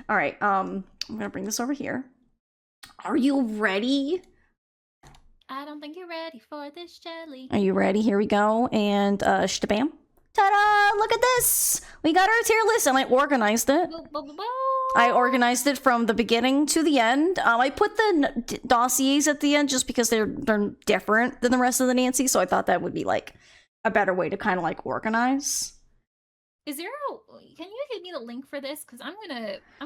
All right. I'm gonna bring this over here. Are you ready? I don't think you're ready for this jelly. Are you ready? Here we go. And shtabam. Ta-da! Look at this! We got our tier list and I organized it. I organized it from the beginning to the end. I put the dossiers at the end just because they're different than the rest of the Nancy, so I thought that would be like a better way to kind of like organize. Is there a? Can you give me the link for this? Because I'm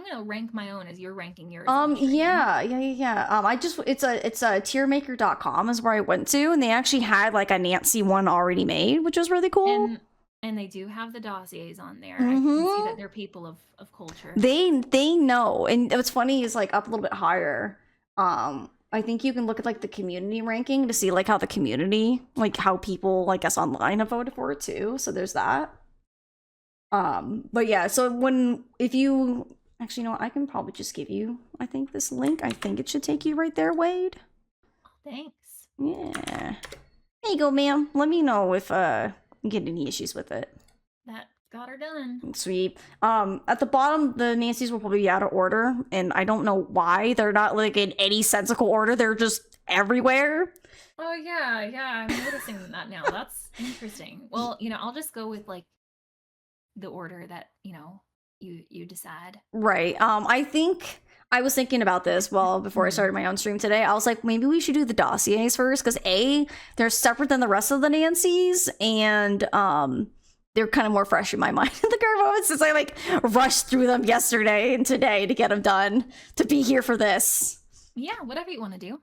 gonna rank my own as you're ranking yours. Yeah. It's a tiermaker.com is where I went to, and they actually had like a Nancy one already made, which was really cool. And they do have the dossiers on there. I can see that they're people of culture. They know, and what's funny is like up a little bit higher. I think you can look at like the community ranking to see like how the community, like how people like us online have voted for it too. So there's that. But yeah, so if you actually, you know what, I can probably just give you, I think, this link. I think it should take you right there, Wade. Thanks. Yeah. There you go, ma'am. Let me know if you get any issues with it. That got her done. Sweet. At the bottom, the Nancy's will probably be out of order, and I don't know why. They're not like in any sensical order. They're just everywhere. Oh yeah, I'm noticing that now. That's interesting. Well, I'll just go with like the order that you decide. Right. I think I was thinking about this before I started my own stream today. I was like, maybe we should do the dossiers first because they're separate than the rest of the Nancys, and they're kind of more fresh in my mind in the current moment since I like rushed through them yesterday and today to get them done to be here for this. Yeah, whatever you want to do.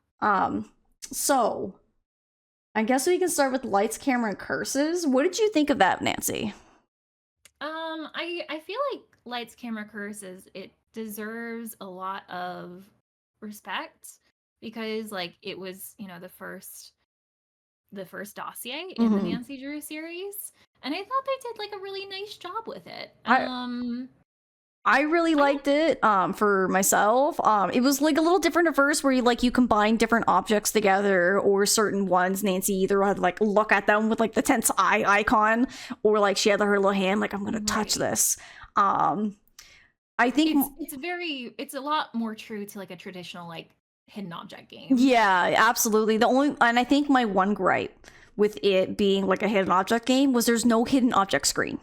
So I guess we can start with lights, camera, and curses. What did you think of that, Nancy? I feel like lights, camera, curses, it deserves a lot of respect because like it was, the first dossier in the Nancy Drew series, and I thought they did like a really nice job with it. I really liked it for myself. It was like a little different at first where you combine different objects together or certain ones. Nancy either had like look at them with like the tense eye icon or like she had her little hand like I'm gonna touch this. I think it's a lot more true to like a traditional like hidden object game. Yeah, absolutely. And I think my one gripe with it being like a hidden object game was there's no hidden object screen.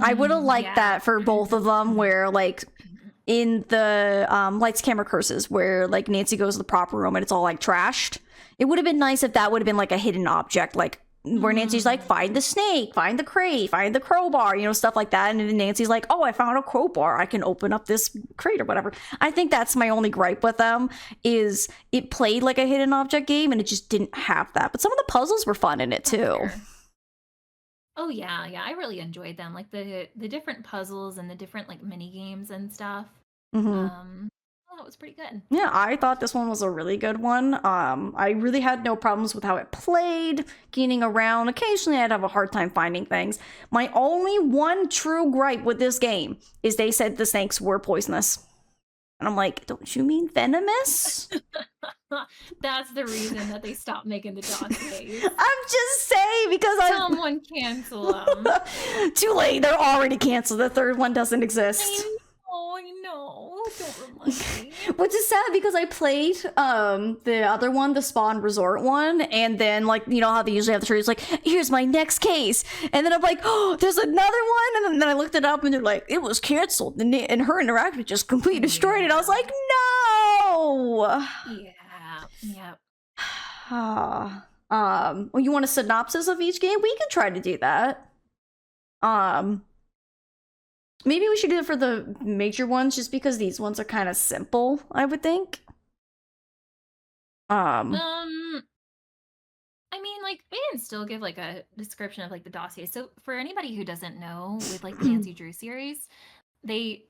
I would have liked that for both of them, where like in the lights, camera, curses, where like Nancy goes to the proper room and it's all like trashed. It would have been nice if that would have been like a hidden object, like where Nancy's like, find the snake, find the crate, find the crowbar, stuff like that. And then Nancy's like, oh, I found a crowbar, I can open up this crate or whatever. I think that's my only gripe with them, is it played like a hidden object game and it just didn't have that. But some of the puzzles were fun in it too. Oh yeah, I really enjoyed them, like the different puzzles and the different like mini games and stuff. It was pretty good. Yeah, I thought this one was a really good one. I really had no problems with how it played, gaining around. Occasionally I'd have a hard time finding things. My only one true gripe with this game is they said the snakes were poisonous. And I'm like, don't you mean venomous? That's the reason that they stopped making the dossiers. I'm just saying because someone cancel them. Too late. They're already canceled. The third one doesn't exist. I know. Don't remind me. Which is sad because I played the other one, the Spawn Resort one, and then like how they usually have the trees like, here's my next case, and then I'm like, oh, there's another one, and then I looked it up and they're like, it was canceled, and her interaction just completely destroyed it. I was like, no. Yeah. Well, you want a synopsis of each game? We could try to do that. Maybe we should do it for the major ones, just because these ones are kind of simple, I would think. I mean, like, we can still give like a description of like the dossier. So for anybody who doesn't know, with like the Nancy Drew series,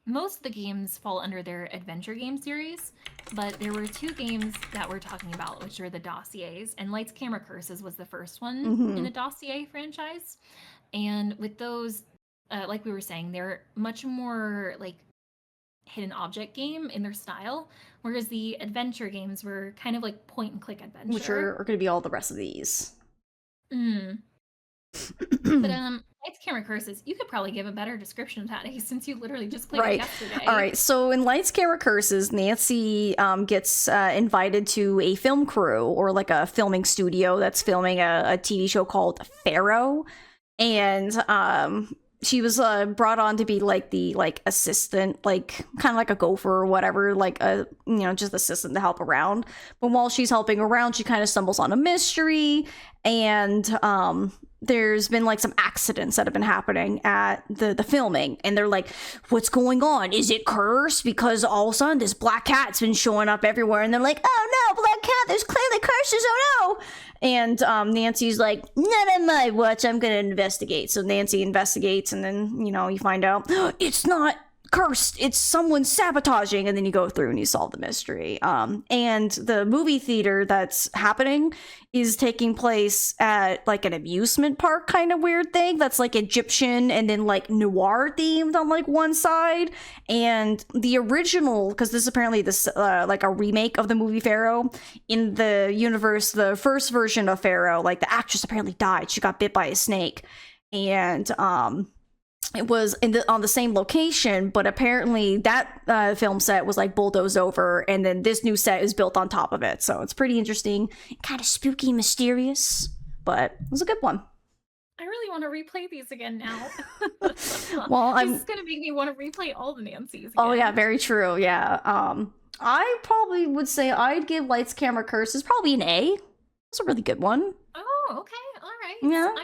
most of the games fall under their adventure game series, but there were two games that we're talking about, which are the dossiers, and Lights, Camera, Curses was the first one in the dossier franchise. And with those, like we were saying, they're much more like hidden object game in their style, whereas the adventure games were kind of like point and click adventure, which are going to be all the rest of these. But Lights Camera Curses, you could probably give a better description of that, Ace, since you literally just played it Right. yesterday. All right. So in Lights Camera Curses, Nancy gets invited to a film crew or like a filming studio that's filming a TV show called Pharaoh, and she was brought on to be like the like assistant, like kind of like a gopher or whatever, like a just assistant to help around. But while she's helping around, she kind of stumbles on a mystery, and there's been like some accidents that have been happening at the filming, and they're like, what's going on? Is it cursed? Because all of a sudden this black cat's been showing up everywhere, and they're like, oh no, black cat, there's clearly curses, oh no. And Nancy's like, not on my watch, I'm gonna investigate. So Nancy investigates, and then you find out it's not cursed, it's someone sabotaging, and then you go through and you solve the mystery. And the movie theater that's happening is taking place at like an amusement park kind of weird thing that's like Egyptian and then like noir themed on like one side. And the original, because this is apparently this like a remake of the movie Pharaoh, in the universe, the first version of Pharaoh, like the actress apparently died, she got bit by a snake, and it was on the same location, but apparently that film set was like bulldozed over, and then this new set is built on top of it. So it's pretty interesting, kind of spooky, mysterious, but it was a good one. I really want to replay these again now. Well, this is gonna make me want to replay all the Nancys again. Oh yeah, very true. Yeah. I probably would say I'd give Lights Camera Curses probably an A. It's a really good one. Oh, okay, all right. Yeah.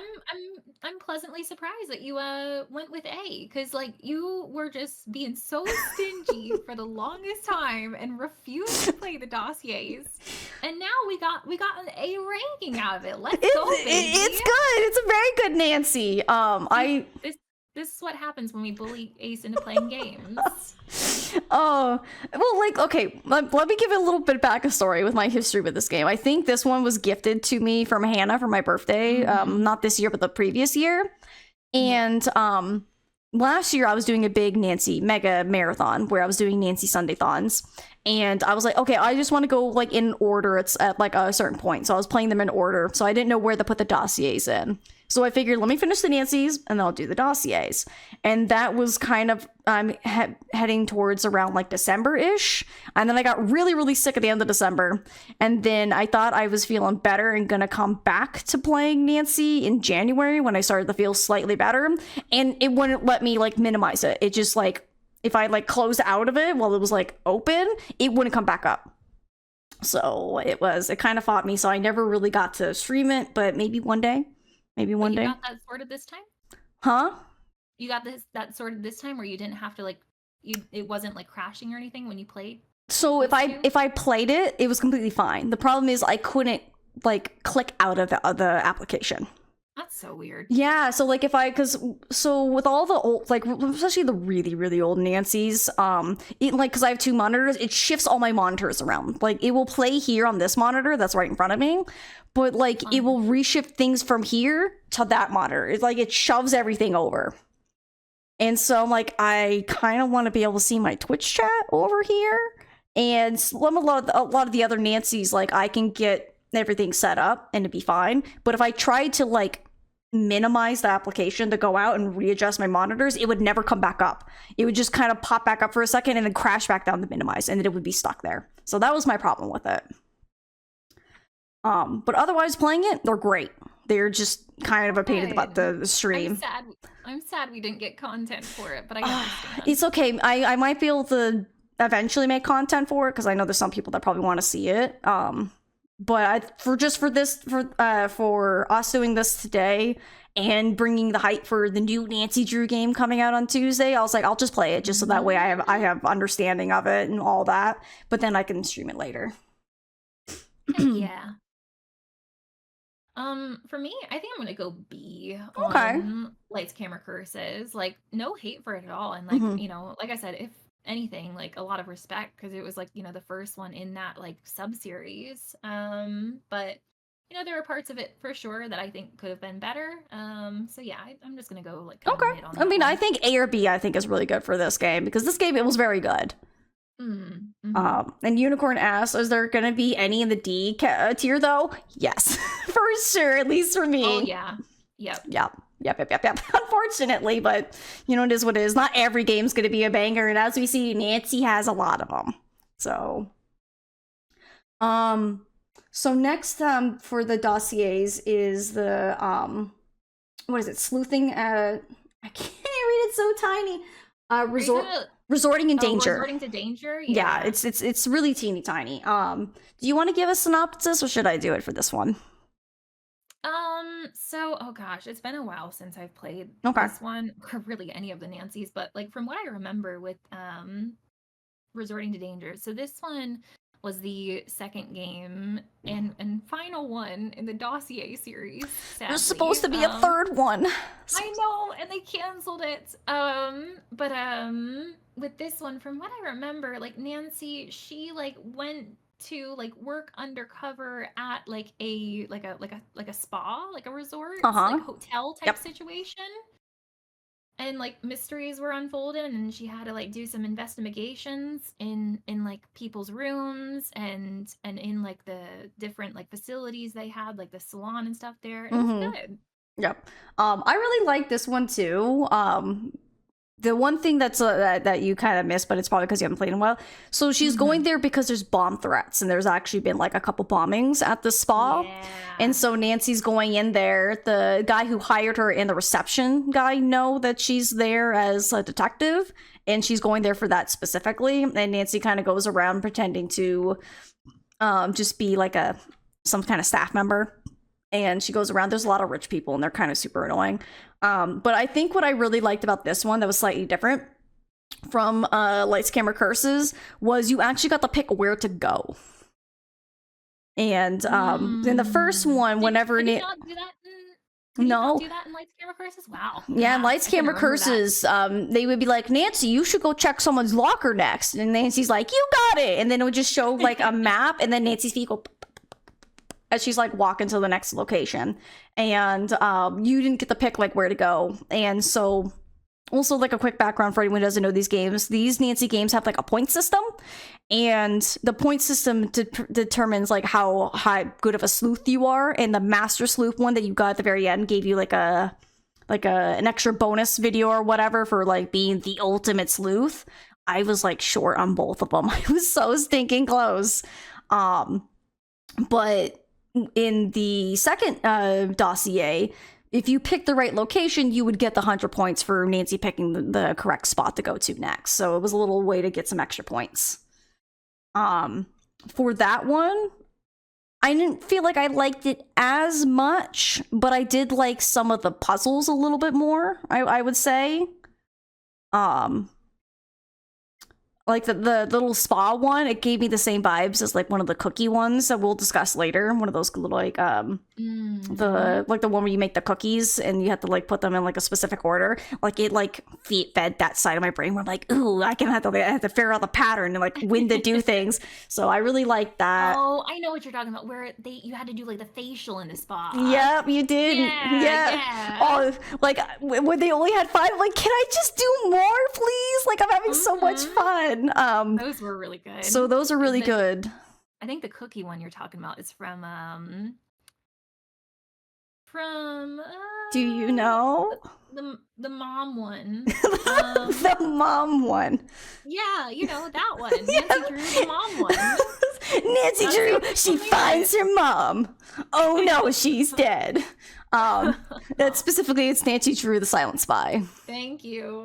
I'm pleasantly surprised that you went with A, because like you were just being so stingy for the longest time and refused to play the dossiers, and now we got an A ranking out of it. Let's go, baby. It's good. It's a very good Nancy. This is what happens when we bully Ace into playing games. Oh, well, like, okay, let me give you a little bit backstory with my history with this game. I think this one was gifted to me from Hannah for my birthday, not this year, but the previous year. And last year I was doing a big Nancy mega marathon where I was doing Nancy Sunday-thons. And I was like, okay, I just want to go like in order. It's at like a certain point. So I was playing them in order. So I didn't know where to put the dossiers in. So I figured, let me finish the Nancys and then I'll do the dossiers. And that was kind of heading towards around like December-ish. And then I got really, really sick at the end of December. And then I thought I was feeling better and gonna come back to playing Nancy in January when I started to feel slightly better. And it wouldn't let me like minimize it. It just like, if I like closed out of it while it was like open, it wouldn't come back up. So it kind of fought me. So I never really got to stream it, but maybe one day. Maybe one day. You got that sorted this time? Huh? You got that sorted this time where you didn't have to like it wasn't like crashing or anything when you played? So if I played it, it was completely fine. The problem is I couldn't like click out of the application. That's so weird. Yeah, so like so with all the old, like especially the really, really old Nancys, it like, because I have two monitors, it shifts all my monitors around. Like it will play here on this monitor that's right in front of me, but like it will reshift things from here to that monitor. It's like it shoves everything over. And so I'm like, I kind of want to be able to see my Twitch chat over here. And a lot of the other Nancys, like I can get everything set up and it'd be fine. But if I tried to like minimize the application to go out and readjust my monitors, it would never come back up. It would just kind of pop back up for a second and then crash back down to minimize, and then it would be stuck there. So that was my problem with it. But otherwise, playing it, they're great. They're just kind of a pain in the butt the stream. I'm sad we didn't get content for it, but I understand. It's okay. I might be able to eventually make content for it, because I know there's some people that probably want to see it. But for us doing this today and bringing the hype for the new Nancy Drew game coming out on Tuesday, I was like, I'll just play it just so that way I have understanding of it and all that. But then I can stream it later. Yeah. For me, I think I'm gonna go B on Lights Camera Curses. Like, no hate for it at all, and like like I said, if anything, like a lot of respect, because it was like the first one in that like sub series. But there are parts of it for sure that I think could have been better. So yeah, I'm just gonna go like mid on that one. I think A or B I think is really good for this game, because this game, it was very good. And Unicorn asks, is there gonna be any in the D tier though? Yes, for sure, at least for me. Oh yeah, Yep. Yep. Unfortunately, but you know, it is what it is. Not every game's going to be a banger, and as we see, Nancy has a lot of them. So, so next, for the dossiers is the what is it? Sleuthing. I can't read it. So tiny. Resorting in danger. Resorting to danger. Yeah, it's really teeny tiny. Do you want to give a synopsis, or should I do it for this one? So, oh gosh, it's been a while since I've played Okay. this one, or really any of the Nancys, but like from what I remember with Resorting to Danger. So this one was the second game and final one in the Dossier series. Sadly. There's supposed to be a third one. I know, and they canceled it. But with this one, from what I remember, like Nancy, she like went to like work undercover at like a spa, like a resort, like hotel type situation. And like mysteries were unfolding, and she had to like do some investigations in like people's rooms and in like the different like facilities they had, like the salon and stuff there. It was good. Yep. I really like this one too. The one thing that's that you kind of missed, but it's probably because you haven't played in a while. So she's going there because there's bomb threats, and there's actually been like a couple bombings at the spa. Yeah. And so Nancy's going in there. The guy who hired her and the reception guy know that she's there as a detective, and she's going there for that specifically. And Nancy kind of goes around pretending to just be like some kind of staff member. And she goes around. There's a lot of rich people, and they're kind of super annoying. But I think what I really liked about this one that was slightly different from Lights, Camera, Curses was you actually got to pick where to go. And in the first one, whenever did you not do that in Lights, Camera, Curses? Wow. Yeah, in Lights, Camera, Curses, they would be like, Nancy, you should go check someone's locker next. And Nancy's like, you got it. And then it would just show like a map, and then Nancy's feet go as she's like walking to the next location. And you didn't get to pick like where to go. And so also like a quick background for anyone who doesn't know these games, these Nancy games have like a point system, and the point system determines like how good of a sleuth you are. And the master sleuth one that you got at the very end gave you like an extra bonus video or whatever for like being the ultimate sleuth. I was like short on both of them. I was so stinking close. But in the second dossier, if you pick the right location, you would get the 100 points for Nancy picking the correct spot to go to next. So it was a little way to get some extra points. For that one, I didn't feel like I liked it as much, but I did like some of the puzzles a little bit more, I would say. Like the little spa one, it gave me the same vibes as like one of the cookie ones that we'll discuss later. One of those little like the one where you make the cookies and you have to like put them in like a specific order. Like it like fed that side of my brain where I'm like, ooh, I have to figure out the pattern and like when to do things. So I really like that. Oh, I know what you're talking about. Where you had to do like the facial in the spa. Yep, you did. Yeah. Oh, like when they only had 5, I'm like, can I just do more, please? Like I'm having so much fun. Those were really good. So those are really good. I think the cookie one you're talking about is from do you know the mom one? The mom one. Yeah, you know that one. Nancy Drew, the mom one. Nancy Drew, she finds her mom. Oh no, she's dead. That specifically, it's Nancy Drew, the Silent Spy. Thank you.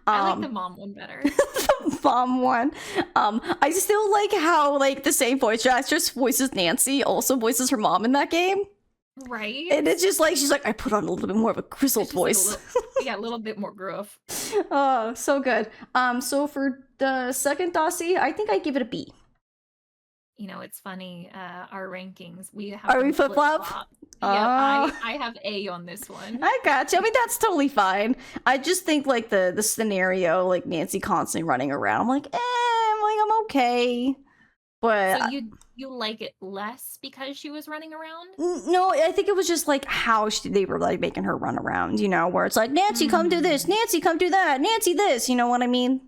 I like the mom one better. The mom one. I still like how like the same voice actress voices Nancy also voices her mom in that game. Right. And it's just like she's like, I put on a little bit more of a grizzled voice. Like a little bit more gruff. Oh, so good. So for the second dossier, I think I give it a B. You know, it's funny. Our rankings, we have. Are we flip-flop? Yeah, I have A on this one. I gotcha. I mean, that's totally fine. I just think like the scenario, like Nancy constantly running around. I'm like, I'm okay. But so you like it less because she was running around? No, I think it was just like how they were like making her run around. You know, where it's like Nancy, come do this. Nancy, come do that. Nancy, this. You know what I mean?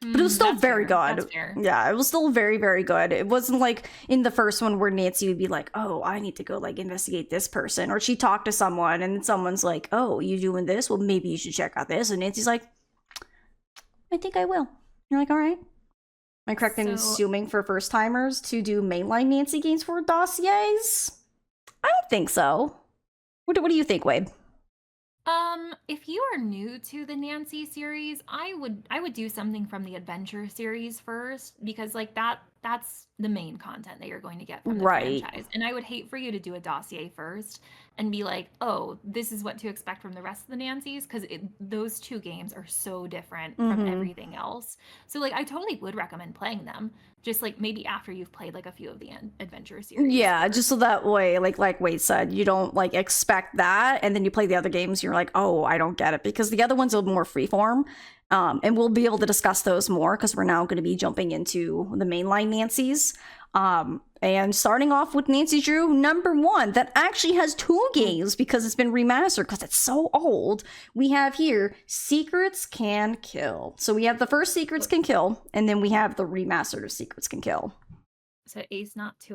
But it was still That's very fair. good. That's fair. Yeah, it was still very, very good. It wasn't like in the first one where Nancy would be like, "Oh, I need to go like investigate this person," or she talked to someone and someone's like, "Oh, you doing this? Well, maybe you should check out this." And Nancy's like, "I think I will." You're like, "All right." Am I correct in So- assuming for first timers to do mainline Nancy games for dossiers? I don't think so. What do you think, Wade? If you are new to the Nancy series, I would do something from the adventure series first, because like that's the main content that you're going to get from the Right. franchise. And I would hate for you to do a dossier first and be like, "Oh, this is what to expect from the rest of the Nancys," because those two games are so different from Mhm. everything else. So like I totally would recommend playing them, just like maybe after you've played like a few of the adventure series. Yeah, first. just so that way, like Wade said, you don't like expect that, and then you play the other games, you're like, oh, I don't get it, because the other ones are more freeform, and we'll be able to discuss those more because we're now going to be jumping into the mainline Nancy's, and starting off with Nancy Drew #1 that actually has 2 games because it's been remastered because it's so old. We have here Secrets Can Kill. So we have the first Secrets Can Kill, and then we have the remastered of Secrets Can Kill. So Ace, not to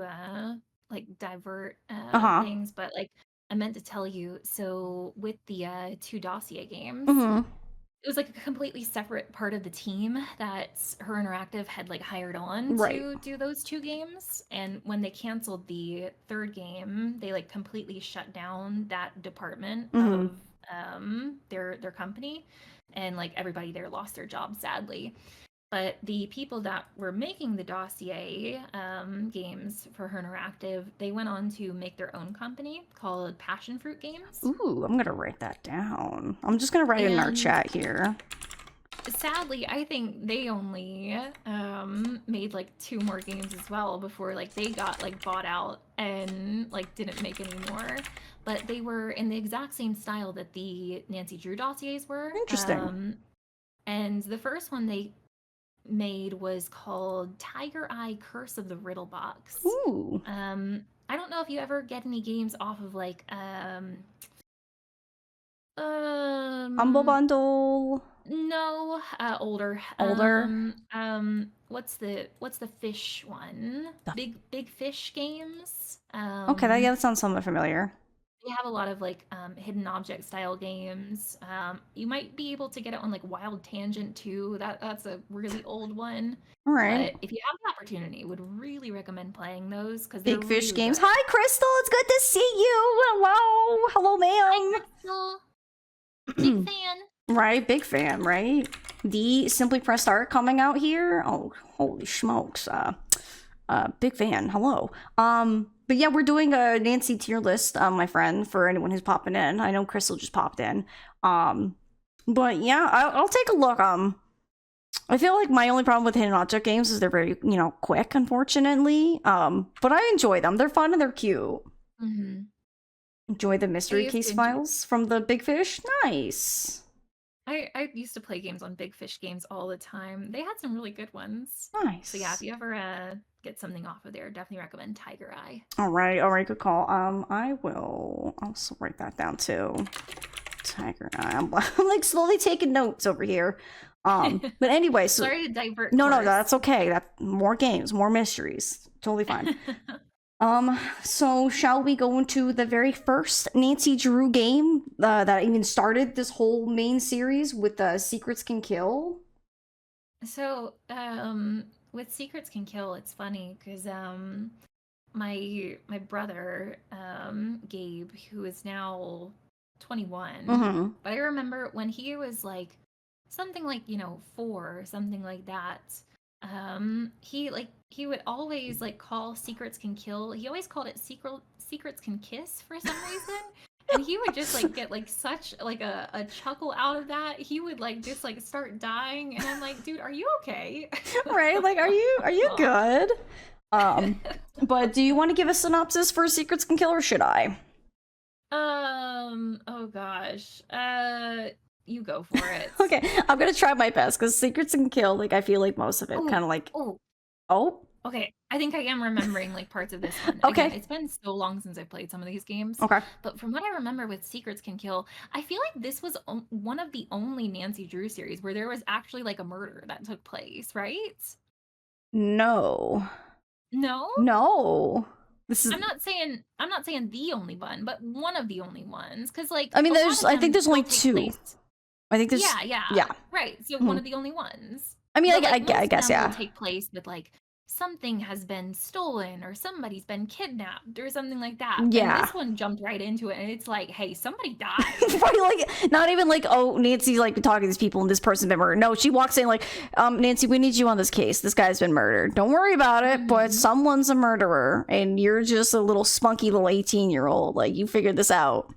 like divert Uh-huh. things, but like I meant to tell you, so with the 2 dossier games, Mm-hmm. it was like a completely separate part of the team that Her Interactive had like hired on Right. to do those 2 games. And when they canceled the 3rd game, they like completely shut down that department Mhm. of their company, and like everybody there lost their jobs, sadly. But the people that were making the dossier games for Her Interactive, they went on to make their own company called Passion Fruit Games. Ooh, I'm gonna write that down. I'm just gonna write it in our And- chat here. Sadly, I think they only made like 2 more games as well before like they got like bought out and like didn't make any more. But they were in the exact same style that the Nancy Drew dossiers were. Interesting. And the first one they made was called Tiger Eye Curse of the Riddle Box. Ooh. I don't know if you ever get any games off of like Humble Bundle. no, older. Older? What's the fish one? Big Fish Games. Okay, that sounds somewhat familiar. They have a lot of like hidden object style games. You might be able to get it on like Wild Tangent too. That's a really old one. All right. But if you have the opportunity, would really recommend playing those because Big Fish really Games. good. Hi, Crystal. It's good to see you. Hello. Hello, ma'am. Crystal. Big fan. Right, big fan, right? The Simply Press Start coming out here. Oh, holy smokes. Big fan. Hello. But yeah, we're doing a Nancy tier list, my friend, for anyone who's popping in. I know Crystal just popped in. But yeah, I'll take a look. I feel like my only problem with hidden object games is they're very, quick, unfortunately. But I enjoy them. They're fun and they're cute. Mm-hmm. Enjoy the mystery used case to files from the Big Fish. Nice. I used to play games on Big Fish Games all the time. They had some really good ones. Nice. So yeah, if you ever get something off of there, definitely recommend Tiger Eye. All right, good call. I will also write that down too. Tiger Eye. I'm like slowly taking notes over here. But anyway, so Sorry to divert. no, course. that's okay. That more games, more mysteries. Totally fine. So shall we go into the very first Nancy Drew game that even started this whole main series with Secrets Can Kill? So, with Secrets Can Kill, it's funny because my brother Gabe, who is now 21, Mm-hmm. but I remember when he was like something like 4 or something like that. He would always like call Secrets Can Kill. He always called it Secrets Can Kiss for some reason. And he would just like get like such like a chuckle out of that. He would like just like start dying, and I'm like, dude, are you okay? Right? Like, are you good? But do you want to give a synopsis for Secrets Can Kill, or should I? Oh gosh. You go for it. Okay, I'm gonna try my best because Secrets Can Kill, like I feel like most of it kind of like Oh, oh Okay, I think I am remembering like parts of this one. Again, Okay. it's been so long since I played some of these games, Okay. but from what I remember with Secrets Can Kill, I feel like this was one of the only Nancy Drew series where there was actually like a murder that took place, right? No. No? No. This is I'm not saying the only one, but one of the only ones cuz like I mean, a lot of I think them there's only still take 2. place. I think there's Yeah, yeah. yeah. Right. So one Mhm. of the only ones. I mean, But like I most of guess, them will yeah. take place with like something has been stolen or somebody's been kidnapped or something like that. And Yeah. this one jumped right into it and it's like, hey, somebody died. Right, like, not even like, oh, Nancy's like talking to these people and this person's been murdered. No, she walks in like, Nancy, we need you on this case. This guy's been murdered. Don't worry about it, but Mhm. someone's a murderer and you're just a little spunky little 18-year-old. Like, you figured this out.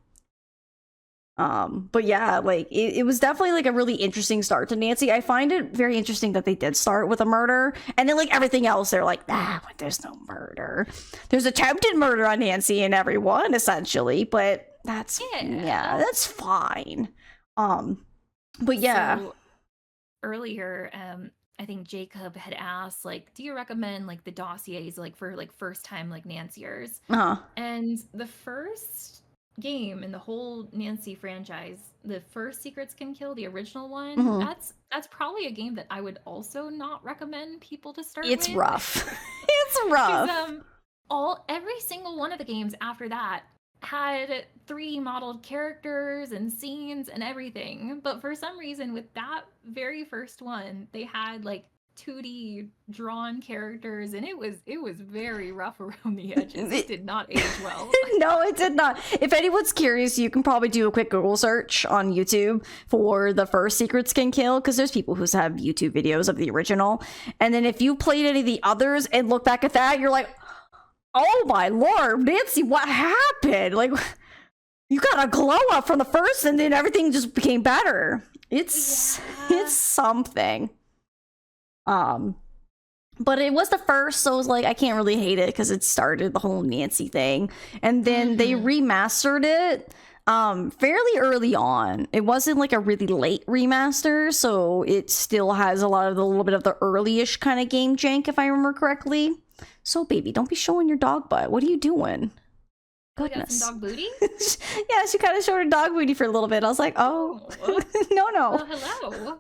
But yeah, like it was definitely like a really interesting start to Nancy. I find it very interesting that they did start with a murder, and then like everything else, they're like, but there's no murder. There's attempted murder on Nancy and everyone, essentially, but yeah, that's fine. But yeah. So earlier, I think Jacob had asked, like, do you recommend like the dossiers like for like first time like Nanciers? Uh-huh. And the first game in the whole Nancy franchise, the first Secrets Can Kill, the original one, Mhm. that's probably a game that I would also not recommend people to start It's with. rough. It's rough. Every single one of the games after that had 3D modeled characters and scenes and everything. But for some reason, with that very first one, they had like 2D drawn characters, and it was very rough around the edges. It did not age well. No, it did not. If anyone's curious, you can probably do a quick Google search on YouTube for the first Secrets Can Kill, because there's people who have YouTube videos of the original. And then if you played any of the others and look back at that, you're like, oh my lord, Nancy, what happened? Like, you got a glow up from the first and then everything just became better. It's something. But it was the first, so it was like, I can't really hate it because it started the whole Nancy thing. And then they remastered it fairly early on. It wasn't like a really late remaster, so it still has a lot of the little bit of the early-ish kind of game jank, if I remember correctly. So, baby, don't be showing your dog butt. What are you doing? We got some dog booty? Yeah, she kind of showed her dog booty for a little bit. I was like, oh, no. Well, hello.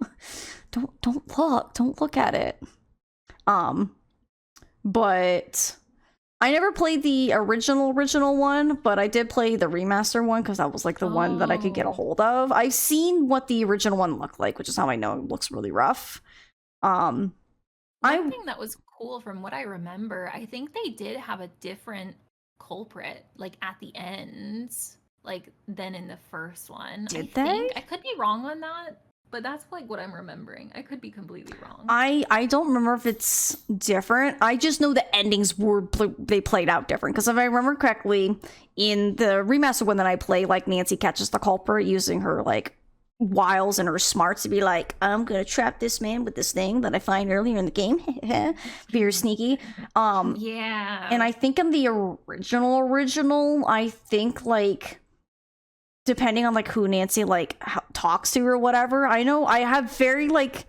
Don't look at it. But I never played the original one, but I did play the remaster one because that was like the one that I could get a hold of. I've seen what the original one looked like, which is how I know it looks really rough. One thing that was cool from what I remember, I think they did have a different culprit like at the end, like than in the first one. Did they? I could be wrong on that, but that's like what I'm remembering. I could be completely wrong. I don't remember if it's different. I just know the endings they played out different, because if I remember correctly, in the remaster one that I play, like Nancy catches the culprit using her like wiles and her smarts to be like, I'm gonna trap this man with this thing that I find earlier in the game. Very sneaky. Yeah. And I think in the original, I think like, depending on like who Nancy like talks to or whatever, I know I have very like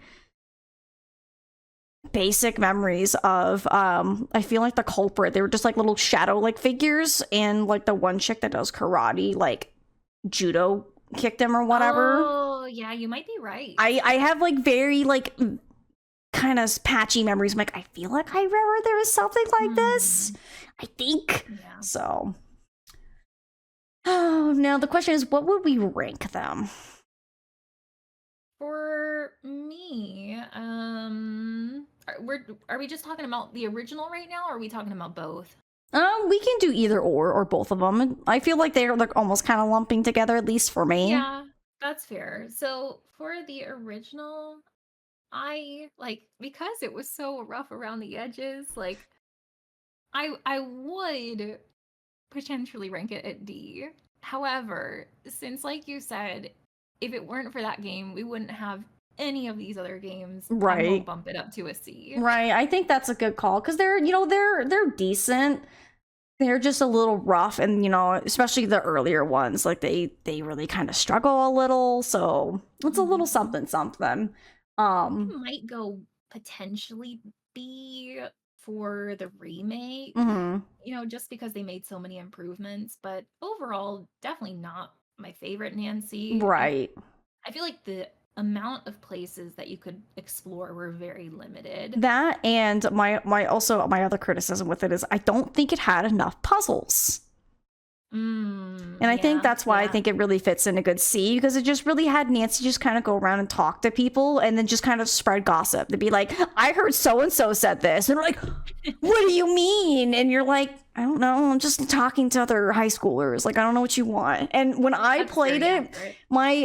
basic memories of I feel like the culprit, they were just like little shadow like figures, and like the one chick that does karate like judo kicked him or whatever. Oh yeah, you might be right. I have like very like kind of patchy memories. I'm like, I feel like I remember there was something like this. I think. Yeah. So now the question is, what would we rank them? For me, are we just talking about the original right now, or are we talking about both? We can do either or both of them. I feel like they're like almost kind of lumping together, at least for me. Yeah, that's fair. So for the original, I like, because it was so rough around the edges, like I would potentially rank it at D. However, since like you said, if it weren't for that game, we wouldn't have any of these other games. Right. I will bump it up to a C. Right. I think that's a good call, because they're decent. They're just a little rough, and especially the earlier ones, like they really kind of struggle a little, so it's a little something. It might go potentially B for the remake, Hmm. just because they made so many improvements. But overall, definitely not my favorite Nancy. Right. I feel like the amount of places that you could explore were very limited. That and my also my other criticism with it is I don't think it had enough puzzles. And I think that's why I think it really fits in a good C, because it just really had Nancy just kind of go around and talk to people and then just kind of spread gossip. To be like, I heard so and so said this. And they're like, what do you mean? And you're like, I don't know. I'm just talking to other high schoolers. Like, I don't know what you want. And when I That's played very it, accurate.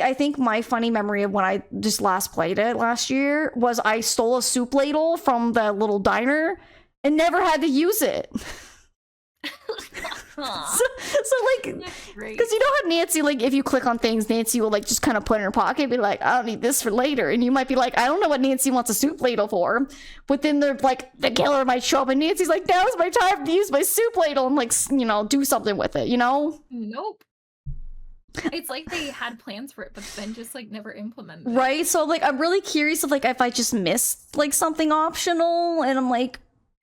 I think my funny memory of when I just last played it last year was I stole a soup ladle from the little diner and never had to use it. Aw, So like, that's great. because you know how Nancy, like, if you click on things, Nancy will like just kind of put it in her pocket and be like, I'll need this for later. And you might be like, I don't know what Nancy wants a soup ladle for. But then they're like, the killer might show up and Nancy's like, now's my time to use my soup ladle and like, do something with it, Nope. It's like they had plans for it, but then just like never implemented it. Right? So like, I'm really curious if I just missed like something optional, and I'm like,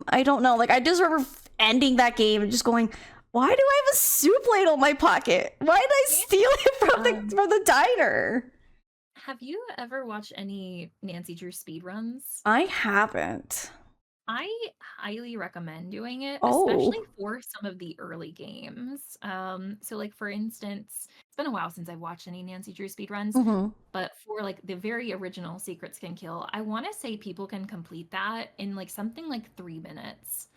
I don't know. Like, I just remember ending that game and just going, why do I have a soup ladle in my pocket? Why did I steal it from the diner? Have you ever watched any Nancy Drew speedruns? I haven't. I highly recommend doing it, Oh. especially for some of the early games. So like for instance, it's been a while since I've watched any Nancy Drew speedruns, Mm-hmm. but for like the very original Secrets Can Kill, I want to say people can complete that in like something like 3 minutes.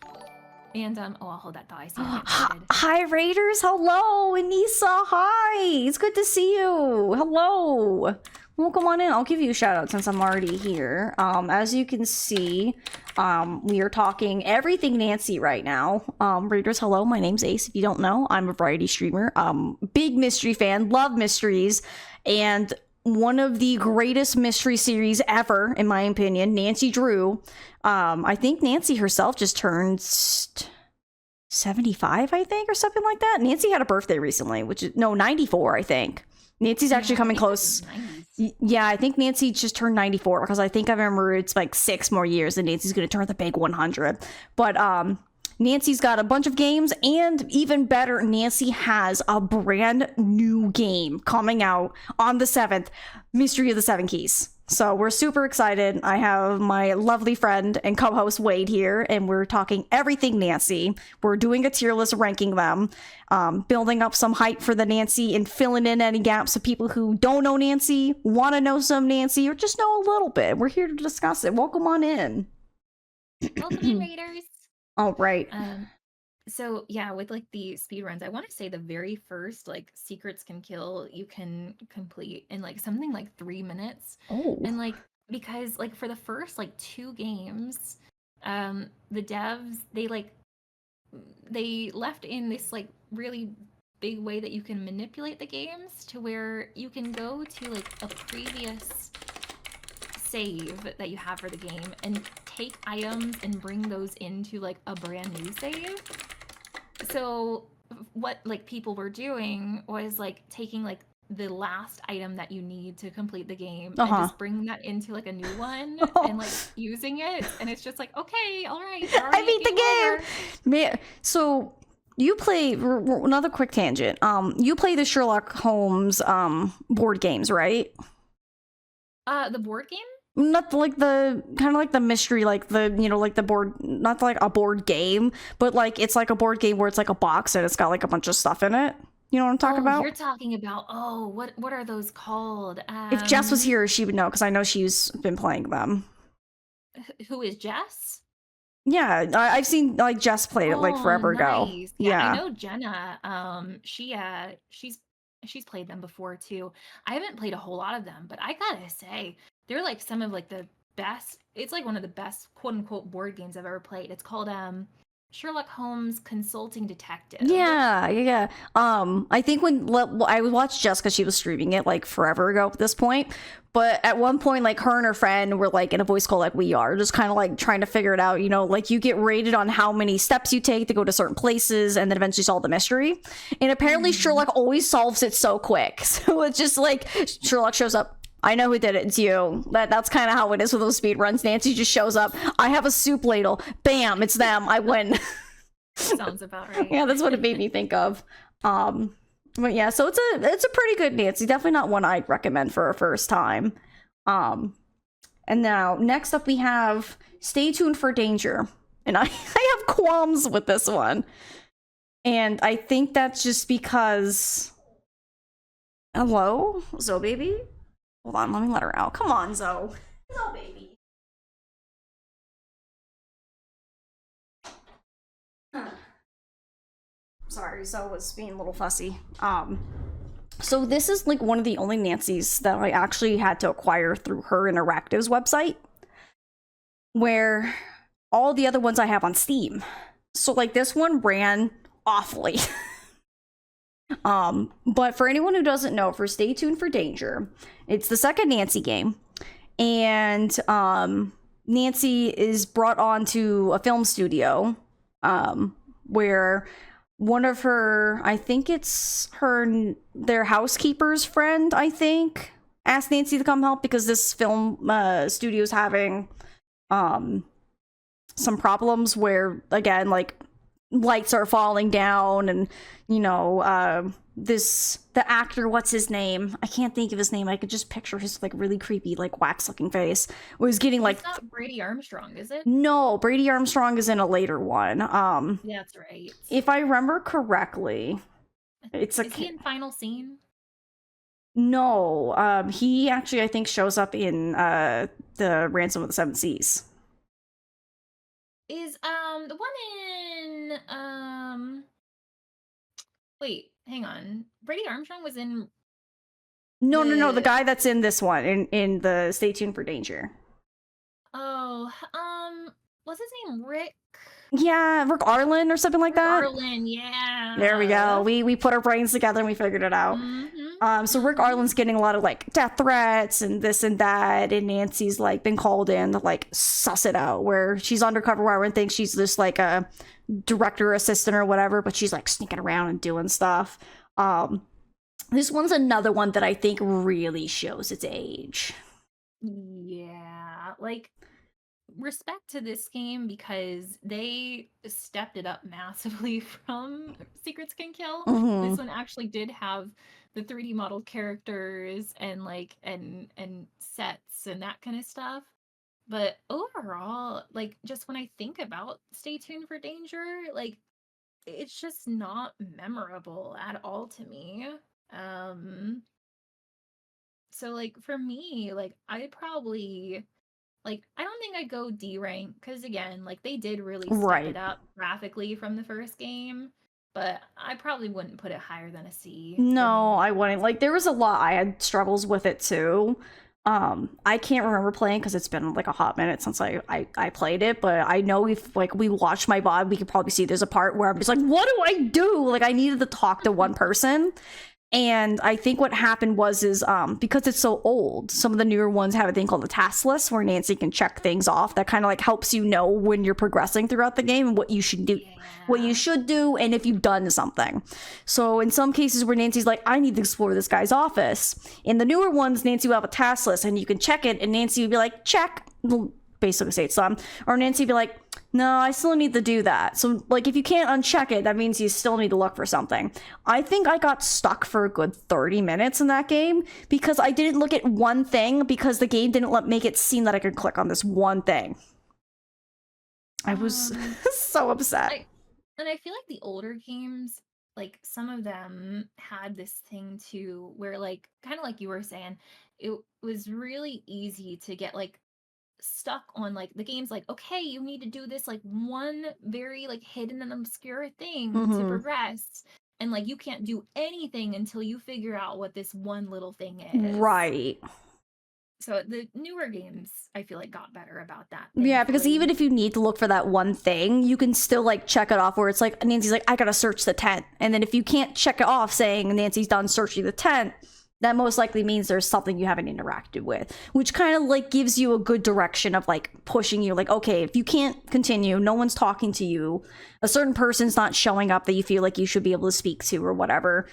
And oh, I'll hold that thought. I see you excited. Hi, Raiders. Hello. Anissa. Hi. It's good to see you. Hello. Welcome on in. I'll give you a shout out since I'm already here. As you can see, we are talking everything Nancy right now. Raiders, hello. My name's Ace. If you don't know, I'm a variety streamer. Big mystery fan. Love mysteries. And one of the greatest mystery series ever, in my opinion, Nancy Drew. I think Nancy herself just turned 75, I think, or something like that. Nancy had a birthday recently, 94, I think. Nancy's actually coming close. Yeah, I think Nancy just turned 94 because I think I remember it's like 6 more years and Nancy's going to turn the big 100. But Nancy's got a bunch of games, and even better, Nancy has a brand new game coming out on the 7th, Mystery of the Seven Keys. So we're super excited. I have my lovely friend and co-host Wade here, and we're talking everything Nancy. We're doing a tier list, ranking them, building up some hype for the Nancy and filling in any gaps of people who don't know Nancy, want to know some Nancy, or just know a little bit. We're here to discuss it. Welcome on in. Welcome in, Raiders. All right. So yeah, with like the speedruns, I want to say the very first like Secrets Can Kill you can complete in like something like 3 minutes. Oh. And like because like for the first like 2 games, the devs they left in this like really big way that you can manipulate the games to where you can go to like a previous save that you have for the game and take items and bring those into like a brand new save. So what like people were doing was like taking like the last item that you need to complete the game and just bringing that into like a new one and like using it, and it's just like, okay, all right, I beat the game. Man, so you play another quick tangent. You play the Sherlock Holmes board games, right? The board game? Not like the kind of like the mystery, like the like the board, not like a board game, but like it's like a board game where it's like a box and it's got like a bunch of stuff in it. You know what I'm talking about? You're talking about what are those called? If Jess was here, she would know because I know she's been playing them. Who is Jess? Yeah, I've seen like Jess played it like forever ago. Nice. Yeah. I know Jenna. She's played them before too. I haven't played a whole lot of them, but I gotta say, they're like some of like the best. It's like one of the best quote unquote board games I've ever played. It's called Sherlock Holmes Consulting Detective. Yeah. I think when I watched Jess because she was streaming it like forever ago at this point, but at one point like her and her friend were like in a voice call like we are, just kind of like trying to figure it out, like you get rated on how many steps you take to go to certain places and then eventually solve the mystery. And apparently Sherlock always solves it so quick. So it's just like Sherlock shows up, I know who did it. It's you. That's kind of how it is with those speed runs. Nancy just shows up. I have a soup ladle. Bam, it's them. I win. Sounds about right. Yeah, that's what it made me think of. But yeah, so it's a pretty good Nancy. Definitely not one I'd recommend for a first time. And now next up we have Stay Tuned for Danger. And I have qualms with this one. And I think that's just because... Hello? Zoe baby? Hold on, let me let her out. Come on, Zoe. Zoe baby. Sorry, Zoe was being a little fussy. So this is like one of the only Nancys that I actually had to acquire through Her Interactive's website, where all the other ones I have on Steam. So like this one ran awfully. But for anyone who doesn't know, for Stay Tuned for Danger, it's the second Nancy game, and Nancy is brought on to a film studio, where one of her, I think it's their housekeeper's friend, I think, asked Nancy to come help because this film studio's having some problems where, again, like lights are falling down, and you know, the actor, what's his name? I can't think of his name. I could just picture his like really creepy, like wax looking face. Was getting like, it's not Brady Armstrong, is it? No, Brady Armstrong is in a later one. Yeah, that's right. If I remember correctly, it's is he in Final Scene? No, he actually I think shows up in the Ransom of the Seven Seas. Is the one in wait, hang on. Brady Armstrong was in No, the guy that's in this one in the Stay Tuned for Danger. Oh, what's his name? Rick? Yeah, Rick Arlen or something like that. Arlen, yeah. There we go. We put our brains together and we figured it out. So Rick Arlen's getting a lot of like death threats and this and that, and Nancy's like been called in to like suss it out, where she's undercover where everyone thinks she's just like a director assistant or whatever, but she's like sneaking around and doing stuff. This one's another one that I think really shows its age. Yeah, like respect to this game because they stepped it up massively from Secrets Can Kill. This one actually did have the 3D modeled characters and like and sets and that kind of stuff. But overall, like just when I think about Stay Tuned for Danger, like it's just not memorable at all to me. So like for me, like I'd probably like I don't think I'd go D rank because again, like they did really step it up graphically from the first game, but I probably wouldn't put it higher than a C. No, I wouldn't. Like there was a lot I had struggles with it too. I can't remember playing because it's been like a hot minute since I played it, but I know if like we watched my VOD, we could probably see there's a part where I'm just like, what do I do? Like I needed to talk to one person. And I think what happened was because it's so old, some of the newer ones have a thing called a task list where Nancy can check things off that kind of like helps you know when you're progressing throughout the game and what you should do. What you should do and if you've done something. So in some cases where Nancy's like, I need to explore this guy's office. In the newer ones, Nancy will have a task list and you can check it and Nancy would be like, check. Well, basically say it's some. Or Nancy would be like, no, I still need to do that. So like if you can't uncheck it, that means you still need to look for something. I think I got stuck for a good 30 minutes in that game because I didn't look at one thing because the game didn't make it seem that I could click on this one thing. I was so upset. And I feel like the older games, like some of them had this thing too, where like kind of like you were saying, it was really easy to get like stuck on like the game's like, okay, you need to do this like one very like hidden and obscure thing to progress. And like you can't do anything until you figure out what this one little thing is. Right. So the newer games, I feel like got better about that. Yeah, because even if you need to look for that one thing, you can still like check it off where it's like, Nancy's like, I gotta search the tent. And then if you can't check it off saying Nancy's done searching the tent, that most likely means there's something you haven't interacted with, which kind of like gives you a good direction of like pushing you like, okay, if you can't continue, no one's talking to you, a certain person's not showing up that you feel like you should be able to speak to or whatever,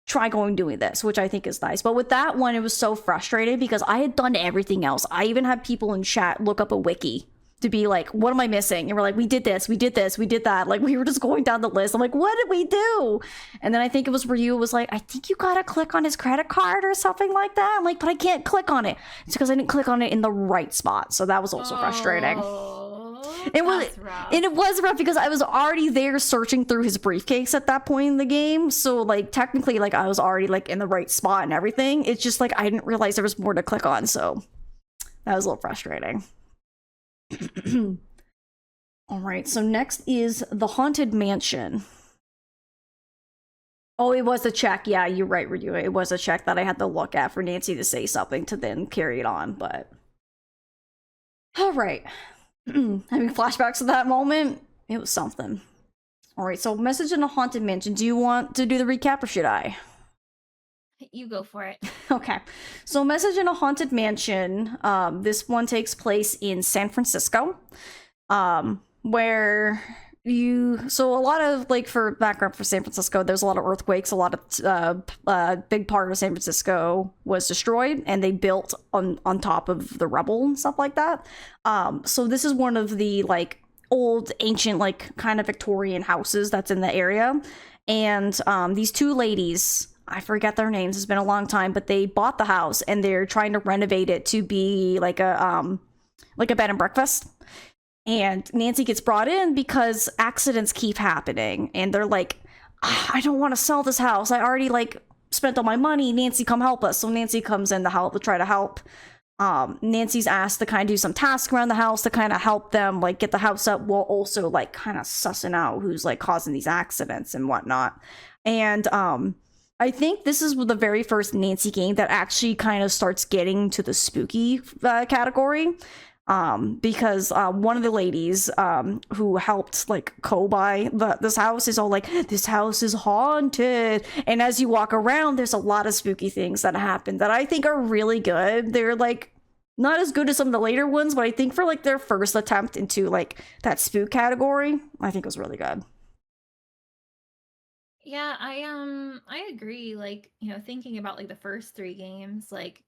try going doing this, which I think is nice. But with that one, it was so frustrating because I had done everything else. I even had people in chat look up a wiki to be like, what am I missing? And we're like, we did this, we did this, we did that. Like, we were just going down the list. I'm like, what did we do? And then I think it was where you was like, I think you gotta click on his credit card or something like that. I'm like, but I can't click on it. It's because I didn't click on it in the right spot. So that was also frustrating. It was, and it was rough because I was already there searching through his briefcase at that point in the game. So like technically, like I was already like in the right spot and everything. It's just like I didn't realize there was more to click on. So that was a little frustrating. All right. So next is the Haunted Mansion. Oh, it was a check. Yeah, you're right, Ryu. It was a check that I had to look at for Nancy to say something to then carry it on. But all right. Having flashbacks to that moment, it was something. All right, so Message in a Haunted Mansion. Do you want to do the recap or should I? You go for it. Okay, so Message in a Haunted Mansion. This one takes place in San Francisco, where so a lot of, like, for background for San Francisco, there's a lot of earthquakes. A lot of big part of San Francisco was destroyed, and they built on top of the rubble and stuff like that. So this is one of the, like, old ancient, like, kind of Victorian houses that's in the area. And these two ladies, I forget their names, it's been a long time, but they bought the house and they're trying to renovate it to be like a bed and breakfast. And Nancy gets brought in because accidents keep happening. And they're like, I don't want to sell this house. I already, like, spent all my money. Nancy, come help us. So Nancy comes in to try to help. Nancy's asked to kind of do some tasks around the house to kind of help them, like, get the house up while also, like, kind of sussing out who's, like, causing these accidents and whatnot. And I think this is the very first Nancy game that actually kind of starts getting to the spooky category. Because one of the ladies who helped, like, co-buy this house is all like, this house is haunted. And as you walk around, there's a lot of spooky things that happen that I think are really good. They're, like, not as good as some of the later ones, but I think for, like, their first attempt into, like, that spook category, I think it was really good. Yeah, I agree. Like, thinking about, like, the first 3 games, like,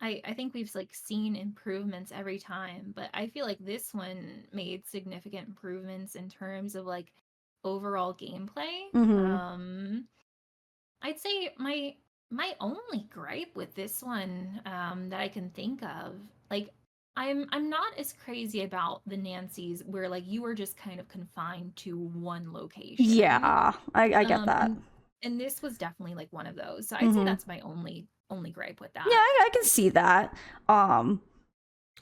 I think we've, like, seen improvements every time, but I feel like this one made significant improvements in terms of, like, overall gameplay. I'd say my only gripe with this one, that I can think of, like, I'm not as crazy about the Nancys where, like, you were just kind of confined to one location. Yeah, I get that. And this was definitely, like, one of those. So I'd say that's my only gripe with that. Yeah, I can see that.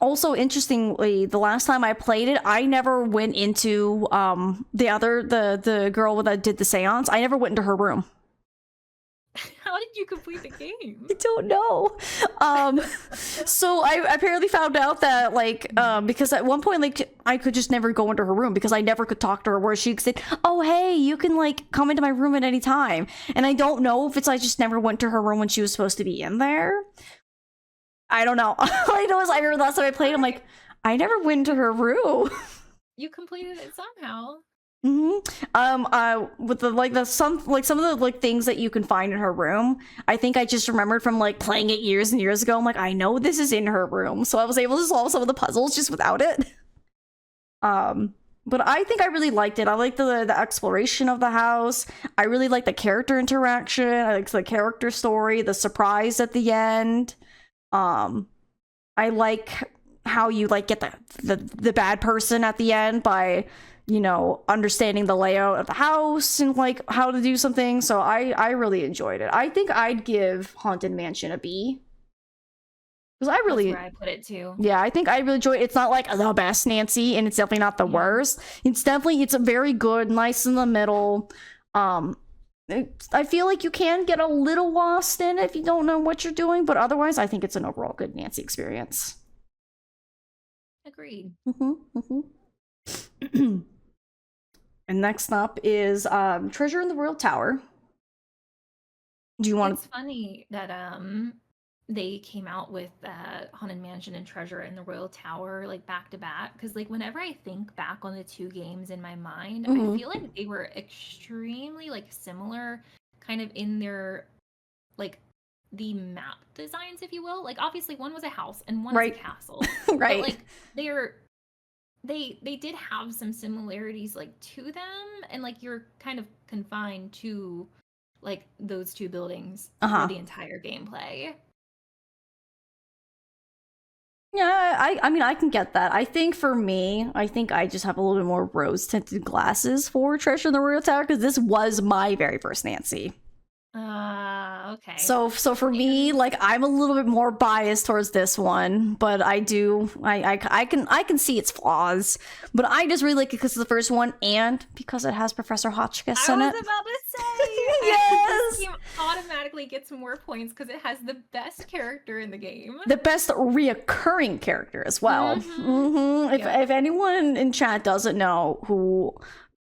Also, interestingly, the last time I played it, I never went into the girl that did the seance. I never went into her room. How did you complete the game? I don't know. So I apparently found out that, like, because at one point, like, I could just never go into her room because I never could talk to her, where she said, oh, hey, you can, like, come into my room at any time. And I don't know if it's I just never went to her room when she was supposed to be in there. I don't know. All I know is I remember last time I played, I'm like, I never went to her room. You completed it somehow. With some of the, like, things that you can find in her room, I think I just remembered from, like, playing it years and years ago. I'm like, I know this is in her room, so I was able to solve some of the puzzles just without it. But I think I really liked it. I liked the exploration of the house. I really liked the character interaction. I liked the character story, the surprise at the end. I like how you, like, get the bad person at the end by, understanding the layout of the house and, like, how to do something. So I really enjoyed it. I think I'd give Haunted Mansion a B. Because That's where I put it too. Yeah, I think I really enjoyed it. It's not, like, the best Nancy, and it's definitely not the worst. It's a very good, nice in the middle. I feel like you can get a little lost in it if you don't know what you're doing, but otherwise I think it's an overall good Nancy experience. Agreed. And next up is Treasure in the Royal Tower. Do you want? It's funny that they came out with Haunted Mansion and Treasure in the Royal Tower, like, back to back, because, like, whenever I think back on the 2 games in my mind, I feel like they were extremely, like, similar kind of in their like the map designs, if you will. Like obviously one was a house and one Right. is a castle. Right. But like they did have some similarities like to them, and like you're kind of confined to like those two buildings for the entire gameplay. Yeah, I mean, I can get that. I think for me, I think I just have a little bit more rose-tinted glasses for Treasure in the Royal Tower because this was my very first Nancy. Okay. So for me, like I'm a little bit more biased towards this one, but I can see its flaws. But I just really like it because it's the first one and because it has Professor Hotchkiss in it. I was about to say yes. This game automatically gets more points because it has the best character in the game. The best reoccurring character as well. If anyone in chat doesn't know who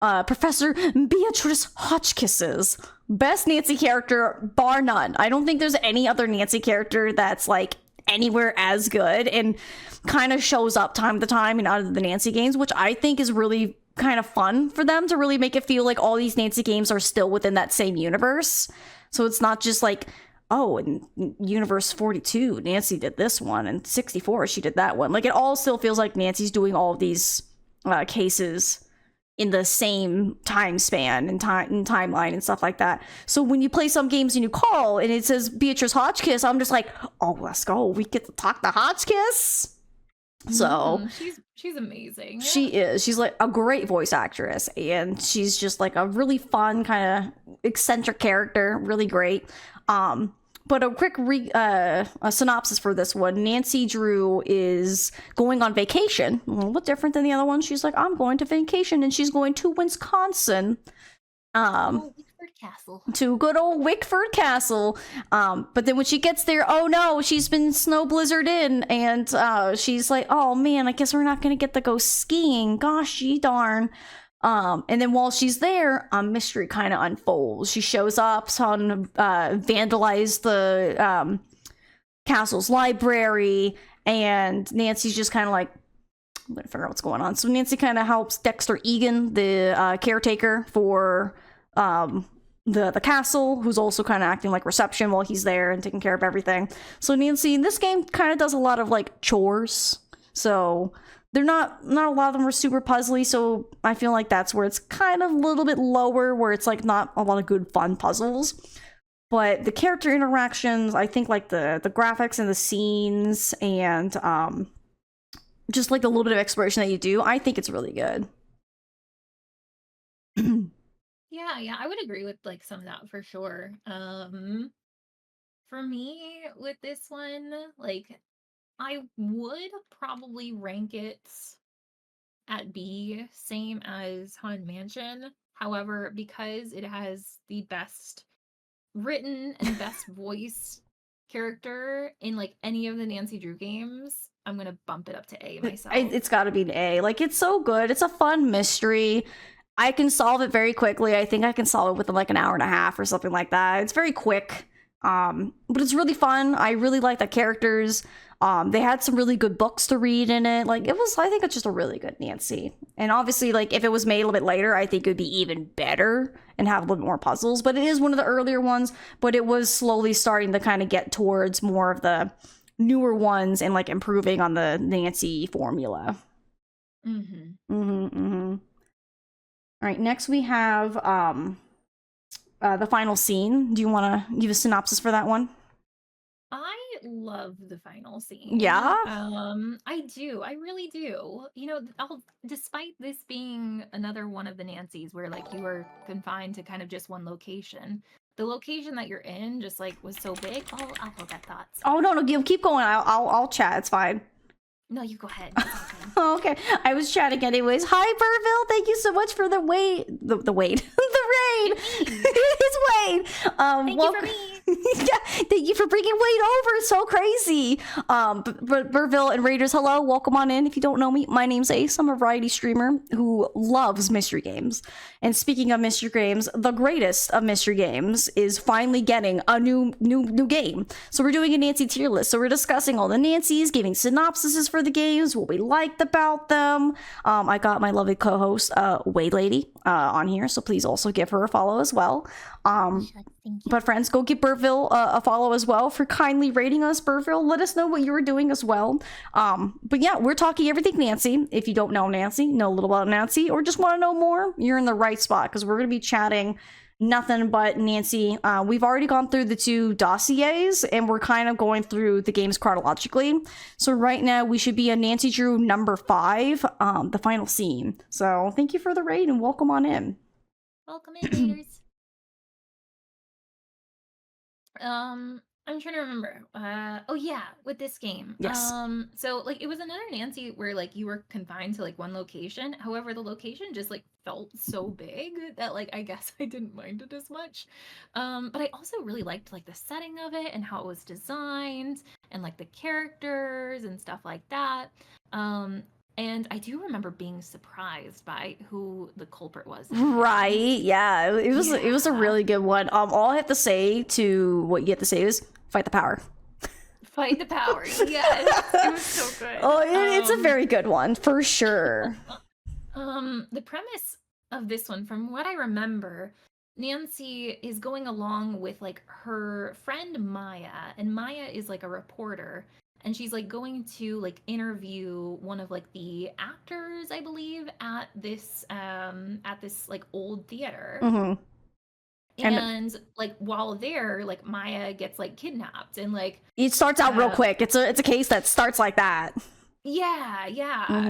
Professor Beatrice Hotchkiss is, best Nancy character bar none. I don't think there's any other Nancy character that's like anywhere as good and kind of shows up time to time in out of the Nancy games, which I think is really kind of fun for them to really make it feel like all these Nancy games are still within that same universe. So it's not just like, oh, in Universe 42, Nancy did this one, and 64, she did that one. Like, it all still feels like Nancy's doing all of these cases in the same time span and timeline and stuff like that. So when you play some games and you call and it says Beatrice Hotchkiss, I'm just like, oh, let's go. We get to talk to Hotchkiss. So she's amazing. She is. She's like a great voice actress, and she's just like a really fun kind of eccentric character. Really great. But a quick a synopsis for this one. Nancy Drew is going on vacation. A little bit different than the other one. She's like, I'm going to vacation, and she's going to Wisconsin. Wickford Castle. To good old Wickford Castle. But then when she gets there, oh no, she's been snow blizzarded in, and she's like, oh man, I guess we're not gonna get to go skiing. Gosh, darn. And then while she's there, a mystery kind of unfolds. She shows up, vandalize the castle's library, and Nancy's just kind of like, I'm gonna figure out what's going on. So Nancy kind of helps Dexter Egan, the caretaker for the castle, who's also kind of acting like reception while he's there and taking care of everything. So Nancy in this game kind of does a lot of like chores. So they're not a lot of them are super puzzly, so I feel like that's where it's kind of a little bit lower, where it's like not a lot of good fun puzzles. But the character interactions, I think like the graphics and the scenes and just like the little bit of exploration that you do, I think it's really good. Yeah, I would agree with like some of that for sure. For me with this one, like I would probably rank it at B, same as Haunted Mansion. However, because it has the best written and best voiced character in like any of the Nancy Drew games, I'm gonna bump it up to A myself. It's got to be an A. Like, it's so good. It's a fun mystery. I can solve it very quickly. I think I can solve it within like an hour and a half or something like that. It's very quick. But it's really fun. I really like the characters. They had some really good books to read in it. Like, I think it's just a really good Nancy. And obviously, like, if it was made a little bit later, I think it would be even better and have a little bit more puzzles. But it is one of the earlier ones, but it was slowly starting to kind of get towards more of the newer ones and like improving on the Nancy formula. All right, next we have the final scene. Do you want to give a synopsis for that one? I love the final scene. Yeah? I do. I really do. You know, despite this being another one of the Nancys where like you are confined to kind of just one location, the location that you're in just like was so big. Oh, I'll hold that thoughts. Oh no, keep going. I'll chat. It's fine. No, you go ahead. Oh, okay. I was chatting anyways. Hi, Burville. Thank you so much for the wait. The raid. It's Wade. Thank you for me. Yeah, thank you for bringing Wade over. It's so crazy. But Burville and Raiders, hello. Welcome on in. If you don't know me, my name's Ace. I'm a variety streamer who loves mystery games. And speaking of mystery games, the greatest of mystery games is finally getting a new game. So we're doing a Nancy tier list. So we're discussing all the Nancys, giving synopsises for the games, what we liked about them. I got my lovely co-host, Wade Lady, on here. So please also give her a follow as well. Thank you. But friends, go give Burtville a follow as well for kindly rating us. Burtville, let us know what you were doing as well. But yeah, we're talking everything Nancy. If you don't know Nancy, know a little about Nancy, or just want to know more, you're in the right spot because we're going to be chatting nothing but Nancy. We've already gone through the 2 dossiers and we're kind of going through the games chronologically. So right now we should be on Nancy Drew number 5, the final scene. So thank you for the raid and welcome on in. Welcome in, readers. I'm trying to remember. Oh yeah, with this game. Yes. So like it was another Nancy where like you were confined to like one location. However, the location just like felt so big that like I guess I didn't mind it as much. But I also really liked like the setting of it and how it was designed and like the characters and stuff like that. And I do remember being surprised by who the culprit was. Right, yeah. It was a Yeah. really good one. All I have to say to what you have to say is fight the power. Fight the power. Yes. It was so good. Oh, it's a very good one for sure. The premise of this one, from what I remember, Nancy is going along with like her friend Maya, and Maya is like a reporter, and she's like going to like interview one of like the actors, I believe, at this like old theater. Mhm. And like while there, like Maya gets like kidnapped, and like It starts out real quick. It's a case that starts like that. yeah,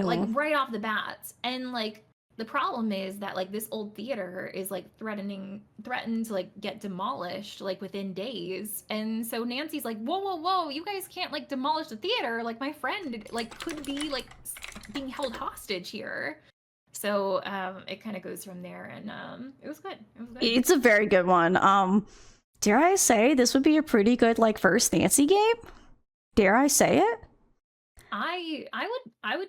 like Mhm. right off the bat. And like the problem is that like this old theater is like threatened to like get demolished like within days. And so Nancy's like, whoa, you guys can't like demolish the theater. Like my friend like could be like being held hostage here. So it kind of goes from there, and it was good. It was good. It's a very good one. Dare I say this would be a pretty good like first Nancy game? Dare I say it? I would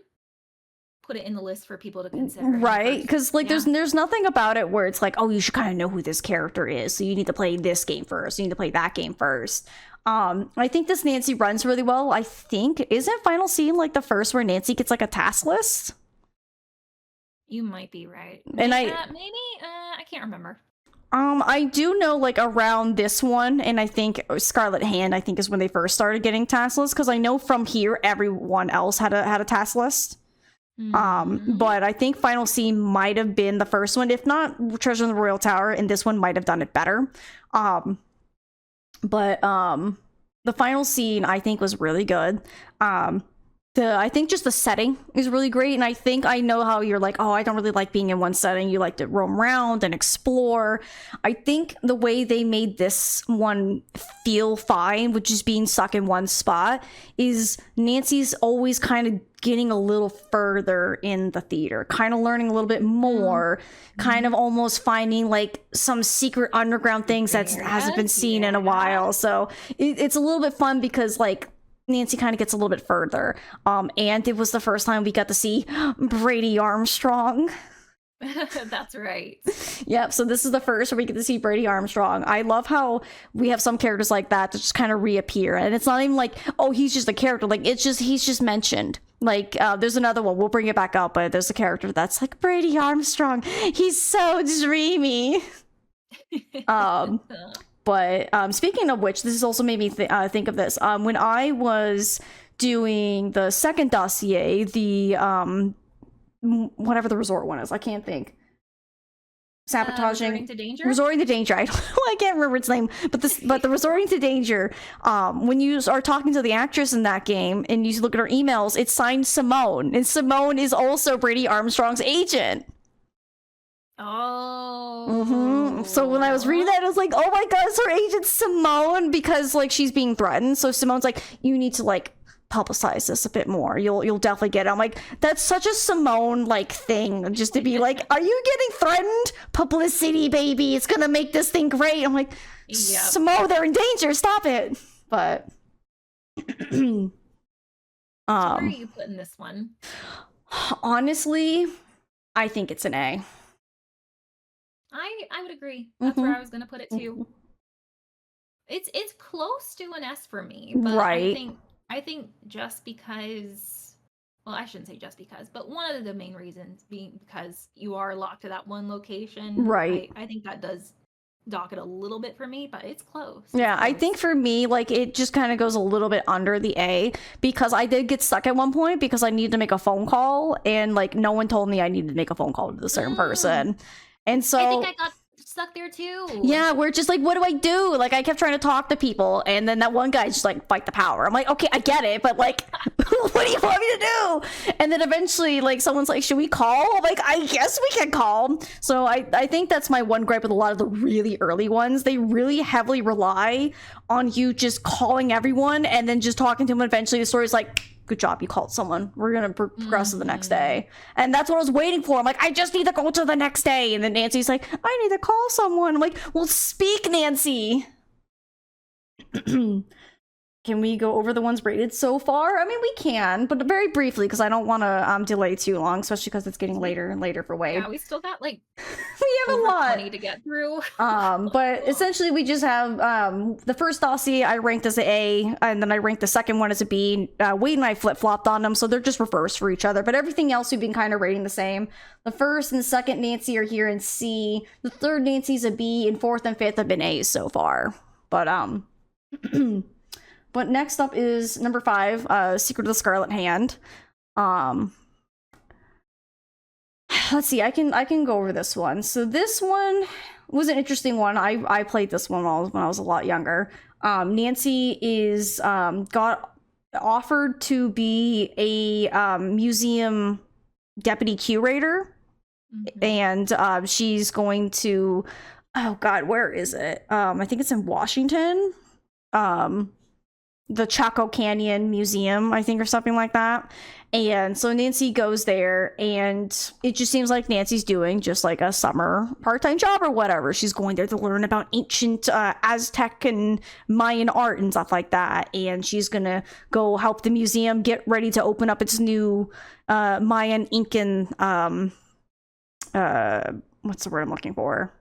put it in the list for people to consider. Right, because like Yeah. there's nothing about it where it's like, oh, you should kind of know who this character is, so you need to play this game first, you need to play that game first. I think this Nancy runs really well. I think isn't Final Scene like the first where Nancy gets like a task list? You might be right. And maybe I can't remember. I do know like around this one, and I think Scarlet Hand, I think is when they first started getting task lists, because I know from here everyone else had a task list. Mhm. But I think Final Scene might have been the first one, if not Treasure in the Royal Tower, and this one might have done it better. But the Final Scene I think was really good. I think just the setting is really great, and I think I know how you're like, oh, I don't really like being in one setting. You like to roam around and explore. I think the way they made this one feel fine with just being stuck in one spot is Nancy's always kind of getting a little further in the theater, kind of learning a little bit more, kind of almost finding like some secret underground things that hasn't been seen in a while. So it's a little bit fun because like Nancy kind of gets a little bit further. And it was the first time we got to see Brady Armstrong. That's right. Yep, so this is the first where we get to see Brady Armstrong. I love how we have some characters like that that just kind of reappear, and it's not even like, oh, he's just a character. Like it's just he's just mentioned. Like there's another one, we'll bring it back up, but there's a character that's like Brady Armstrong. He's so dreamy. But speaking of which, this has also made me think of this. When I was doing the second dossier, the whatever the resort one is, I can't think. Sabotaging, resorting to danger. I can't remember its name, but the resorting to danger. When you are talking to the actress in that game and you look at her emails, it's signed Simone, and Simone is also Brady Armstrong's agent. Oh. So when I was reading that, I was like, oh my god, it's her agent Simone, because like she's being threatened. So Simone's like, you need to like publicize this a bit more. You'll definitely get it. I'm like, that's such a Simone like thing, just to be like, are you getting threatened? Publicity, baby. It's gonna make this thing great. I'm like, Simone, they're in danger. Stop it. But so where are you putting this one? Honestly, I think it's an A. I would agree. That's where I was gonna put it too. It's close to an S for me, but right. I think just because, well, I shouldn't say just because, but one of the main reasons being because you are locked to that one location. Right. I think that does dock it a little bit for me, but it's close. Yeah, I Close. think for me, like, it just kind of goes a little bit under the A because I did get stuck at one point because I needed to make a phone call and, like, no one told me I needed to make a phone call to the certain person. And so I think I got stuck there too. yeah, we're just like, what do I do? Like, I kept trying to talk to people, and then that one guy just like, fight the power. I'm like, okay, I get it, but like, what do you want me to do? And then eventually, like, someone's like, should we call? I'm like, I guess we can call. So I think that's my one gripe with a lot of the really early ones. They really heavily rely on you just calling everyone and then just talking to them. Eventually, the story's like, good job, you called someone. We're gonna progress to the next day. And that's what I was waiting for. I'm like, I just need to go to the next day. And then Nancy's like, I need to call someone. I'm like, well, speak, Nancy. Can we go over the ones rated so far? I mean, we can, but very briefly because I don't want to delay too long, especially because it's getting later and later for Wade. Yeah, we still got like We have a over lot 20 to get through. but essentially we just have the first dossier I ranked as an A, and then I ranked the second one as a B. Wade and I flip-flopped on them, so they're just reversed for each other, but everything else we've been kind of rating the same. The first and second Nancy are here in C, the third Nancy's a B, and fourth and fifth have been A's so far. But but next up is number 5, Secret of the Scarlet Hand. Let's see, I can go over this one. So this one was an interesting one. I played this one when I was a lot younger. Nancy is got offered to be a museum deputy curator, and she's going to, oh god, where is it? I think it's in Washington. The Chaco Canyon Museum, I think, or something like that. And so Nancy goes there, and it just seems like Nancy's doing just like a summer part-time job or whatever. She's going there to learn about ancient Aztec and Mayan art and stuff like that. And she's gonna go help the museum get ready to open up its new Mayan Incan what's the word I'm looking for?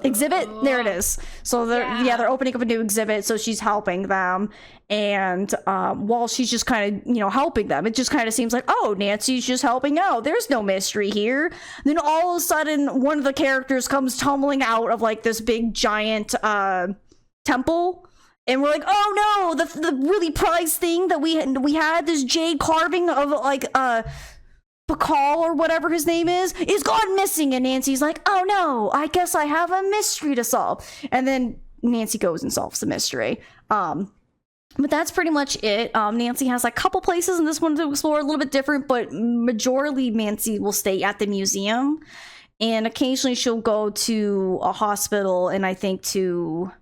Exhibit. There it is. So they're opening up a new exhibit, so she's helping them, and while she's just kind of helping them, it just kind of seems like, oh, Nancy's just helping out, there's no mystery here. Then all of a sudden one of the characters comes tumbling out of like this big giant temple, and we're like, oh no, the really prized thing that we had, this jade carving of like Bacall or whatever his name is gone missing. And Nancy's like, oh no, I guess I have a mystery to solve. And then Nancy goes and solves the mystery. But that's pretty much it. Nancy has a couple places in this one to explore, a little bit different, but majorly Nancy will stay at the museum, and occasionally she'll go to a hospital, and I think to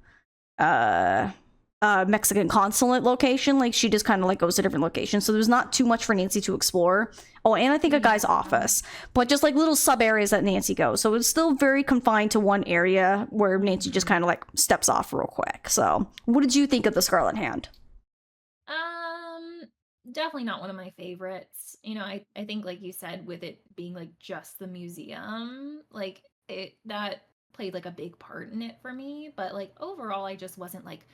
Mexican consulate location. Like, she just kind of like goes to different locations, so there's not too much for Nancy to explore. Oh, and I think a guy's office, but just like little sub areas that Nancy goes, so it's still very confined to one area where Nancy just kind of like steps off real quick. So what did you think of the Scarlet Hand? Definitely not one of my favorites. I think, like you said, with it being like just the museum, like that played like a big part in it for me, but like overall I just wasn't like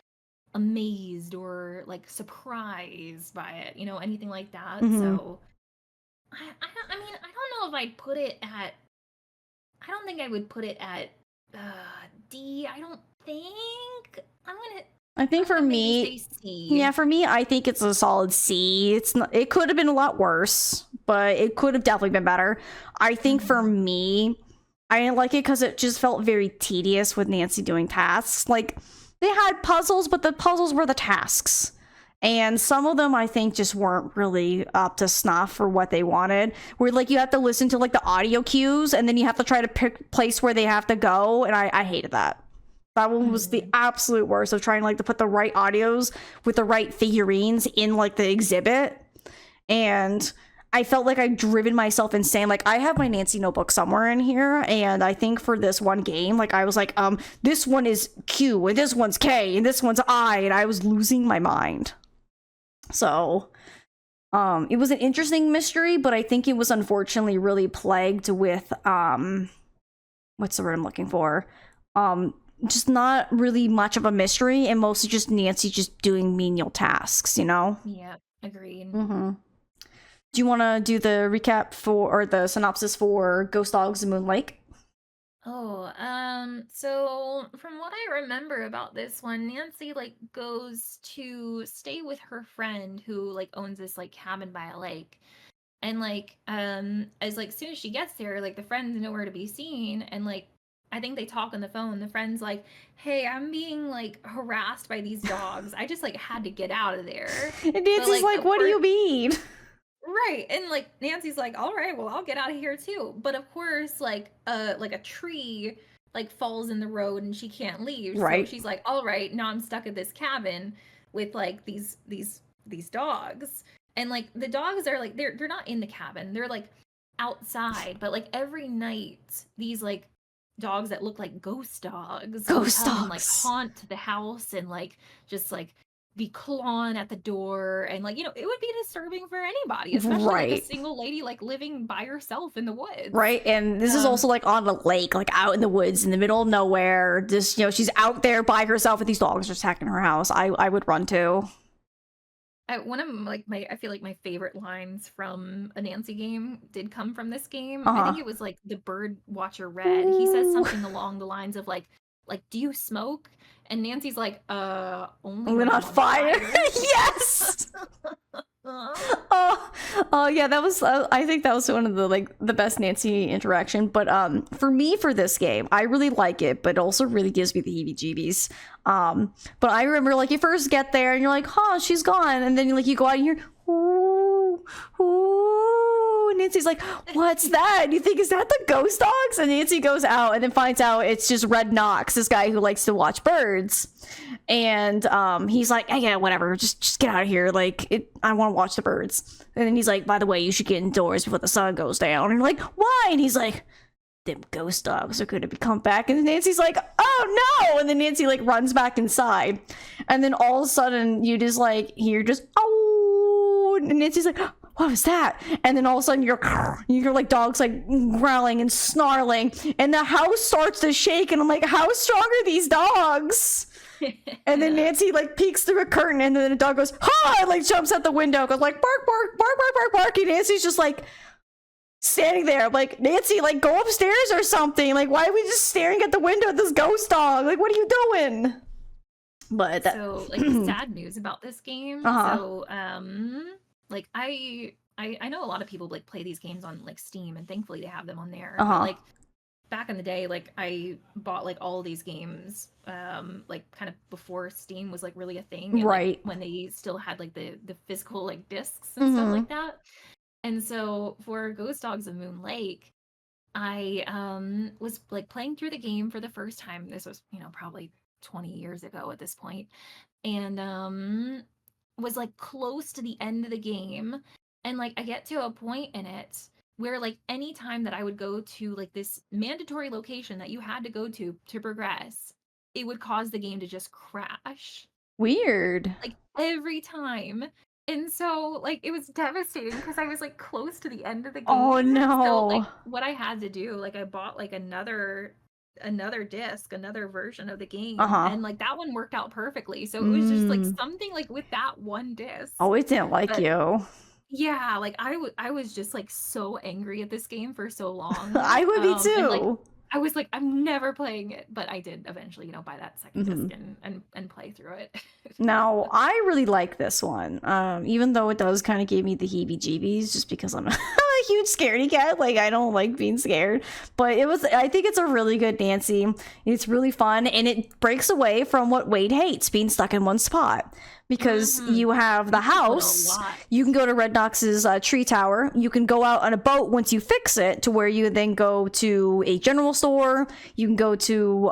amazed or like surprised by it, anything like that. So I mean, I don't know if I'd put it at, I don't think I would put it at D. I don't think I think for me, yeah, for me, I think it's a solid C. It's not, it could have been a lot worse, but it could have definitely been better. I think for me, I didn't like it because it just felt very tedious with Nancy doing tasks. Like, they had puzzles, but the puzzles were the tasks. And some of them, I think, just weren't really up to snuff for what they wanted. Where, like, you have to listen to, like, the audio cues, and then you have to try to pick place where they have to go, and I hated that. That one was the absolute worst of trying, like, to put the right audios with the right figurines in, like, the exhibit. And I felt like I'd driven myself insane. Like, I have my Nancy notebook somewhere in here, and I think for this one game, like, I was like, this one is Q, and this one's K, and this one's I, and I was losing my mind. So, it was an interesting mystery, but I think it was unfortunately really plagued with, what's the word I'm looking for? Just not really much of a mystery, and mostly just Nancy just doing menial tasks, Yeah, agreed. Do Do you want to do the recap for or the synopsis for Ghost Dogs and Moon Lake? Oh, so from what I remember about this one, Nancy like goes to stay with her friend who like owns this like cabin by a lake. And like as like soon as she gets there, like the friend's nowhere to be seen, and like I think they talk on the phone. The friend's like, "Hey, I'm being like harassed by these dogs. I just like had to get out of there." And Nancy's like, what do you mean? Right. And like Nancy's like, "All right, well, I'll get out of here too." But of course, like a tree like falls in the road and she can't leave. Right. So she's like, "All right, now I'm stuck at this cabin with like these dogs." And like the dogs are like they're not in the cabin. They're like outside, but like every night these like dogs that look like ghost dogs Ghost come and, like dogs. haunt the house and like just like be clawing at the door, and like, you know, it would be disturbing for anybody, especially like a Right. single lady like living by herself in the woods. Right, and this is also like on a lake, like out in the woods, in the middle of nowhere. Just, you know, she's out there by herself with these dogs just attacking her house. I would run too. One of like I feel like my favorite lines from a Nancy game did come from this game. Uh-huh. I think it was like the bird watcher Red. He says Ooh. something along the lines of like, do you smoke? And Nancy's like, only We're when I'm not on fire. Yes. Oh yeah, that was I think that was one of the like the best Nancy interaction. But for me, for this game, I really like it, but it also really gives me the heebie-jeebies. But I remember like you first get there and you're like, huh, she's gone, and then like you go out and you're ooh, ooh, and Nancy's like, what's that? And you think, is that the ghost dogs? And Nancy goes out and then finds out it's just Red Knox, this guy who likes to watch birds. And he's like, hey, yeah, whatever, just get out of here, like I want to watch the birds. And then he's like, by the way, you should get indoors before the sun goes down. And you're like, why? And he's like, them ghost dogs are gonna come back. And Nancy's like, oh no. And then Nancy like runs back inside, and then all of a sudden you just like hear just oh, and Nancy's like, what was that? And then all of a sudden you're like dogs like growling and snarling, and the house starts to shake, and I'm like, how strong are these dogs? And then Nancy like peeks through a curtain, and then the dog goes, ha, and like jumps out the window, goes like bark, bark, bark, bark, bark, bark, and Nancy's just like standing there. I'm like, Nancy, like go upstairs or something. Like, why are we just staring at the window at this ghost dog? Like, what are you doing? But that... So like sad news about this game. So like I know a lot of people like play these games on like Steam, and thankfully they have them on there. But, like back in the day, like I bought like all of these games like kind of before Steam was like really a thing, and, right, like, when they still had like the physical like discs and stuff like that. And so for Ghost Dogs of Moon Lake, I was like playing through the game for the first time. This was, you know, probably 20 years ago at this point, and was like close to the end of the game, and like I get to a point in it where like any time that I would go to like this mandatory location that you had to go to progress, it would cause the game to just crash. Weird. Like every time. And so like it was devastating because I was like close to the end of the game. Oh no. So like what I had to do, like I bought like another disc, another version of the game, and like that one worked out perfectly. So it was just like something like with that one disc. Oh, it didn't like you. Yeah, like I was just like so angry at this game for so long. I would be too. And, like, I was like, I'm never playing it, but I did eventually, you know, buy that second disc and play through it. Now, I really like this one, even though it does kind of give me the heebie-jeebies, just because I'm a huge scaredy cat. Like, I don't like being scared. But I think it's a really good Nancy. It's really fun, and it breaks away from what Wade hates, being stuck in one spot. Because you have the house, you can go to Red Knox's tree tower, you can go out on a boat once you fix it, to where you then go to a general store, you can go to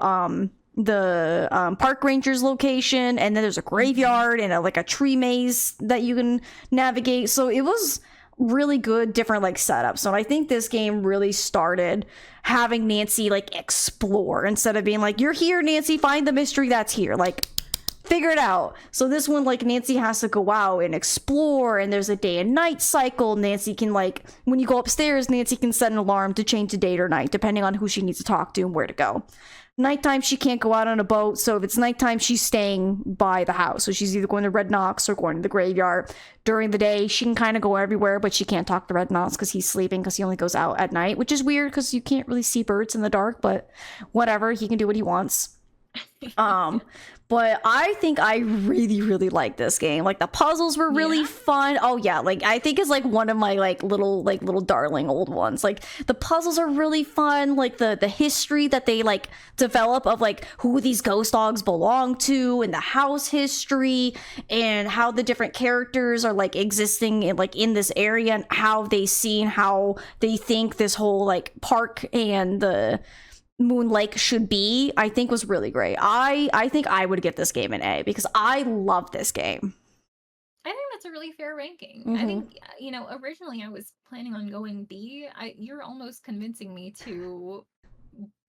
the park ranger's location, and then there's a graveyard and like a tree maze that you can navigate. So it was really good, different like setup. So I think this game really started having Nancy like explore, instead of being like, you're here, Nancy, find the mystery that's here, like figure it out. So this one, like, Nancy has to go out and explore, and there's a day and night cycle. Nancy can, like, when you go upstairs, Nancy can set an alarm to change the day or night, depending on who she needs to talk to and where to go. Nighttime, she can't go out on a boat. So if it's nighttime, she's staying by the house. So she's either going to Red Knox or going to the graveyard. During the day, she can kind of go everywhere, but she can't talk to Red Knox because he's sleeping because he only goes out at night, which is weird because you can't really see birds in the dark, but whatever. He can do what he wants. But I think I really, really like this game. Like the puzzles were really fun. Oh yeah, like I think it's like one of my like little darling old ones. Like the puzzles are really fun. Like the history that they like develop of like who these ghost dogs belong to and the house history and how the different characters are like existing in like in this area and how they see and how they think this whole like park and the Moon Lake should be, I think was really great. I think I would give this game an A because I love this game. I think that's a really fair ranking. I think, you know, originally I was planning on going B. You're almost convincing me to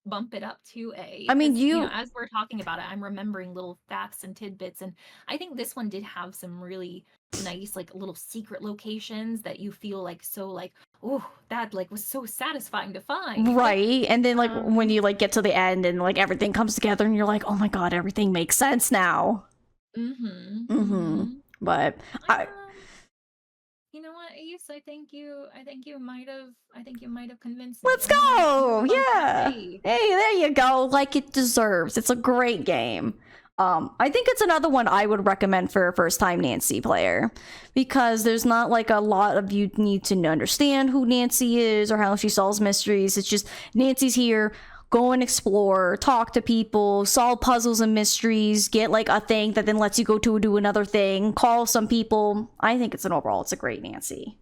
bump it up to A. I mean, 'Cause, you know, as we're talking about it, I'm remembering little facts and tidbits, and I think this one did have some really nice, like little secret locations that you feel like so like, oh, that like was so satisfying to find. Right. And then like when you like get to the end and like everything comes together and you're like, oh my god, everything makes sense now. But you know what, Ace? I think you might have convinced me. Let's go! Yeah. Hey, there you go. Like it deserves. It's a great game. I think it's another one I would recommend for a first-time Nancy player because there's not like a lot of you need to understand who Nancy is or how she solves mysteries. It's just Nancy's here. Go and explore, talk to people, solve puzzles and mysteries, get like a thing that then lets you go to do another thing, call some people. I think it's a great Nancy.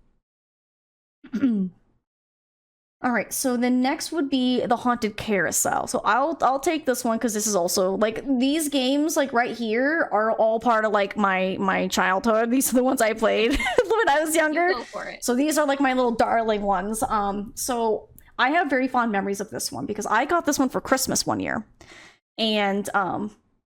All right, so the next would be the Haunted Carousel. So I'll take this one because this is also like these games like right here are all part of like my childhood. These are the ones I played when I was younger. Go for it. So these are like my little darling ones. So I have very fond memories of this one because I got this one for Christmas one year. And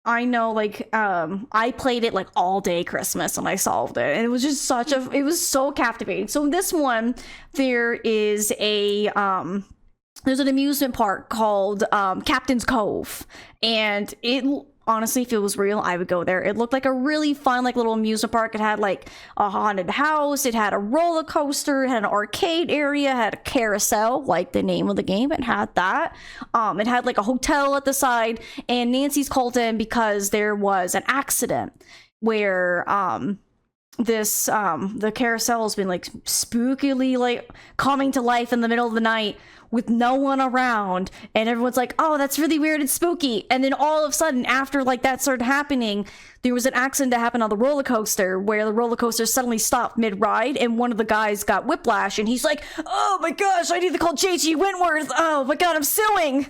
I know like I played it like all day Christmas and I solved it. And it was just it was so captivating. So in this one, there is there's an amusement park called Captain's Cove. And it honestly, if it was real, I would go there. It looked like a really fun, like little amusement park. It had like a haunted house. It had a roller coaster. It had an arcade area. It had a carousel, like the name of the game. It had that. It had like a hotel at the side. And Nancy's called in because there was an accident where the carousel has been like spookily like coming to life in the middle of the night with no one around, and everyone's like, oh, that's really weird and spooky. And then all of a sudden, after like that started happening, there was an accident that happened on the roller coaster where the roller coaster suddenly stopped mid-ride and one of the guys got whiplash and he's like, oh my gosh, I need to call JG Wentworth. Oh my god, I'm suing.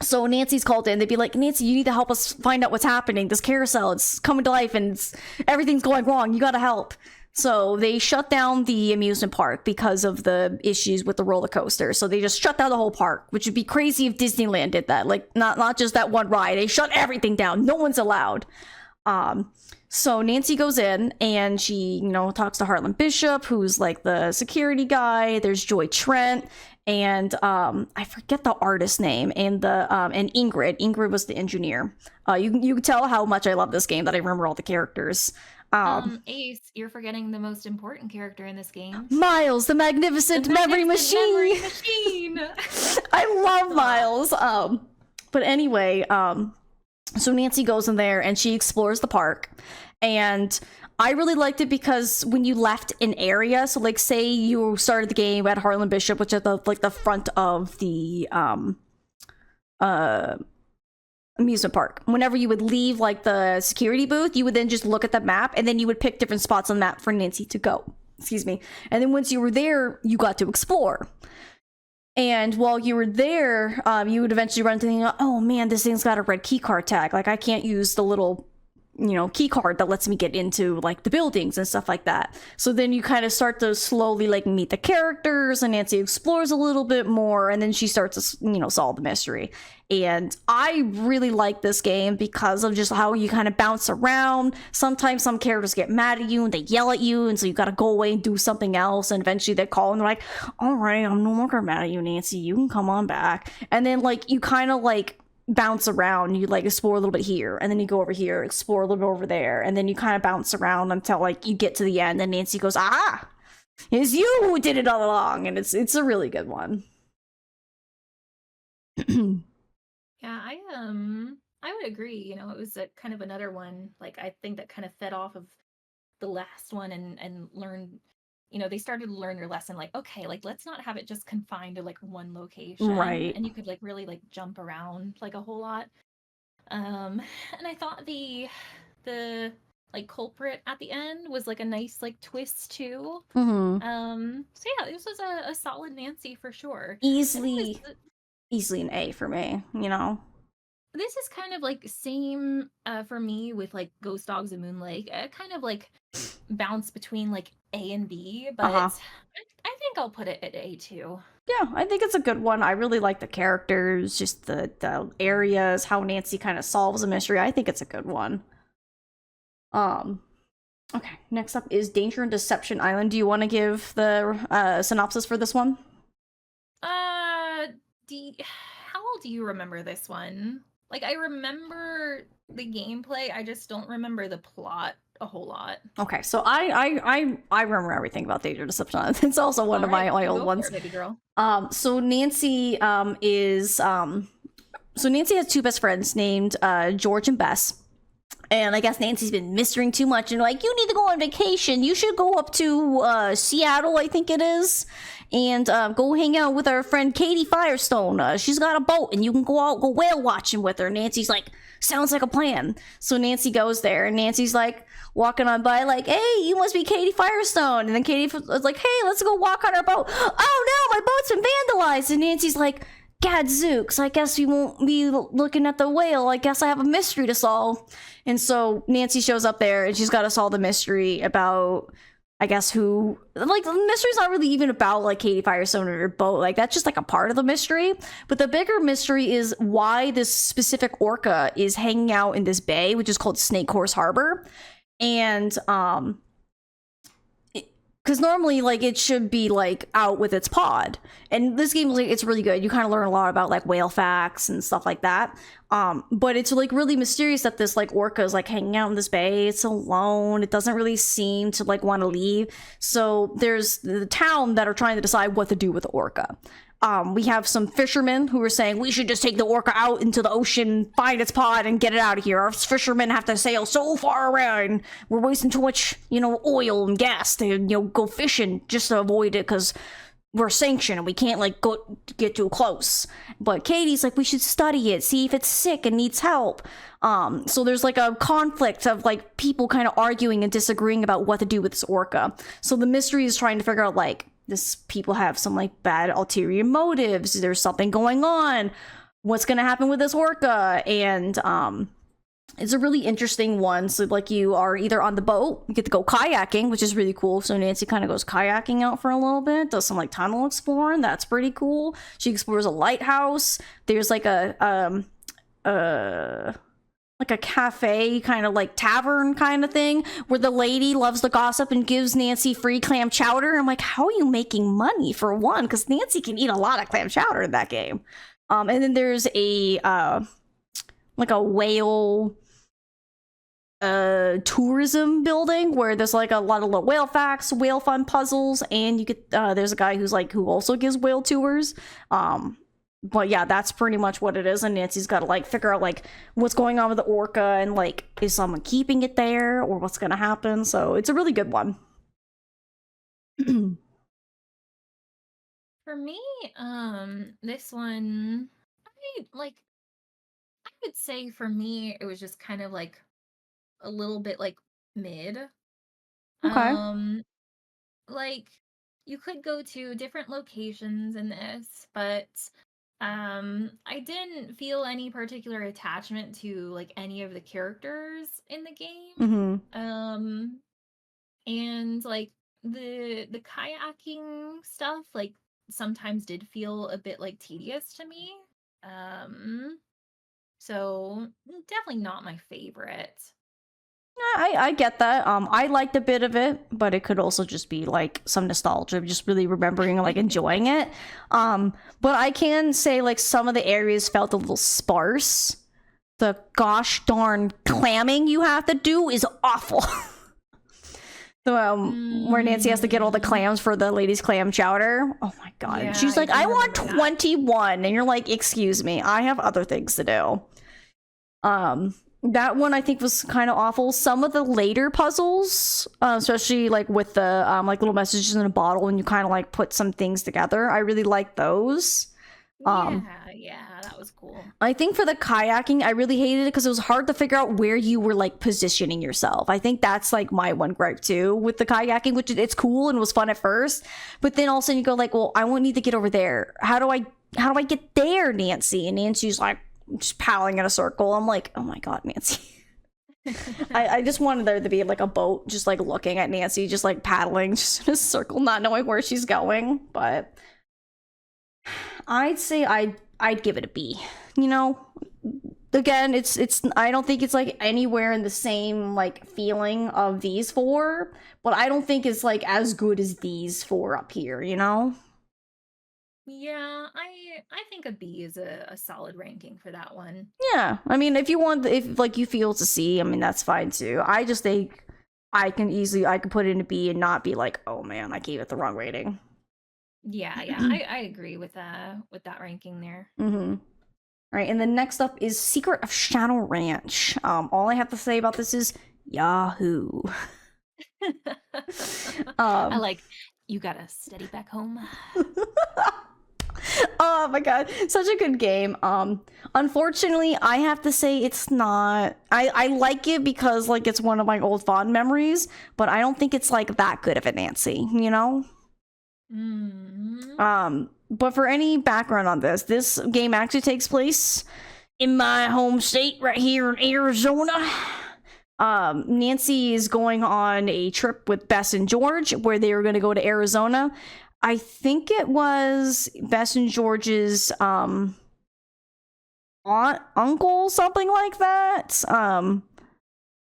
So Nancy's called in. They'd be like, Nancy, you need to help us find out what's happening. This carousel, it's coming to life and everything's going wrong. You gotta help. So they shut down the amusement park because of the issues with the roller coaster. So they just shut down the whole park, which would be crazy if Disneyland did that. Like not just that one ride. They shut everything down. No one's allowed. So Nancy goes in and she, talks to Harlan Bishop, who's like the security guy. There's Joy Trent and I forget the artist's name, and and Ingrid. Ingrid was the engineer. You can tell how much I love this game that I remember all the characters. Ace, you're forgetting the most important character in this game. Miles, the magnificent memory machine. I love Miles. But anyway, so Nancy goes in there and she explores the park, and I really liked it because when you left an area, so like say you started the game at Harlan Bishop, which is the front of the amusement park. Whenever you would leave like the security booth, you would then just look at the map and then you would pick different spots on the map for Nancy to go. Excuse me. And then once you were there, you got to explore. And while you were there, you would eventually run into the thing, oh man, this thing's got a red key card tag. Like I can't use the little key card that lets me get into like the buildings and stuff like that. So then you kind of start to slowly like meet the characters, and Nancy explores a little bit more, and then she starts to solve the mystery. And I really like this game because of just how you kind of bounce around. Sometimes some characters get mad at you and they yell at you, and so you got to go away and do something else. And eventually they call and they're like, "All right, I'm no longer mad at you, Nancy. You can come on back." And then like you kind of like bounce around. You like explore a little bit here, and then you go over here, explore a little bit over there, and then you kind of bounce around until like you get to the end. And Nancy goes, "Ah, it's you who did it all along," and it's a really good one. Yeah, I would agree. It was a kind of another one. Like I think that kind of fed off of the last one and learned. They started to learn their lesson. Like, okay, like let's not have it just confined to like one location, Right. and you could like really like jump around like a whole lot. And I thought the like culprit at the end was like a nice like twist too. So yeah, this was a solid Nancy for sure. Easily an A for me. This is kind of like same for me with like Ghost Dogs and Moonlight. Kind of like bounce between like A and B, but I think I'll put it at A too. Yeah, I think it's a good one. I really like the characters, just the areas, how Nancy kind of solves a mystery. I think it's a good one. Okay, next up is Danger and Deception Island. Do you want to give the synopsis for this one? How do you remember this one? Like, I remember the gameplay, I just don't remember the plot a whole lot. Okay, so I remember everything about Danger and Deception Island. It's also one of my old ones. Baby girl. So Nancy so Nancy has two best friends named George and Bess. And I guess Nancy's been mistering too much and like, you need to go on vacation. You should go up to Seattle, I think it is, and go hang out with our friend Katie Firestone. She's got a boat and you can go whale watching with her. Nancy's like, sounds like a plan. So Nancy goes there, and Nancy's like walking on by like, hey, you must be Katie Firestone. And then Katie was like, hey, let's go walk on our boat. Oh no, my boat's been vandalized. And Nancy's like, Gadzooks, I guess we won't be looking at the whale. I guess I have a mystery to solve. And so Nancy shows up there, and she's got to solve the mystery about, I guess, who, like, the mystery's not really even about, like, Katie Firestone or her boat. Like, that's just, like, a part of the mystery. But the bigger mystery is why this specific orca is hanging out in this bay, which is called Snake Horse Harbor. And, because normally, like, it should be, like, out with its pod. And this game, like, it's really good. You kind of learn a lot about, like, whale facts and stuff like that. But it's, like, really mysterious that this, like, orca is, like, hanging out in this bay. It's alone. It doesn't really seem to, like, want to leave. So there's the town that are trying to decide what to do with the orca. We have some fishermen who are saying we should just take the orca out into the ocean, find its pod, and get it out of here. Our fishermen have to sail so far around. We're wasting too much, oil and gas to, go fishing just to avoid it because we're sanctioned and we can't, like, go get too close. But Katie's like, we should study it, see if it's sick and needs help. So there's, like, a conflict of, like, people kind of arguing and disagreeing about what to do with this orca. So the mystery is trying to figure out, like, people have some like bad ulterior motives. There's something going on. What's gonna happen with this orca? And it's a really interesting one. So like you are either on the boat, you get to go kayaking, which is really cool. So Nancy kind of goes kayaking out for a little bit, does some like tunnel exploring. That's pretty cool. She explores a lighthouse. There's like a cafe, kind of like tavern kind of thing, where the lady loves to gossip and gives Nancy free clam chowder. I'm like, how are you making money, for one? Because Nancy can eat a lot of clam chowder in that game. And then there's a like a whale tourism building where there's like a lot of whale facts, whale fun puzzles, and you get there's a guy who also gives whale tours. But yeah, that's pretty much what it is, and Nancy's got to like figure out like what's going on with the orca and like is someone keeping it there or what's gonna happen. So it's a really good one. For me, this one, I would say for me it was just kind of like a little bit like mid. Okay. Like you could go to different locations in this, but I didn't feel any particular attachment to like any of the characters in the game. Mm-hmm. And like the kayaking stuff like sometimes did feel a bit like tedious to me. Um, so definitely not my favorite. I get that. I liked a bit of it, but it could also just be like some nostalgia, just really remembering and like enjoying it. But I can say like some of the areas felt a little sparse. The gosh darn clamming you have to do is awful. So, where Nancy has to get all the clams for the ladies' clam chowder. Oh my god. Yeah, She's like, I I do want remember that. 21. And you're like, excuse me, I have other things to do. That one I think was kind of awful. Some of the later puzzles, especially like with the like little messages in a bottle and you kind of like put some things together, I really like those. Yeah, that was cool. I think for the kayaking, I really hated it because it was hard to figure out where you were like positioning yourself. I think that's like my one gripe too with the kayaking, which it's cool and was fun at first, but then all of a sudden you go like, well, I won't need to get over there. How do I get there, Nancy? And Nancy's like just paddling in a circle. I'm like, oh my god, Nancy. I just wanted there to be like a boat, just like looking at Nancy, just like paddling, just in a circle, not knowing where she's going. But I'd say I'd give it a B. You know, again, it's I don't think it's like anywhere in the same like feeling of these four, but I don't think it's like as good as these four up here. You know? Yeah, I think a B is a solid ranking for that one. Yeah. I mean, if like you feel it's a C, I mean that's fine too. I just think I can put it in a B and not be like, oh man, I gave it the wrong rating. Yeah, I agree with that ranking there. Mm-hmm. All right, and then next up is Secret of Shadow Ranch. All I have to say about this is Yahoo. I like you got a steady back home. Oh my god, such a good game. Unfortunately, I have to say it's not. I like it because like it's one of my old fond memories, but I don't think it's like that good of a Nancy. You know. But for any background on this game actually takes place in my home state right here in Arizona. Nancy is going on a trip with Bess and George where they were going to go to Arizona. I think it was Bess and George's aunt, uncle, something like that.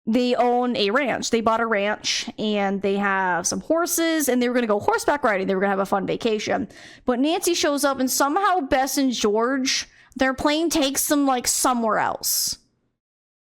They own a ranch. They bought a ranch and they have some horses and they were going to go horseback riding. They were going to have a fun vacation. But Nancy shows up and somehow Bess and George, their plane takes them like somewhere else.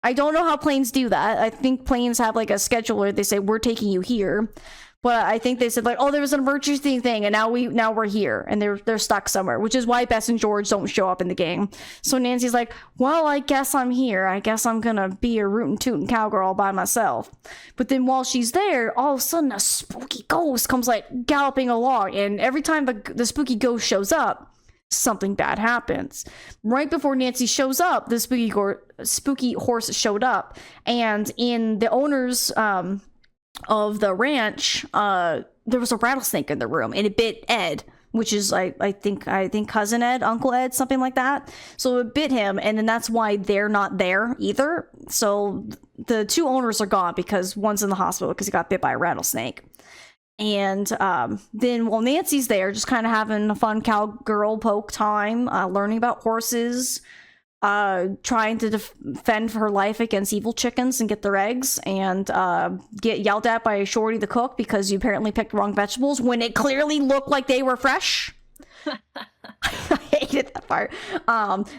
I don't know how planes do that. I think planes have like a schedule where they say, we're taking you here. But I think they said like, oh, there was an emergency thing, and now we're here, and they're stuck somewhere, which is why Bess and George don't show up in the game. So Nancy's like, well, I guess I'm here. I guess I'm gonna be a rootin' tootin' cowgirl all by myself. But then while she's there, all of a sudden a spooky ghost comes like galloping along, and every time the spooky ghost shows up, something bad happens. Right before Nancy shows up, the spooky horse showed up, and in the owner's of the ranch, there was a rattlesnake in the room and it bit Ed, which is I think cousin Ed, Uncle Ed, something like that. So it bit him, and then that's why they're not there either. So the two owners are gone because one's in the hospital because he got bit by a rattlesnake. And then while Nancy's there, just kind of having a fun cowgirl poke time, learning about horses, trying to defend for her life against evil chickens and get their eggs, and get yelled at by Shorty the cook because you apparently picked the wrong vegetables when it clearly looked like they were fresh. I hated that part.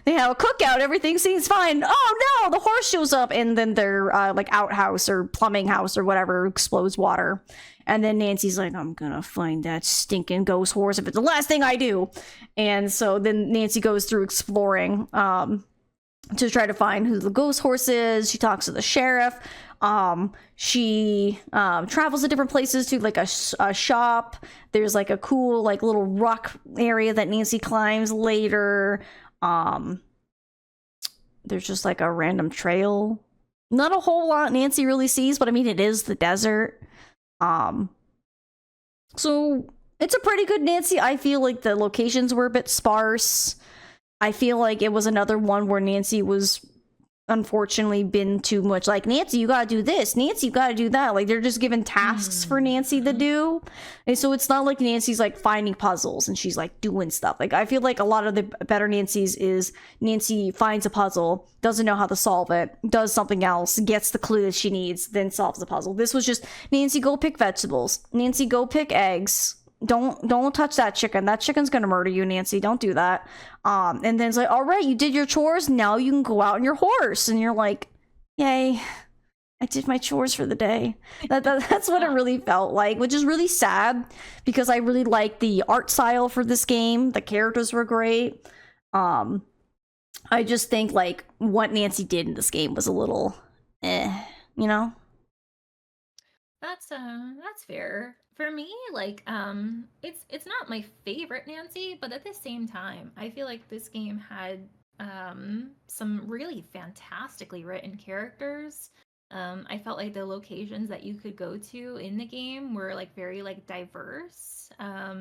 They have a cookout, everything seems fine. Oh no, the horse shows up, and then their like outhouse or plumbing house or whatever explodes water. And then Nancy's like, I'm gonna find that stinking ghost horse if it's the last thing I do. And so then Nancy goes through exploring to try to find who the ghost horse is. She talks to the sheriff. She travels to different places to like a shop. There's like a cool like little rock area that Nancy climbs later. There's just like a random trail. Not a whole lot Nancy really sees, but I mean it is the desert. So it's a pretty good Nancy. I feel like the locations were a bit sparse. I feel like it was another one where Nancy was unfortunately been too much like, Nancy, you gotta do this, Nancy, you gotta do that. Like, they're just given tasks for Nancy to do, and so it's not like Nancy's like finding puzzles and she's like doing stuff. Like, I feel like a lot of the better Nancy's is Nancy finds a puzzle, doesn't know how to solve it, does something else, gets the clue that she needs, then solves the puzzle. This was just, Nancy, go pick vegetables, Nancy, go pick eggs, don't touch that chicken. That chicken's gonna murder you, Nancy. Don't do that. And then it's like, all right, you did your chores. Now you can go out on your horse. And you're like, yay, I did my chores for the day. That's what it really felt like, which is really sad because I really liked the art style for this game. The characters were great. I just think like what Nancy did in this game was a little, you know. That's fair. For me, like, it's not my favorite Nancy, but at the same time, I feel like this game had some really fantastically written characters. I felt like the locations that you could go to in the game were like very like diverse.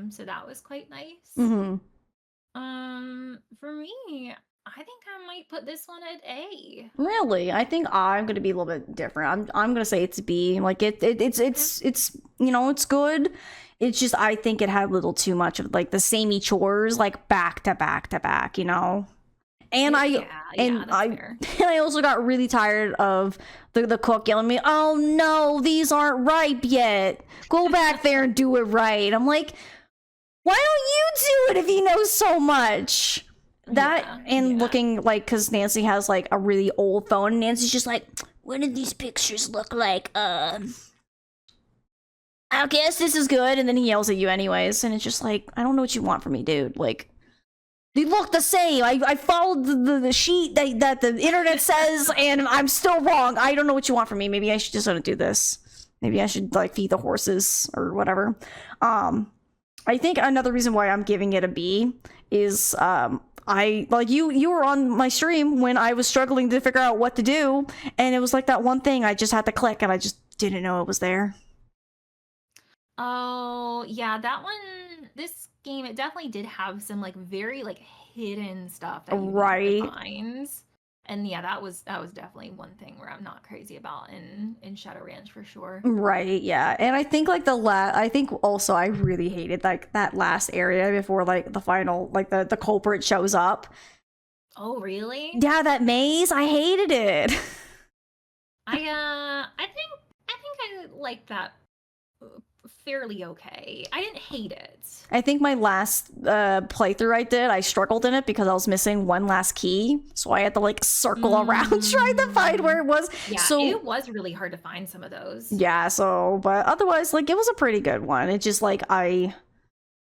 So that was quite nice. Mm-hmm. For me, I think I might put this one at A. Really, I think I'm gonna be a little bit different. I'm gonna say it's B. Like it's you know, it's good. It's just I think it had a little too much of like the samey chores like back to back to back, you know. And I also got really tired of the cook yelling at me, "Oh no, these aren't ripe yet. Go back there and do it right." I'm like, why don't you do it if you know so much? Looking like, because Nancy has like a really old phone, and Nancy's just like, what do these pictures look like? I guess this is good. And then he yells at you anyways, and it's just like, I don't know what you want from me, dude. Like, they look the same. I followed the sheet that the internet says, and I'm still wrong. I don't know what you want from me. Maybe I should just do this. Maybe I should like feed the horses or whatever. I think another reason why I'm giving it a B is I like you were on my stream when I was struggling to figure out what to do, and it was like that one thing I just had to click and I just didn't know it was there. Oh, yeah, that one, this game, it definitely did have some like very like hidden stuff that you had to find. And yeah, that was definitely one thing where I'm not crazy about in Shadow Ranch for sure. Right, yeah. And I think like I think also I really hated like that last area before like the final, like the culprit shows up. Oh, really? Yeah, that maze, I hated it. I think I liked that fairly okay. I didn't hate it. I think my last playthrough I did, I struggled in it because I was missing one last key, so I had to like circle around trying to find where it was. Yeah, so it was really hard to find some of those. Yeah, so but otherwise, like, it was a pretty good one. It just like I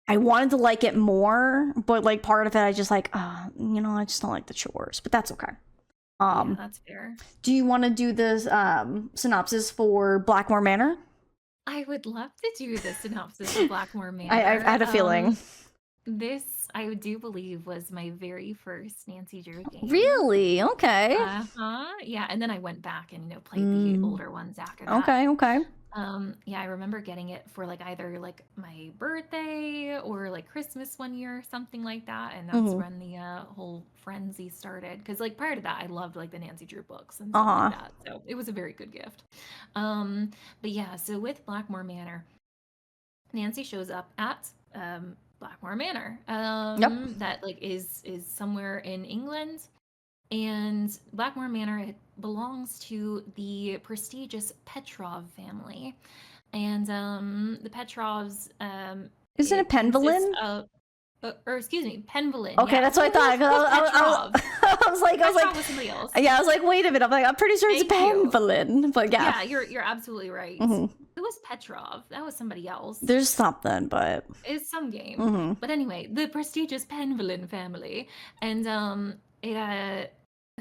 wanted to like it more, but like part of it I just like, I just don't like the chores, but that's okay. Yeah, that's fair. Do you want to do this synopsis for Blackmore Manor? I would love to do the synopsis of Blackmore Manor. I had a feeling. This, I do believe, was my very first Nancy Drew game. Really? Okay. Yeah, and then I went back and played the older ones after that. Okay. Yeah, I remember getting it for like either like my birthday or like Christmas one year or something like that, and that's when the whole frenzy started. Because like prior to that, I loved like the Nancy Drew books and stuff like that, so it was a very good gift. But yeah, so with Blackmore Manor, Nancy shows up at Blackmore Manor, that like is somewhere in England. And Blackmore Manor, it belongs to the prestigious Petrov family. And the Petrovs... Isn't it Penvillin? Or excuse me, Penvillin. Okay, yeah. That's what I thought. I was like, was somebody else. Yeah, I was like, wait a minute. I'm pretty sure it's Penvillin. But yeah. Yeah, you're absolutely right. It was Petrov. That was somebody else. There's something, but... It's some game. But anyway, the prestigious Penvillin family. And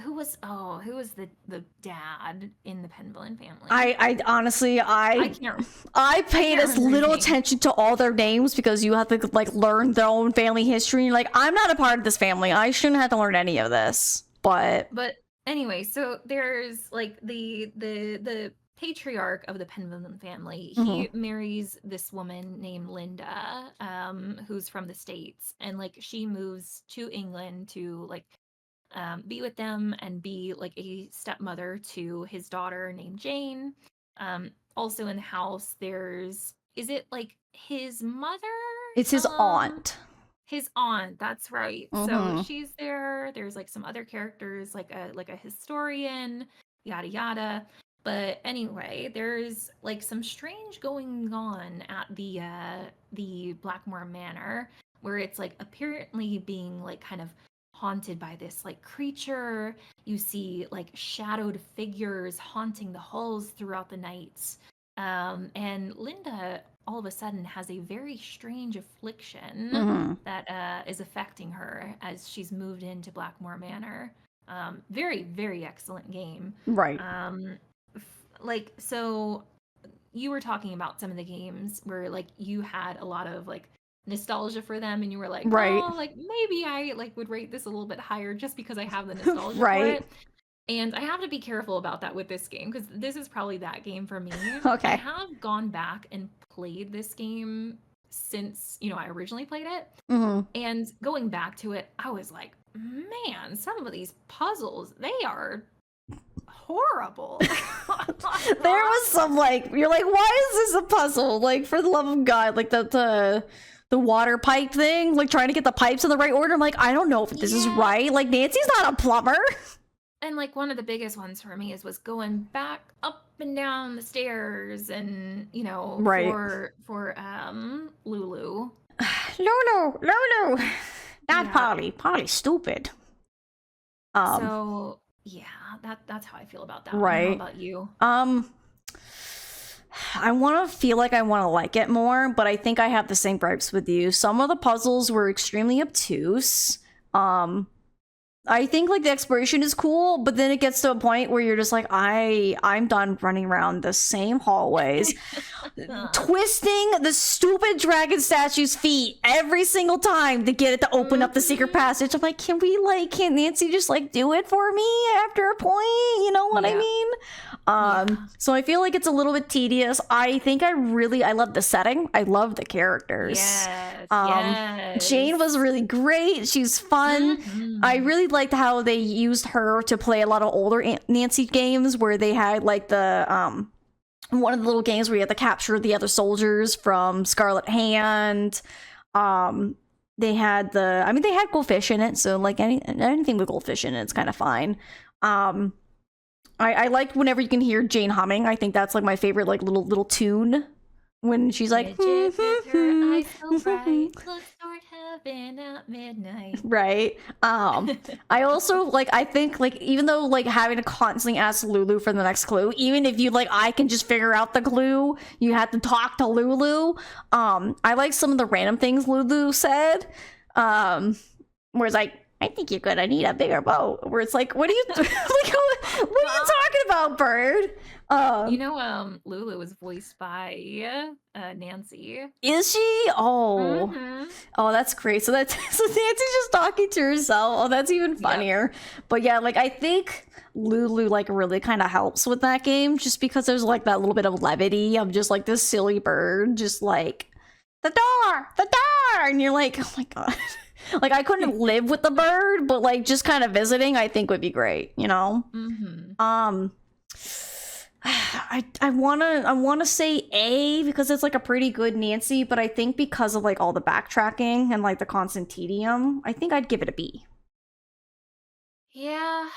who was the dad in the Penvillin family? I honestly I paid as little attention to all their names because you have to like learn their own family history. Like, I'm not a part of this family. I shouldn't have to learn any of this. But anyway, so there's like the patriarch of the Penguin family. Mhm. He marries this woman named Linda, who's from the States, and like she moves to England to like be with them and be like a stepmother to his daughter named Jane. Also in the house, is it like his mother? It's his aunt. His aunt, that's right. So Mhm. she's there. There's like some other characters, like a historian, yada yada. But anyway, there's like some strange going on at the Blackmore Manor, where it's like apparently being like kind of haunted by this like creature. You see like shadowed figures haunting the halls throughout the nights. And Linda all of a sudden has a very strange affliction Mhm. that is affecting her as she's moved into Blackmore Manor. Very, very excellent game. Right. Like, so you were talking about some of the games where like you had a lot of like nostalgia for them and you were like, Right. oh, like maybe I like would rate this a little bit higher just because I have the nostalgia for Right. it. And I have to be careful about that with this game because this is probably that game for me. Okay. I have gone back and played this game since, I originally played it. Mhm. And going back to it, I was like, man, some of these puzzles, they are horrible. There was some like, you're like, why is this a puzzle? Like, for the love of God, like the water pipe thing, like trying to get the pipes in the right order. I'm like, I don't know if this is Yeah. right. Like, Nancy's not a plumber. And like one of the biggest ones for me was going back up and down the stairs and Right. for Lulu. Lulu, not Yeah. Polly. Polly's stupid. So yeah, that's how I feel about that one. How Right. about you? I want to feel like I want to like it more, but I think I have the same gripes with you. Some of the puzzles were extremely obtuse. I think like the exploration is cool, but then it gets to a point where you're just like, I'm done running around the same hallways, twisting the stupid dragon statue's feet every single time to get it to open up the secret passage. I'm like, can't Nancy just like do it for me after a point? You know what I Yeah. mean? Yeah. So I feel like it's a little bit tedious. I think I love the setting. I love the characters. Yes. Jane was really great. She's fun. Mhm. I really liked how they used her to play a lot of older Nancy games where they had like the one of the little games where you had to capture the other soldiers from Scarlet Hand. They had they had goldfish in it, so like anything with goldfish in it, it's kind of fine. I like whenever you can hear Jane humming. I think that's like my favorite like little tune when she's like Midget with her eyes so bright, looks toward heaven at midnight. right. I also I think like even though like having to constantly ask Lulu for the next clue, even if you like I can just figure out the clue, you have to talk to Lulu. I like some of the random things Lulu said. Where it's like, I think you're gonna need a bigger boat. Where it's like, what are you like? What are you talking about, Bird? Lulu was voiced by Nancy. Is she? Oh, Mhm. oh, that's great. So Nancy's just talking to herself. Oh, that's even funnier. But yeah, like I think Lulu like really kind of helps with that game, just because there's like that little bit of levity of just like this silly bird, just like the door, and you're like, oh my god. Like I couldn't live with the bird, but like just kind of visiting, I think would be great. You know. Mhm. I wanna say A because it's like a pretty good Nancy, but I think because of like all the backtracking and like the constant tedium, I think I'd give it a B. Yeah.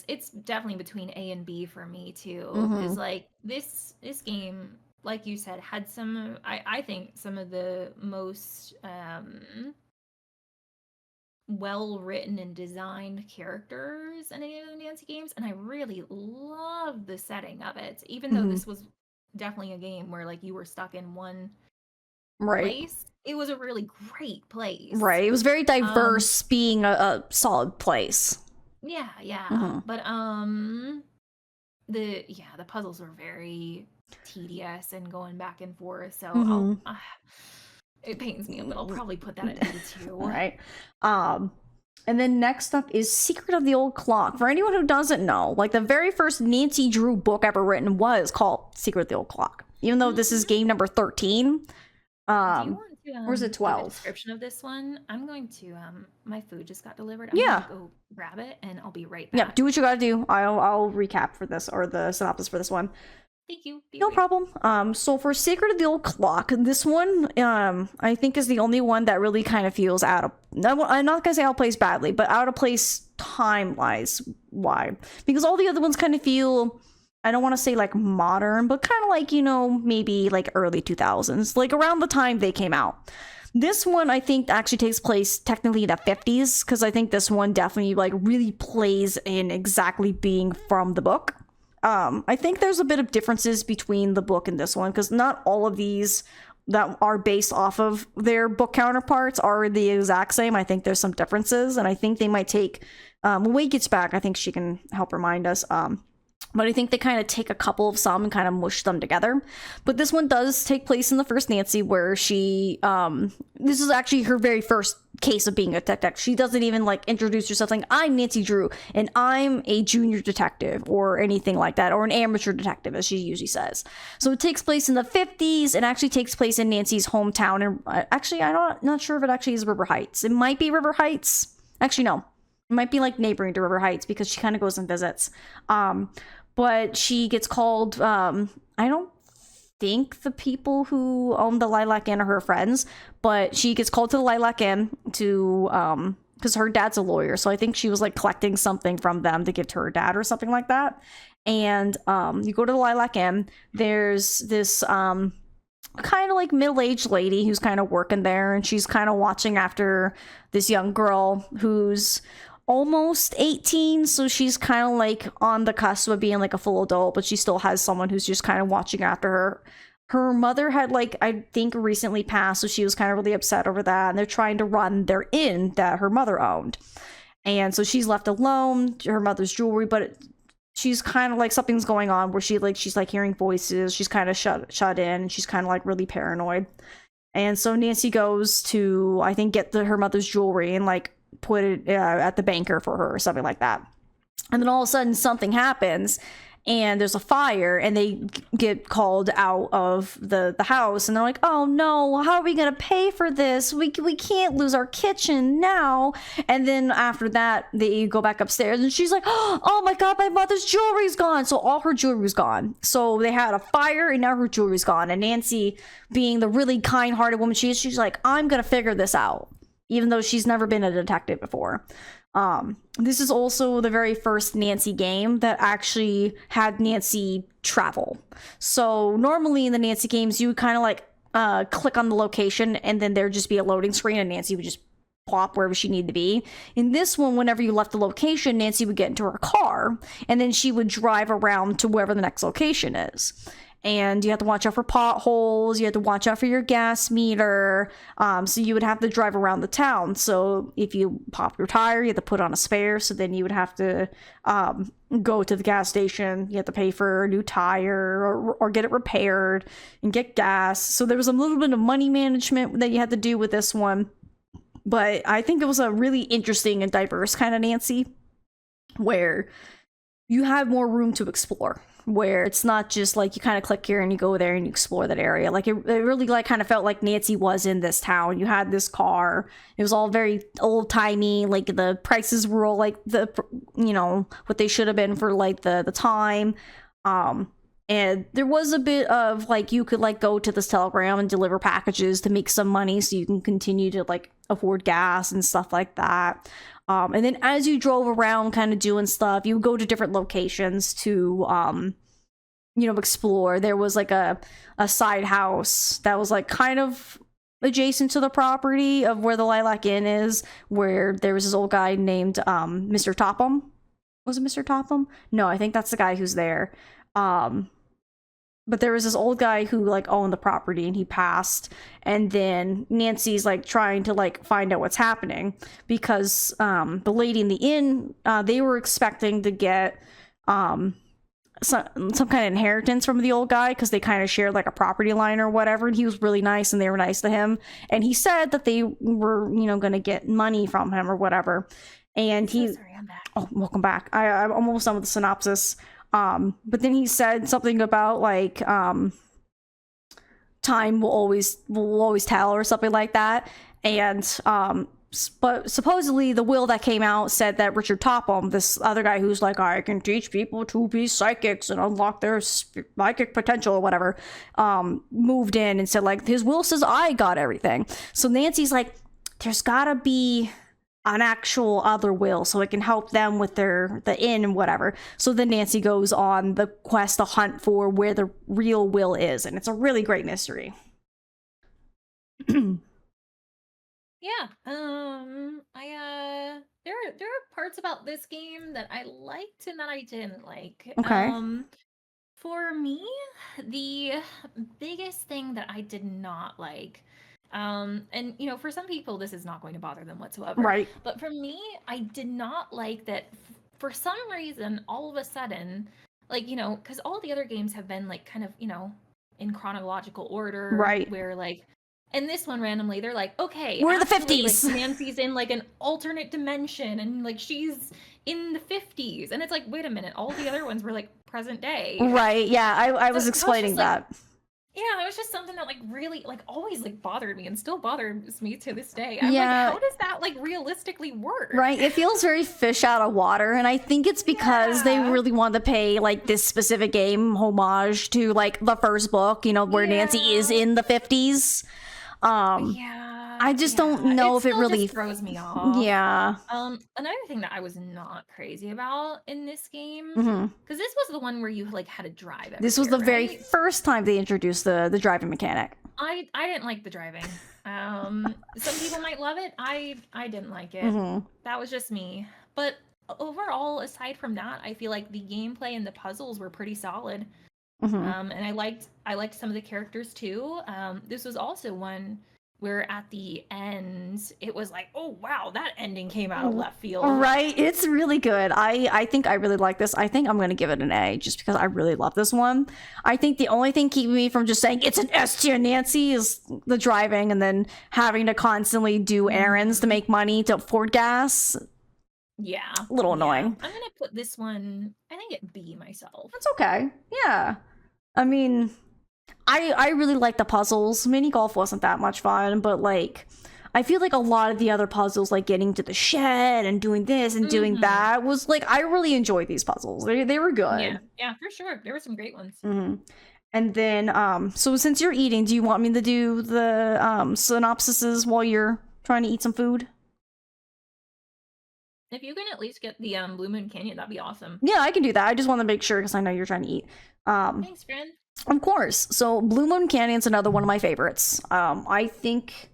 It's definitely between A and B for me too. Mhm. Because like this game, like you said, had I think some of the most well written and designed characters in any of the Nancy games, and I really love the setting of it. Even though Mhm. this was definitely a game where like you were stuck in one Right. place, it was a really great place. Right. It was very diverse, being a solid place. Yeah, yeah. Mhm. But the puzzles were very tedious and going back and forth. So it pains me, but I'll probably put that at B too. Right. And then next up is Secret of the Old Clock. For anyone who doesn't know, like the very first Nancy Drew book ever written was called Secret of the Old Clock. Even though this is game number 13. Do you want to, or is it give a 12? description of this one? I'm going to my food just got delivered. Yeah. Gonna go grab it and I'll be right back. Yeah, do what you gotta do. I'll recap for this, or the synopsis for this one. Thank you. Be No right problem. So for Secret of the Old Clock, this one, I think is the only one that really kind of feels out of. I'm not gonna say out of place badly, but out of place time-wise. Why? Because all the other ones kind of feel, I don't want to say like modern, but kind of like, you know, maybe like early 2000s, like around the time they came out. This one, I think, actually takes place technically in the 50s, because I think this one definitely like really plays in exactly being from the book. I think there's a bit of differences between the book and this one, because not all of these that are based off of their book counterparts are the exact same. I think there's some differences, and I think they might take, when Wade gets back, I think she can help remind us. But I think they kind of take a couple of some and kind of mush them together. But this one does take place in the first Nancy, where she, this is actually her very first case of being a detective. She doesn't even like introduce herself saying, I'm Nancy Drew and I'm a junior detective or anything like that, or an amateur detective, as she usually says. So it takes place in the 50s and actually takes place in Nancy's hometown. And actually, I'm not sure if it actually is River Heights. It might be River Heights. Actually, no. It might be like neighboring to River Heights, because she kind of goes and visits. But she gets called, I don't think the people who own the Lilac Inn are her friends, but she gets called to the Lilac Inn to, because her dad's a lawyer, so I think she was like collecting something from them to give to her dad or something like that. And you go to the Lilac Inn, there's this kind of like middle-aged lady who's kind of working there, and she's kind of watching after this young girl who's almost 18, so she's kind of like on the cusp of being like a full adult, but she still has someone who's just kind of watching after her. Her mother had, like, I think recently passed, so she was kind of really upset over that, and they're trying to run their inn that her mother owned. And so she's left alone, her mother's jewelry, but she's kind of like, something's going on where she's like hearing voices, she's kind of shut in, and she's kind of like really paranoid. And so Nancy goes to, I think, get her mother's jewelry and like put it at the banker for her or something like that. And then all of a sudden something happens and there's a fire, and they get called out of the house, and they're like, oh no, how are we gonna pay for this? We can't lose our kitchen now. And then after that they go back upstairs and she's like, oh my god, my mother's jewelry's gone. So all her jewelry's gone. So they had a fire and now her jewelry's gone. And Nancy, being the really kind-hearted woman she is, she's like, I'm gonna figure this out, even though she's never been a detective before. This is also the very first Nancy game that actually had Nancy travel. So normally in the Nancy games, you would kind of like click on the location and then there'd just be a loading screen and Nancy would just plop wherever she needed to be. In this one, whenever you left the location, Nancy would get into her car and then she would drive around to wherever the next location is. And you have to watch out for potholes, you have to watch out for your gas meter, so you would have to drive around the town. So if you pop your tire, you have to put on a spare, so then you would have to go to the gas station, you have to pay for a new tire or get it repaired and get gas. So there was a little bit of money management that you had to do with this one. But I think it was a really interesting and diverse kind of Nancy, where you have more room to explore, where it's not just like you kind of click here and you go there and you explore that area. Like it really like kind of felt like Nancy was in this town. You had this car, it was all very old timey, like the prices were all like the, you know, what they should have been for like the time. And there was a bit of like, you could like go to this telegram and deliver packages to make some money so you can continue to like afford gas and stuff like that. And then as you drove around kind of doing stuff, you would go to different locations to, you know, explore. There was like a side house that was like kind of adjacent to the property of where the Lilac Inn is, where there was this old guy named Mr. Topham. Was it Mr. Topham? No, I think that's the guy who's there. But there was this old guy who like owned the property and he passed, and then Nancy's like trying to like find out what's happening because the lady in the inn, they were expecting to get some kind of inheritance from the old guy because they kind of shared like a property line or whatever, and he was really nice and they were nice to him, and he said that they were, you know, going to get money from him or whatever. And he, Sorry, I'm back. oh, welcome back. I'm almost done with the synopsis. But then he said something about like time will always tell or something like that. And but supposedly the will that came out said that Richard Topham, this other guy who's like, I can teach people to be psychics and unlock their psychic potential or whatever, moved in and said like, his will says I got everything. So Nancy's like, there's gotta be an actual other will so it can help them with the inn and whatever. So then Nancy goes on the quest to hunt for where the real will is, and it's a really great mystery. Yeah. There are parts about this game that I liked and that I didn't like. Okay. For me, the biggest thing that I did not like, and you know, for some people this is not going to bother them whatsoever. Right. But for me, I did not like that for some reason all of a sudden, like, you know, because all the other games have been like kind of, you know, in chronological order. Right. Where like, and this one randomly, they're like, okay, we're in the actually, 50s. Like, Nancy's in like an alternate dimension, and like she's in the 50s, and it's like, wait a minute, all the other ones were like present day. Right. Yeah. I was So explaining just, like, that. yeah, it was just something that like really like always like bothered me and still bothers me to this day. I'm Yeah. like, how does that like realistically work? Right. It feels very fish out of water. And I think it's because they Yeah. really wanted to pay like this specific game homage to like the first book, you know, where Nancy is in the 50s. Yeah. I just don't know if it still really just throws me off. Yeah. Another thing that I was not crazy about in this game, hmm because this was the one where you like had to drive. This was the everywhere, very right? first time they introduced the driving mechanic. I didn't like the driving. Some people might love it. I didn't like it. hmm That was just me. But overall, aside from that, I feel like the gameplay and the puzzles were pretty solid. hmm And I liked some of the characters too. This was also one where at the end it was like, oh wow, that ending came out of left field. Right. It's really good. I think I really like this. I think I'm going to give it an A just because I really love this one. I think the only thing keeping me from just saying it's an S tier Nancy is the driving and then having to constantly do errands to make money to afford gas. Yeah. A little annoying. I'm gonna put this one, I think, at B myself. That's okay. Yeah. I mean, I really like the puzzles. Mini golf wasn't that much fun, but like I feel like a lot of the other puzzles, like getting to the shed and doing this and doing that, was like I really enjoyed these puzzles. They were good. Yeah, for sure. There were some great ones. And then so since you're eating, do you want me to do the synopsises while you're trying to eat some food? If you can at least get the Blue Moon Canyon, that'd be awesome. Yeah, I can do that. I just want to make sure because I know you're trying to eat. Thanks, friend. Of course. So Blue Moon Canyon's another one of my favorites. I think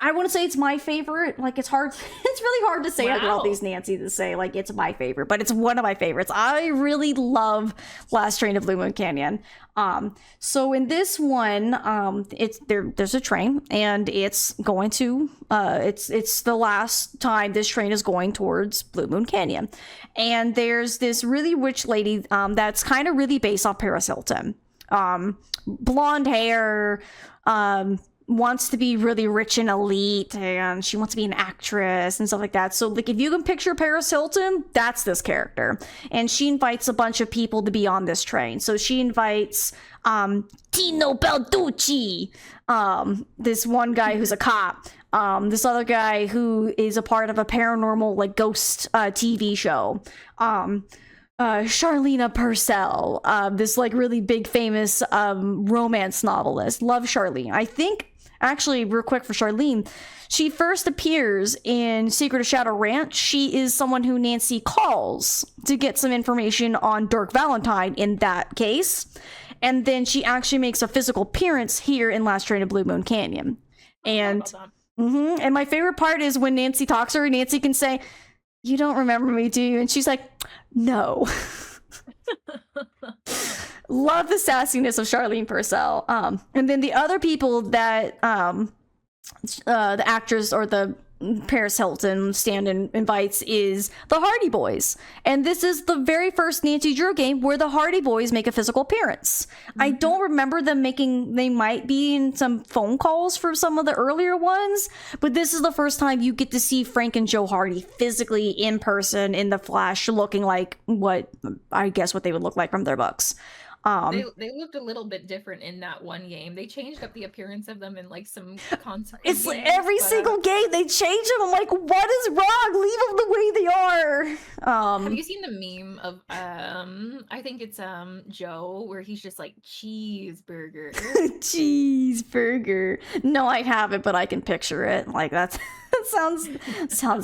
I want to say it's my favorite. Like it's hard. It's really hard to say about these Nancy to say like it's my favorite, but it's one of my favorites. I really love Last Train to Blue Moon Canyon. So in this one, it's there's a train and it's going to it's the last time this train is going towards Blue Moon Canyon. And there's this really rich lady that's kind of really based off Paris Hilton. Blonde hair, wants to be really rich and elite, and she wants to be an actress and stuff like that. So like if you can picture Paris Hilton, that's this character. And she invites a bunch of people to be on this train. So she invites Tino Balducci, this one guy who's a cop, this other guy who is a part of a paranormal like ghost TV show, Charlena Purcell, this like really big famous romance novelist. Love Charlene. I think actually real quick for Charlene, she first appears in Secret of Shadow Ranch. She is someone who Nancy calls to get some information on Dirk Valentine in that case. And then she actually makes a physical appearance here in Last Train to Blue Moon Canyon. And and my favorite part is when Nancy talks to her, Nancy can say, "You don't remember me, do you?" And she's like, "No." Love the sassiness of Charlene Purcell. And then the other people that the actress or the Paris Hilton stand-in invites is the Hardy Boys. And this is the very first Nancy Drew game where the Hardy Boys make a physical appearance. I don't remember them they might be in some phone calls for some of the earlier ones, but this is the first time you get to see Frank and Joe Hardy physically in person in the flesh, looking like what they would look like from their books. They looked a little bit different in that one game. They changed up the appearance of them in like some console. It's like every single game they change them. I'm like, what is wrong? Leave them the way they are. Have you seen the meme of I think it's Joe where he's just like cheeseburger. Cheeseburger. No, I haven't, but I can picture it. Like that sounds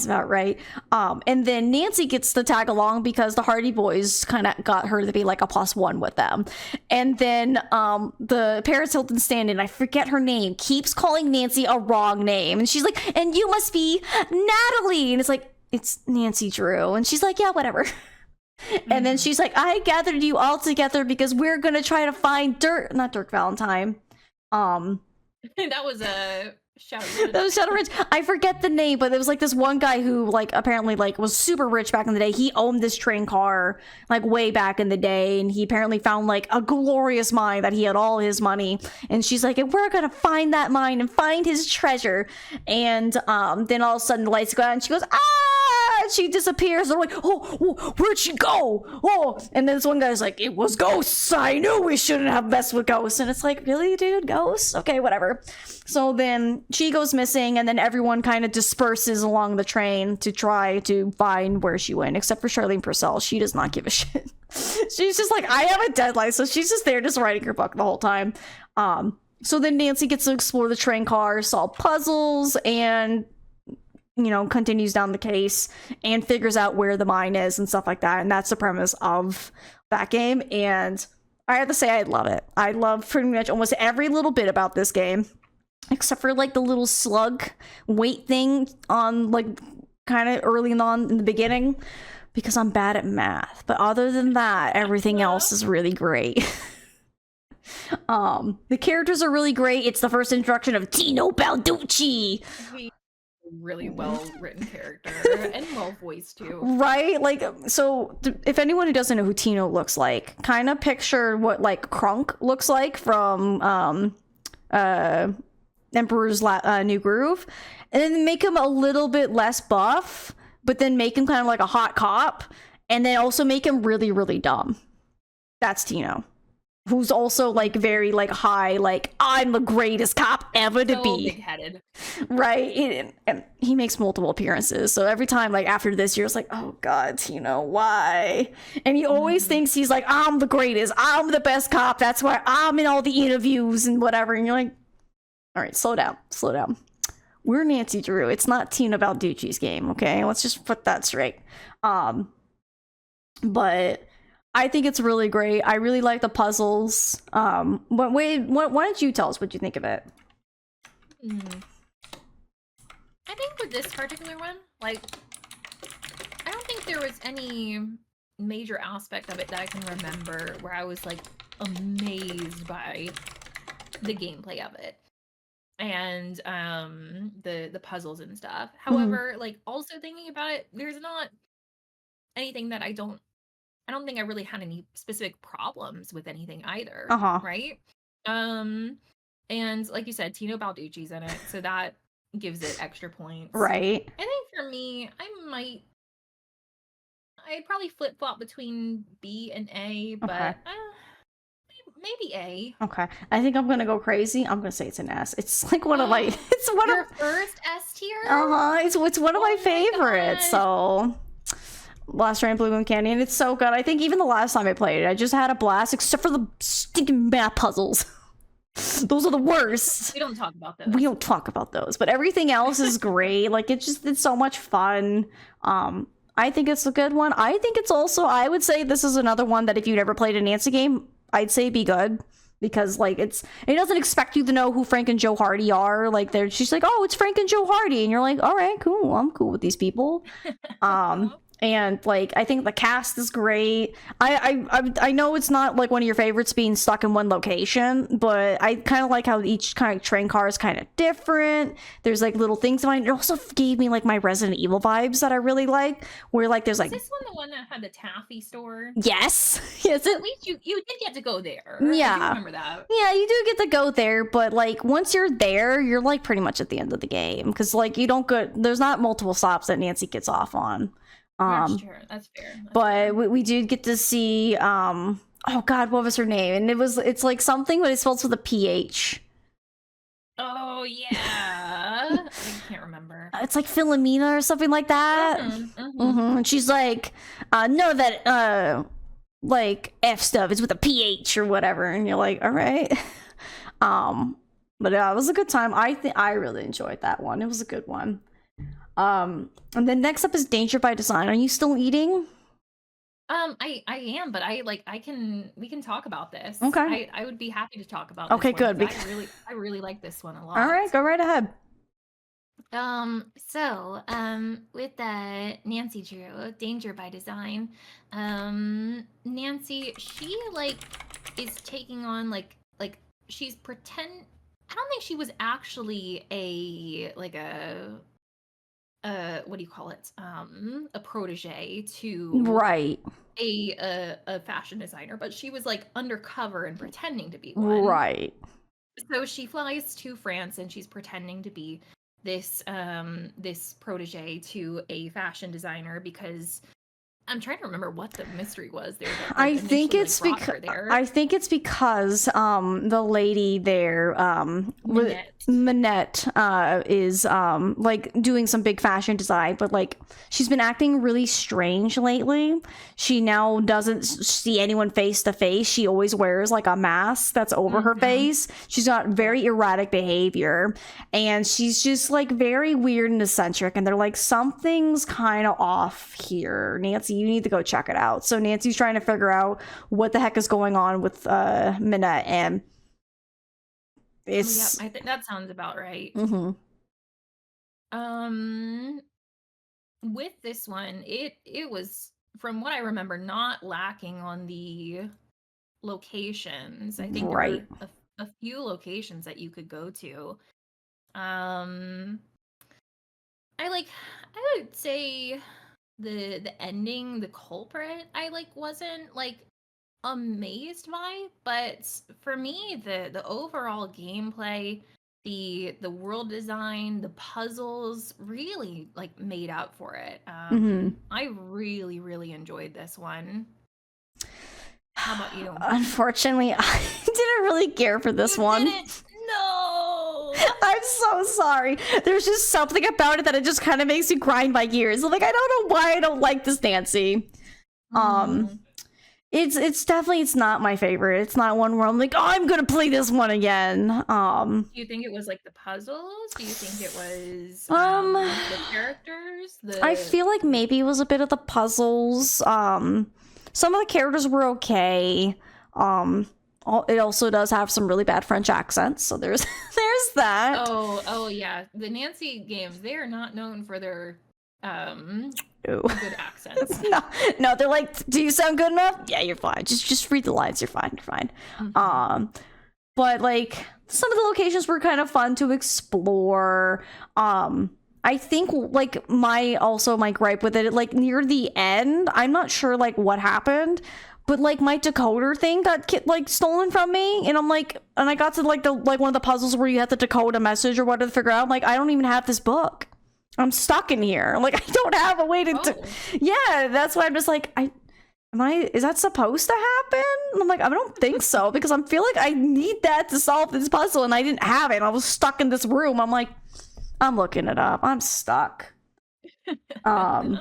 about right. And then Nancy gets to tag along because the Hardy Boys kind of got her to be like a +1 with them. And then the Paris Hilton stand-in, I forget her name, keeps calling Nancy a wrong name. And she's like, and you must be Natalie. And it's like, it's Nancy Drew. And she's like, yeah, whatever. And then she's like, I gathered you all together because we're going to try to find not Dirk Valentine. That was a Shadowridge. That was Shadowridge. I forget the name, but there was like this one guy who like apparently like was super rich back in the day. He owned this train car like way back in the day, and he apparently found like a glorious mine that he had all his money. And she's like, we're gonna find that mine and find his treasure. And then all of a sudden the lights go out and she goes, ah! And she disappears. They're like, oh, where'd she go? Oh, and then this one guy's like, it was ghosts. I knew we shouldn't have messed with ghosts. And it's like, really, dude, ghosts? Okay, whatever. So then she goes missing, and then everyone kind of disperses along the train to try to find where she went, except for Charlene Purcell. She does not give a shit. She's just like, I have a deadline, so she's just there just writing her book the whole time. So then Nancy gets to explore the train car, solve puzzles, and continues down the case and figures out where the mine is and stuff like that. And that's the premise of that game. And I have to say, I love it. I love pretty much almost every little bit about this game, except for like the little slug weight thing on like kind of early on in the beginning, because I'm bad at math. But other than that, everything else is really great. The characters are really great. It's the first introduction of Tino Balducci. Really well written character and well voiced too, right? Like, so if anyone who doesn't know who Tino looks like, kind of picture what like Krunk looks like from Emperor's New Groove, and then make him a little bit less buff, but then make him kind of like a hot cop, and then also make him really, really dumb. That's Tino, who's also like very like high, like I'm the greatest cop ever to be. Big-headed. Right. And he makes multiple appearances, so every time like after this you're just like, oh god, Tino, why? And he always thinks he's like, I'm the greatest, I'm the best cop, that's why I'm in all the interviews and whatever. And you're like, all right, slow down. We're Nancy Drew. It's not Tino Balducci's game, okay? Let's just put that straight. But I think it's really great. I really like the puzzles. Why don't you tell us what you think of it? I think with this particular one, like, I don't think there was any major aspect of it that I can remember where I was like amazed by the gameplay of it and the puzzles and stuff. However, like also thinking about it, there's not anything that I don't think I really had any specific problems with anything either. Right? And like you said, Tino Balducci's in it, so that gives it extra points. Right. I think for me, I'd probably flip-flop between B and A, but maybe A. Okay. I think I'm gonna go crazy. I'm gonna say it's an S. It's like one of my Your first S tier? It's one of my favorites. So Last Train Blue Moon Canyon, it's so good. I think even the last time I played it, I just had a blast, except for the stinking math puzzles. Those are the worst. We don't talk about those. But everything else is great. Like it's so much fun. I think it's a good one. I think it's also, I would say this is another one that if you'd ever played a Nancy game, I'd say be good. Because like it doesn't expect you to know who Frank and Joe Hardy are. Like she's like, oh, it's Frank and Joe Hardy, and you're like, all right, cool, I'm cool with these people. And like I think the cast is great. I know it's not like one of your favorites being stuck in one location, but I kind of like how each kind of train car is kind of different. There's like little things in it. It also gave me like my Resident Evil vibes that I really like, where like there's like Is this one that had the taffy store? yes, yes, At least you did get to go there. Yeah. I do remember that. yeah, you do get to go there, but like once you're there, you're like pretty much at the end of the game because like you don't go. There's not multiple stops that Nancy gets off on. That's true. That's fair. That's But fair. we did get to see oh god, what was her name? And it's like something, but it spells with a PH. Oh yeah, I can't remember. It's like Philomena or something like that. And she's like, no, that like F stuff is with a PH or whatever, and you're like, all right. But it was a good time. I think I really enjoyed that one. It was a good one. And then next up is Danger by Design. Are you still eating? I am, but we can talk about this. Okay. I would be happy to talk about Okay, this one, good, 'cause I really like this one a lot. All right, go right ahead. With the Nancy Drew, Danger by Design, Nancy, she like is taking on like she's I don't think she was actually a what do you call it? A protege to Right. a fashion designer, but she was like undercover and pretending to be one. Right. So she flies to France and she's pretending to be this this protege to a fashion designer because I'm trying to remember what the mystery was there. That, I think it's because the lady there Minette is like doing some big fashion design, but like she's been acting really strange lately. She now doesn't see anyone face to face. She always wears like a mask that's over her face. She's got very erratic behavior and she's just like very weird and eccentric, and they're like, something's kind of off here, Nancy, you need to go check it out. So Nancy's trying to figure out what the heck is going on with Minette, and it's I think that sounds about right. With this one, it was, from what I remember, not lacking on the locations. I think there were a few locations that you could go to. I would say the ending, the culprit, I like wasn't like amazed by, but for me the overall gameplay, the world design, the puzzles really like made up for it. I really enjoyed this one. How about you? Unfortunately, I didn't really care for this one. No, I'm so sorry. There's just something about it that it just kind of makes me grind my gears. Like, I don't know why I don't like this Nancy. It's definitely, it's not my favorite. It's not one where I'm like, oh, I'm gonna play this one again. Do you think it was like the puzzles? Do you think it was the characters? I feel like maybe it was a bit of the puzzles. Some of the characters were okay. It also does have some really bad French accents, so there's that. Oh yeah, the Nancy games, they are not known for their good accents. No, they're like, do you sound good enough? Yeah, you're fine. Just read the lines. You're fine. But like some of the locations were kind of fun to explore. I think like my gripe with it, like near the end, I'm not sure like what happened, but like my decoder thing got like stolen from me, and I'm like, and I got to like one of the puzzles where you have to decode a message or what to figure out. I'm like, I don't even have this book. I'm stuck in here. Like, I don't have a way to yeah, that's why I'm just like, is that supposed to happen? And I'm like, I don't think so, because I feel like I need that to solve this puzzle, and I didn't have it. I was stuck in this room. I'm like, I'm looking it up. I'm stuck. Can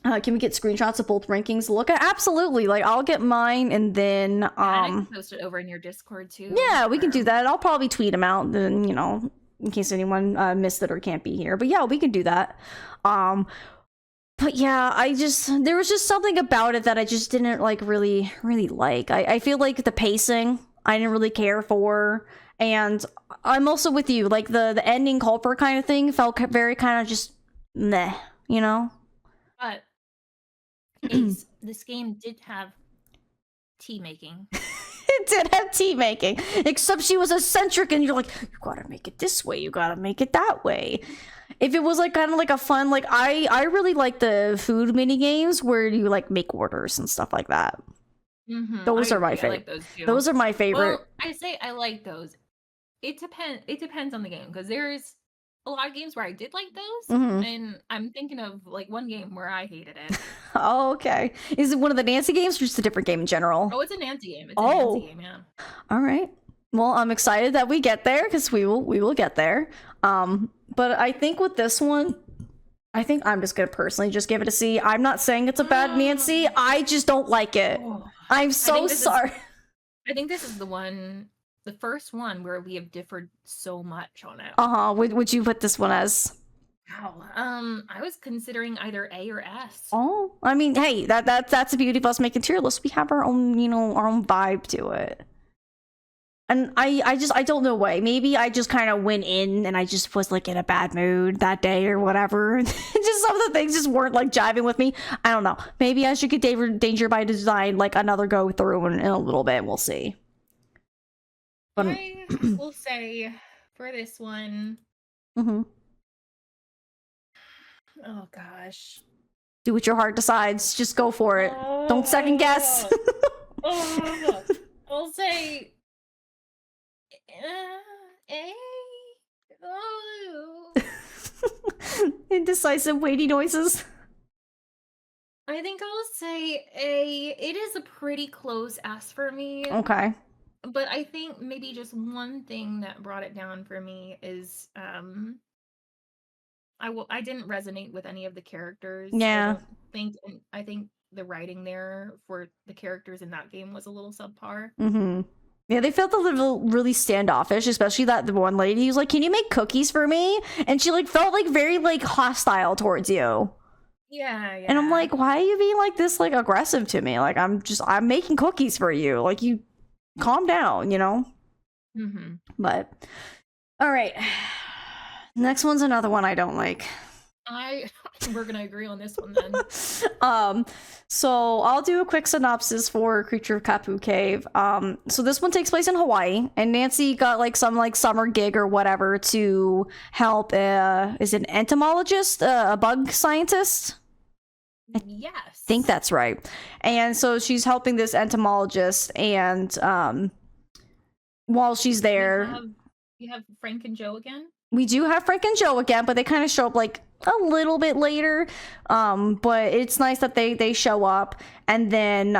we get screenshots of both rankings to look at? Absolutely. Like, I'll get mine, and then I can post it over in your Discord too. Yeah, we can do that. I'll probably tweet them out, then, you know, in case anyone missed it or can't be here. But yeah, we can do that. But yeah, there was just something about it that I just didn't like really like. I feel like the pacing I didn't really care for, and I'm also with you. Like the ending culprit kind of thing felt very kind of just meh, you know. is this game did have tea making. It did have tea making, except she was eccentric, and you're like, you gotta make it this way, you gotta make it that way. If it was like kind of like a fun, like I really like the food mini games where you like make orders and stuff like that. Those are my favorite. I like those too. Those are my favorite. Well, I say I like those. It depends on the game, because there's a lot of games where I did like those, and I'm thinking of like one game where I hated it. Oh, okay. Is it one of the Nancy games or just a different game in general? Oh, it's a Nancy game. It's a Nancy game, yeah. All right. Well, I'm excited that we get there, because we will get there. But I think with this one, I think I'm just gonna personally just give it a C. I'm not saying it's a bad Nancy. I just don't like it. I'm so sorry. I think this is the first one where we have differed so much on it. Would you put this one as? Wow. I was considering either A or S. Oh, I mean, hey, that's the beauty of us making tier lists. We have our own, our own vibe to it. And I don't know why. Maybe I just kind of went in and I just was like in a bad mood that day or whatever. Just some of the things just weren't like jiving with me. I don't know. Maybe I should get Danger by Design like another go through in a little bit. We'll see. But I will say for this one. Oh gosh. Do what your heart decides. Just go for it. Don't second guess. I'll say A. Indecisive weighty noises. I think I'll say A. It is a pretty close S for me. Okay. But I think maybe just one thing that brought it down for me is I didn't resonate with any of the characters. Yeah. I think the writing there for the characters in that game was a little subpar. Yeah, they felt a little really standoffish, especially the one lady who's like, "Can you make cookies for me?" And she like felt like very like hostile towards you. Yeah. And I'm like, why are you being like this, like aggressive to me? Like I'm making cookies for you. Like you calm down, But all right. Next one's another one I don't like. We're gonna agree on this one then. So I'll do a quick synopsis for Creature of Kapu Cave. So this one takes place in Hawaii, and Nancy got like some like summer gig or whatever to help is it an entomologist, a bug scientist? Yes. I think that's right. And so she's helping this entomologist, and while she's there, you have Frank and Joe again? We do have Frank and Joe again, but they kind of show up like a little bit later. But it's nice that they show up. And then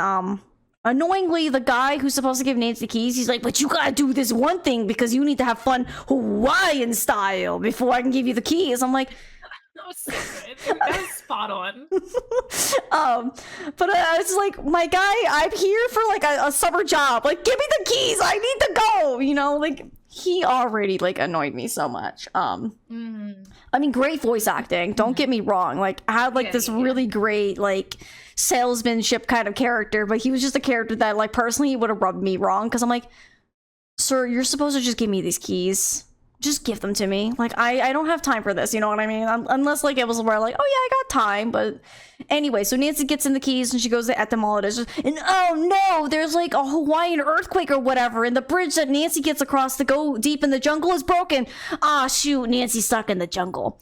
annoyingly, the guy who's supposed to give Nancy the keys, he's like, "But you gotta do this one thing because you need to have fun Hawaiian style before I can give you the keys." I'm like, that was so good. That was spot on. But I was like, my guy, I'm here for like a summer job. Like, give me the keys. I need to go. Like he already like annoyed me so much. I mean, great voice acting. Don't get me wrong. Like, I had like this really great like salesmanship kind of character, but he was just a character that like personally would have rubbed me wrong because I'm like, sir, you're supposed to just give me these keys. Just give them to me. Like, I don't have time for this, you know what I mean? Unless, like, it was where, like, oh, yeah, I got time. But anyway, so Nancy gets in the keys, and she goes to entomologist. And, oh, no, there's, like, a Hawaiian earthquake or whatever. And the bridge that Nancy gets across to go deep in the jungle is broken. Ah, shoot, Nancy's stuck in the jungle.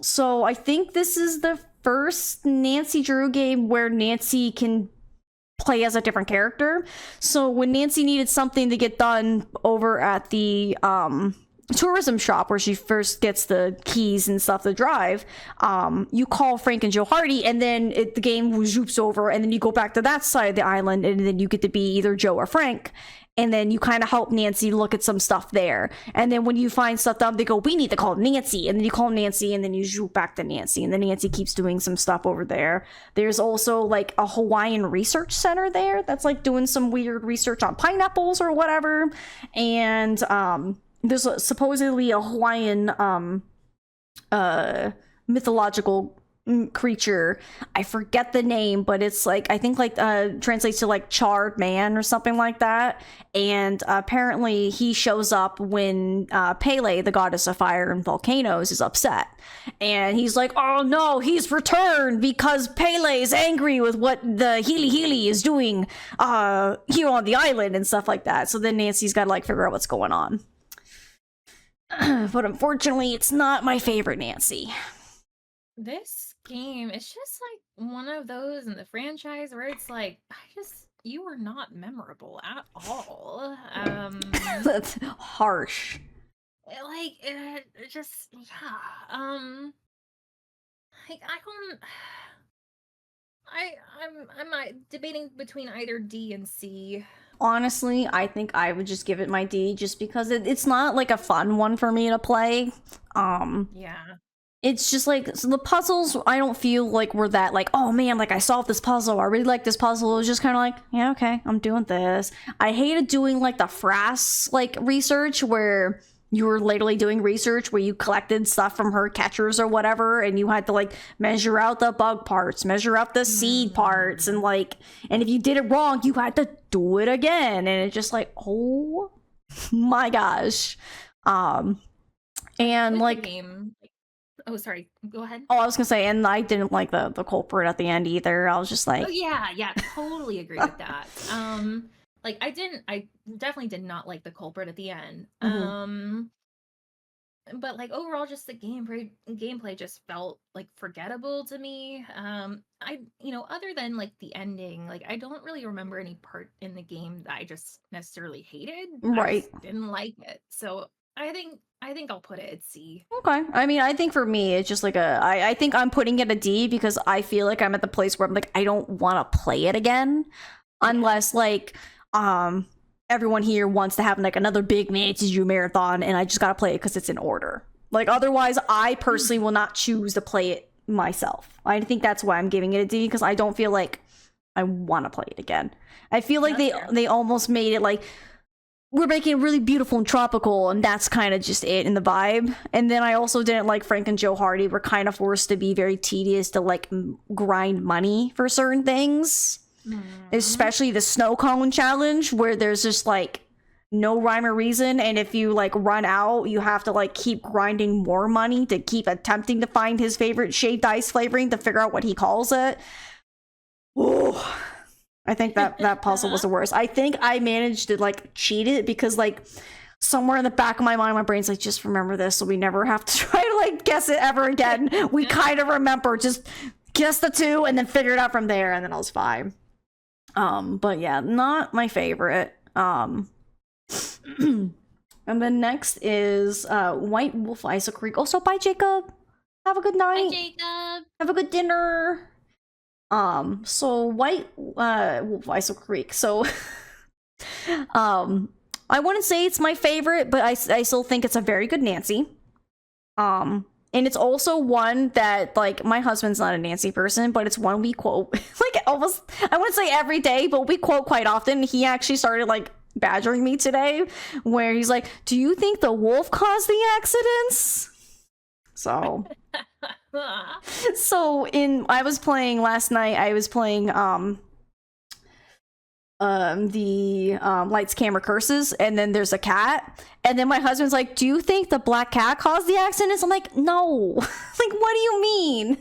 So I think this is the first Nancy Drew game where Nancy can play as a different character. So when Nancy needed something to get done over at the tourism shop where she first gets the keys and stuff to drive, you call Frank and Joe Hardy, and then the game zoops over, and then you go back to that side of the island, and then you get to be either Joe or Frank. And then you kind of help Nancy look at some stuff there. And then when you find stuff done, they go, "We need to call Nancy." And then you call Nancy, and then you zoom back to Nancy. And then Nancy keeps doing some stuff over there. There's also like a Hawaiian research center there that's like doing some weird research on pineapples or whatever. And there's supposedly a Hawaiian mythological creature. I forget the name, but it's like, I think like translates to like charred man or something like that. And apparently he shows up when Pele, the goddess of fire and volcanoes, is upset. And he's like, oh no, he's returned because Pele is angry with what the Healy Healy is doing here on the island and stuff like that. So then Nancy's got to like figure out what's going on. But unfortunately, it's not my favorite Nancy. This game, it's just like one of those in the franchise where it's like, you were not memorable at all. That's harsh. Like, just, yeah. Like, I'm debating between either D and C. Honestly, I think I would just give it my D just because it's not like a fun one for me to play. Yeah. It's just like, so the puzzles, I don't feel like were that like, oh man, like I solved this puzzle, I really like this puzzle. It was just kind of like, yeah, okay, I'm doing this. I hated doing like the Frass like research where you were literally doing research where you collected stuff from her catchers or whatever, and you had to like measure out the bug parts, measure out the seed parts, and like, and if you did it wrong, you had to do it again, and it's just like, oh my gosh. And With like the game, oh, sorry. Go ahead. Oh, I was gonna say, and I didn't like the culprit at the end either. I was just like, Oh yeah, totally agree with that. Like I definitely did not like the culprit at the end. But like overall, just the gameplay just felt like forgettable to me. Other than like the ending, like I don't really remember any part in the game that I just necessarily hated. Right. I just didn't like it. So I think I'll put it at C. Okay. I mean, I think for me, it's just like I think I'm putting it a D because I feel like I'm at the place where I'm like, I don't want to play it again unless like, everyone here wants to have like another big Nancy Drew marathon and I just gotta play it because it's in order. Like otherwise, I personally will not choose to play it myself. I think that's why I'm giving it a D because I don't feel like I want to play it again. I feel like they almost made it like, we're making it really beautiful and tropical, and that's kind of just it in the vibe. And then I also didn't like Frank and Joe Hardy were kind of forced to be very tedious to like grind money for certain things. Especially the snow cone challenge where there's just like no rhyme or reason, and if you like run out, you have to like keep grinding more money to keep attempting to find his favorite shaved ice flavoring to figure out what he calls it. Ooh. I think that puzzle was the worst. I think I managed to like cheat it because like somewhere in the back of my mind, my brain's like, just remember this so we never have to try to like guess it ever again. We kind of remember, just guess the two and then figure it out from there, and then I was fine. But yeah, not my favorite. And then next is White Wolf Iso Creek. Also, bye Jacob. Have a good night. Bye Jacob. Have a good dinner. So White Wolf Iso Creek. So I wouldn't say it's my favorite, but I still think it's a very good Nancy. And it's also one that, like, my husband's not a Nancy person, but it's one we quote, like, almost, I wouldn't say every day, but we quote quite often. He actually started, like, badgering me today, where he's like, do you think the wolf caused the accidents? So, I was playing last night, I was playing, the lights camera curses, and then there's a cat, and then my husband's like, do you think the black cat caused the accidents? I'm like, no. Like, what do you mean?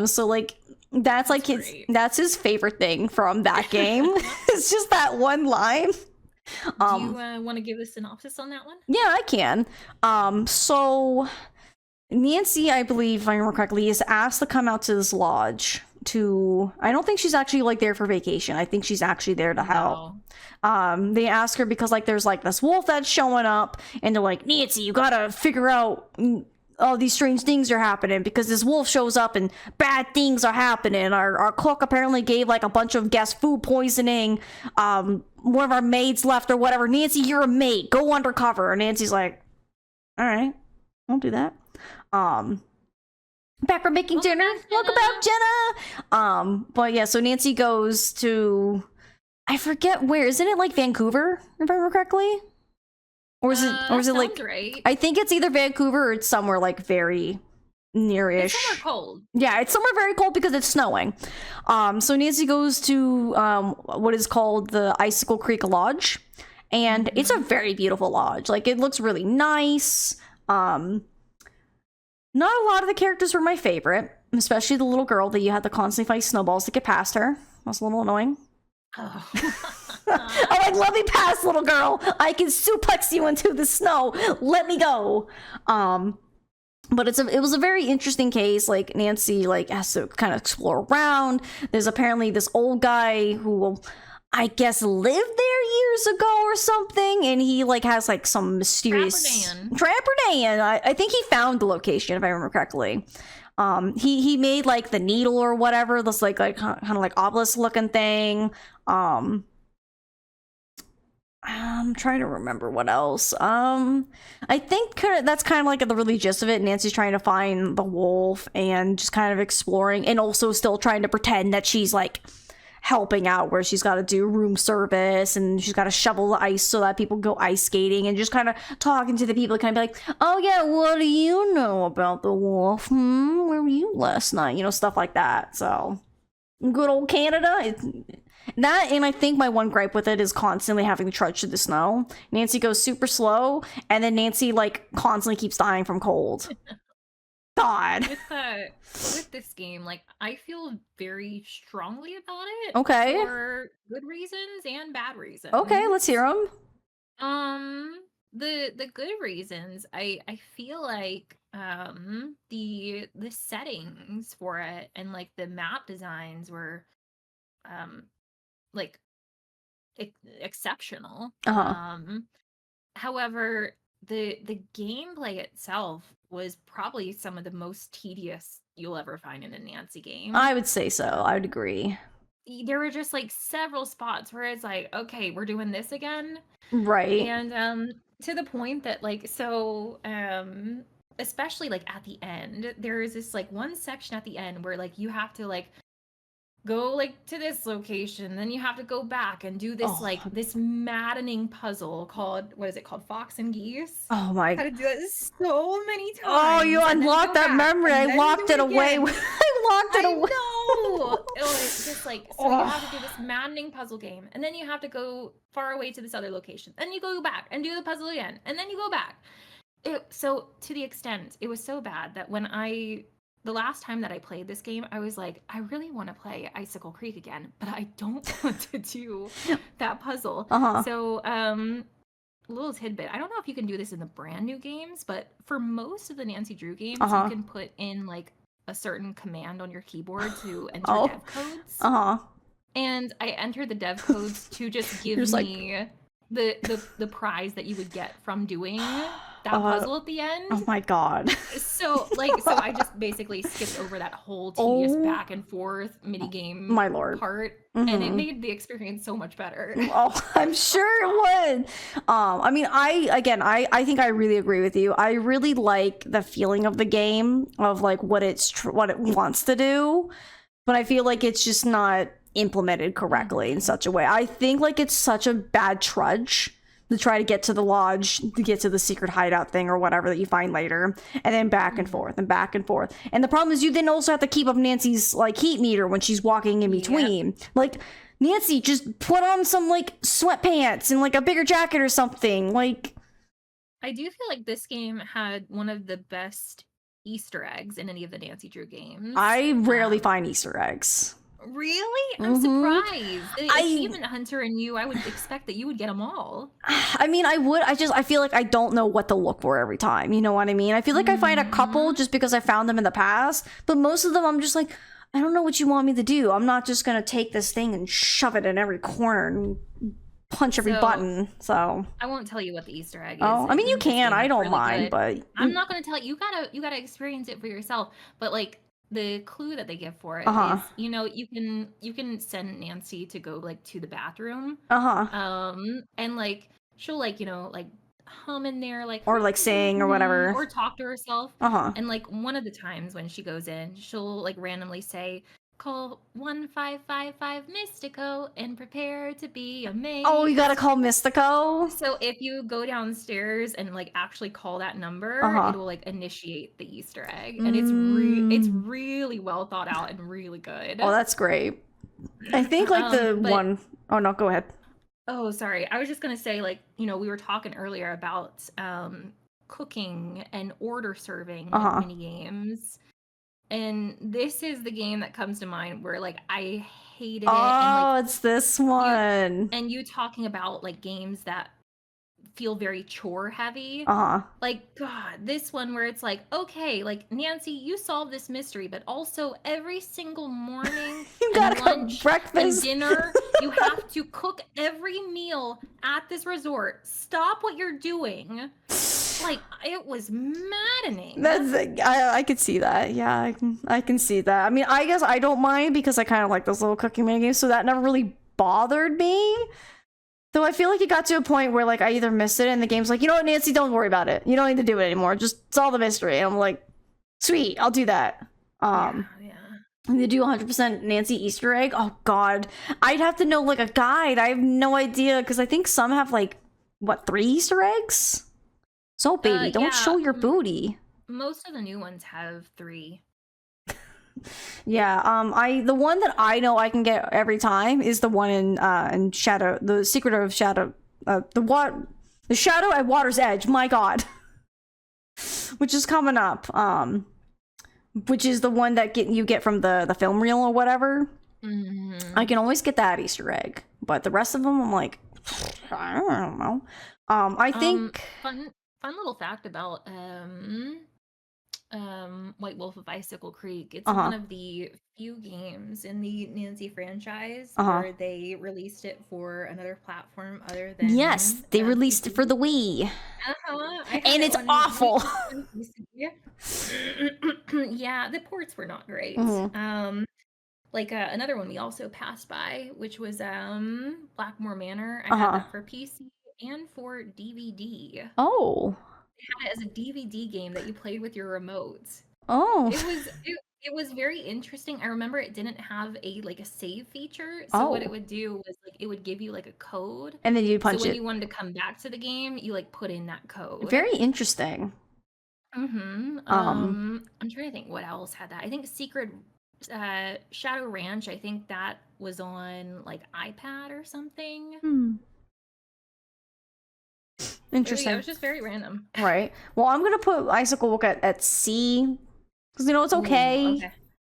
So like that's like that's his favorite thing from that game. It's just that one line. Do you want to give a synopsis on that one? Yeah, I can. So Nancy, I believe, if I remember correctly, is asked to come out to this lodge to, I don't think she's actually like there for vacation. I think she's actually there to help. They ask her because like there's like this wolf that's showing up, and they're like, Nancy, you gotta figure out all these strange things are happening because this wolf shows up and bad things are happening. Our cook apparently gave like a bunch of guests food poisoning. One of our maids left or whatever. Nancy, you're a maid. Go undercover. And Nancy's like, all right, I'll do that. Back from making dinner. Welcome back, Jenna. But yeah, so Nancy goes to, I forget where. Isn't it like Vancouver, if I remember correctly? Or is it like right. I think it's either Vancouver or it's somewhere like very It's near-ish. somewhere cold. Yeah, it's somewhere very cold because it's snowing. So Nancy goes to what is called the Icicle Creek Lodge, and it's a very beautiful lodge. Like, it looks really nice. Not a lot of the characters were my favorite, especially the little girl that you had to constantly fight snowballs to get past her. That's a little annoying. Oh. I'm like, let me pass, little girl. I can suplex you into the snow. Let me go. But it was a very interesting case. Like, Nancy like has to kind of explore around. There's apparently this old guy who I guess lived there years ago or something, and he like has like some mysterious Trapper Dan. I think he found the location, if I remember correctly. He made like the needle or whatever, this like kind of like obelisk looking thing. I'm trying to remember what else. I think that's kind of like the really gist of it. Nancy's trying to find the wolf and just kind of exploring, and also still trying to pretend that she's like helping out, where she's got to do room service and she's got to shovel the ice so that people go ice skating, and just kind of talking to the people, kind of be like, oh yeah, what do you know about the wolf? Where were you last night? You know, stuff like that. So good old Canada. That, and I think my one gripe with it is constantly having to trudge through the snow. Nancy goes super slow, and then Nancy like constantly keeps dying from cold. God. With this game, like, I feel very strongly about it. Okay. For good reasons and bad reasons. Okay, let's hear them. The good reasons, I feel like the settings for it and like the map designs were like exceptional. However, the gameplay itself was probably some of the most tedious you'll ever find in a Nancy game. I would say so. I would agree. There were just like several spots where it's like, okay, we're doing this again. Right. And to the point that like, so especially like at the end, there is this like one section at the end where like you have to like go like to this location, then you have to go back and do this like this maddening puzzle called, what is it called, Fox and Geese. Oh my! I had to do that so many times. Oh, you unlocked that memory. I locked it away. I locked it away. No, it's just like, so you have to do this maddening puzzle game, and then you have to go far away to this other location, then you go back and do the puzzle again, and then you go back. So to the extent, it was so bad that when the last time that I played this game, I was like, I really want to play Icicle Creek again, but I don't want to do that puzzle. So, little tidbit. I don't know if you can do this in the brand new games, but for most of the Nancy Drew games, you can put in like a certain command on your keyboard to enter dev codes. And I entered the dev codes to just give me the prize that you would get from doing that puzzle at the end. Oh my god. So I just basically skipped over that whole tedious back and forth mini game my lord part, and it made the experience so much better. Oh, I'm sure it would. I mean, I think I really agree with you. I really like the feeling of the game, of like what it wants to do, but I feel like it's just not implemented correctly in such a way. I think like it's such a bad trudge to try to get to the lodge, to get to the secret hideout thing or whatever that you find later, and then back and forth and back and forth. And the problem is you then also have to keep up Nancy's like heat meter when she's walking in between. Yep. Like, Nancy, just put on some like sweatpants and like a bigger jacket or something. Like, I do feel like this game had one of the best Easter eggs in any of the Nancy Drew games. I rarely find Easter eggs. Really? I'm surprised. If even Hunter and you, I would expect that you would get them all. I mean, I would. I feel like I don't know what to look for every time. You know what I mean? I feel like I find a couple just because I found them in the past, but most of them I'm just like, I don't know what you want me to do. I'm not just going to take this thing and shove it in every corner and punch every button. So I won't tell you what the Easter egg is. Oh, I mean, you can. I don't mind, but I'm not going to tell you. You gotta experience it for yourself. But like, the clue that they give for it is, you know, you can send Nancy to go like to the bathroom, and like she'll like, you know, like hum in there, like, or like sing or whatever, or talk to herself. And like one of the times when she goes in, she'll like randomly say, call 1555 Mystico and prepare to be amazed. Oh, you gotta call Mystico? So if you go downstairs and like actually call that number, Uh-huh. it will like initiate the Easter egg, and it's Mm. really well thought out and really good. Oh, that's great. I think like the But one oh no, go ahead. oh, sorry, I was just gonna say, like, you know, we were talking earlier about cooking and order serving Uh-huh. mini games, and this is the game that comes to mind where like I hated it, and Oh, like it's this one. you talking about like games that feel very chore heavy. Uh-huh. Like, God, this one where it's like, okay, like, Nancy, you solve this mystery, but also every single morning You and gotta cook lunch and breakfast. dinner, you have to cook every meal at this resort. Stop what you're doing. Like, it was maddening. That's I could see that. Yeah, I can see that. I mean, I guess I don't mind because I kind of like those little cooking mini games, so that never really bothered me. Though I feel like it got to a point where like I either missed it and the game's like, you know what, Nancy, don't worry about it. You don't need to do it anymore. Just solve the mystery. And I'm like, sweet, I'll do that. Yeah. And they do 100% Nancy Easter egg. Oh God, I'd have to know like a guide. I have no idea because I think some have like what 3 Easter eggs. So baby, don't yeah, show your booty. Most of the new ones have 3. Yeah, the one that I know I can get every time is the one in Shadow, the Secret of Shadow, the Shadow at Water's Edge. My God, which is coming up. Which is the one that you get from the film reel or whatever. Mm-hmm. I can always get that Easter egg, but the rest of them, I'm like, I don't know. I think fun little fact about White Wolf of Icicle Creek. It's one of the few games in the Nancy franchise where they released it for another platform other than yes, they released it for the Wii. And it's awful. Yeah, the ports were not great. Like another one we also passed by, which was Blackmore Manor. I had that for PC and for DVD. Oh. They had it as a DVD game that you played with your remote. Oh. It was very interesting. I remember it didn't have a save feature. So what it would do was like it would give you like a code. And then you punch it. So when you wanted to come back to the game, you like put in that code. Very interesting. I'm trying to think what else had that. I think Secret Shadow Ranch, I think that was on like iPad or something. Interesting. It was just very random. Right. Well, I'm gonna put Icicle Book at C because it's okay. Ooh, okay.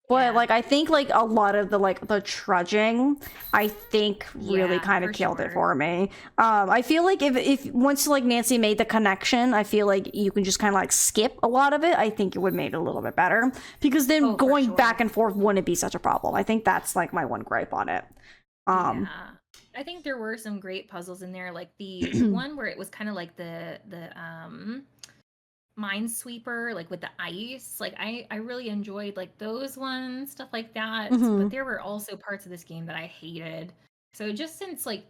But like I think like a lot of the trudging, I think really kind of killed it for me. I feel like if once like Nancy made the connection, I feel like you can just kind of like skip a lot of it. I think it would make it a little bit better because then going back and forth wouldn't be such a problem. I think that's like my one gripe on it. Yeah. I think there were some great puzzles in there, like the one where it was kind of like the Minesweeper, like with the ice. Like I really enjoyed like those ones, stuff like that. But there were also parts of this game that I hated. So just since like,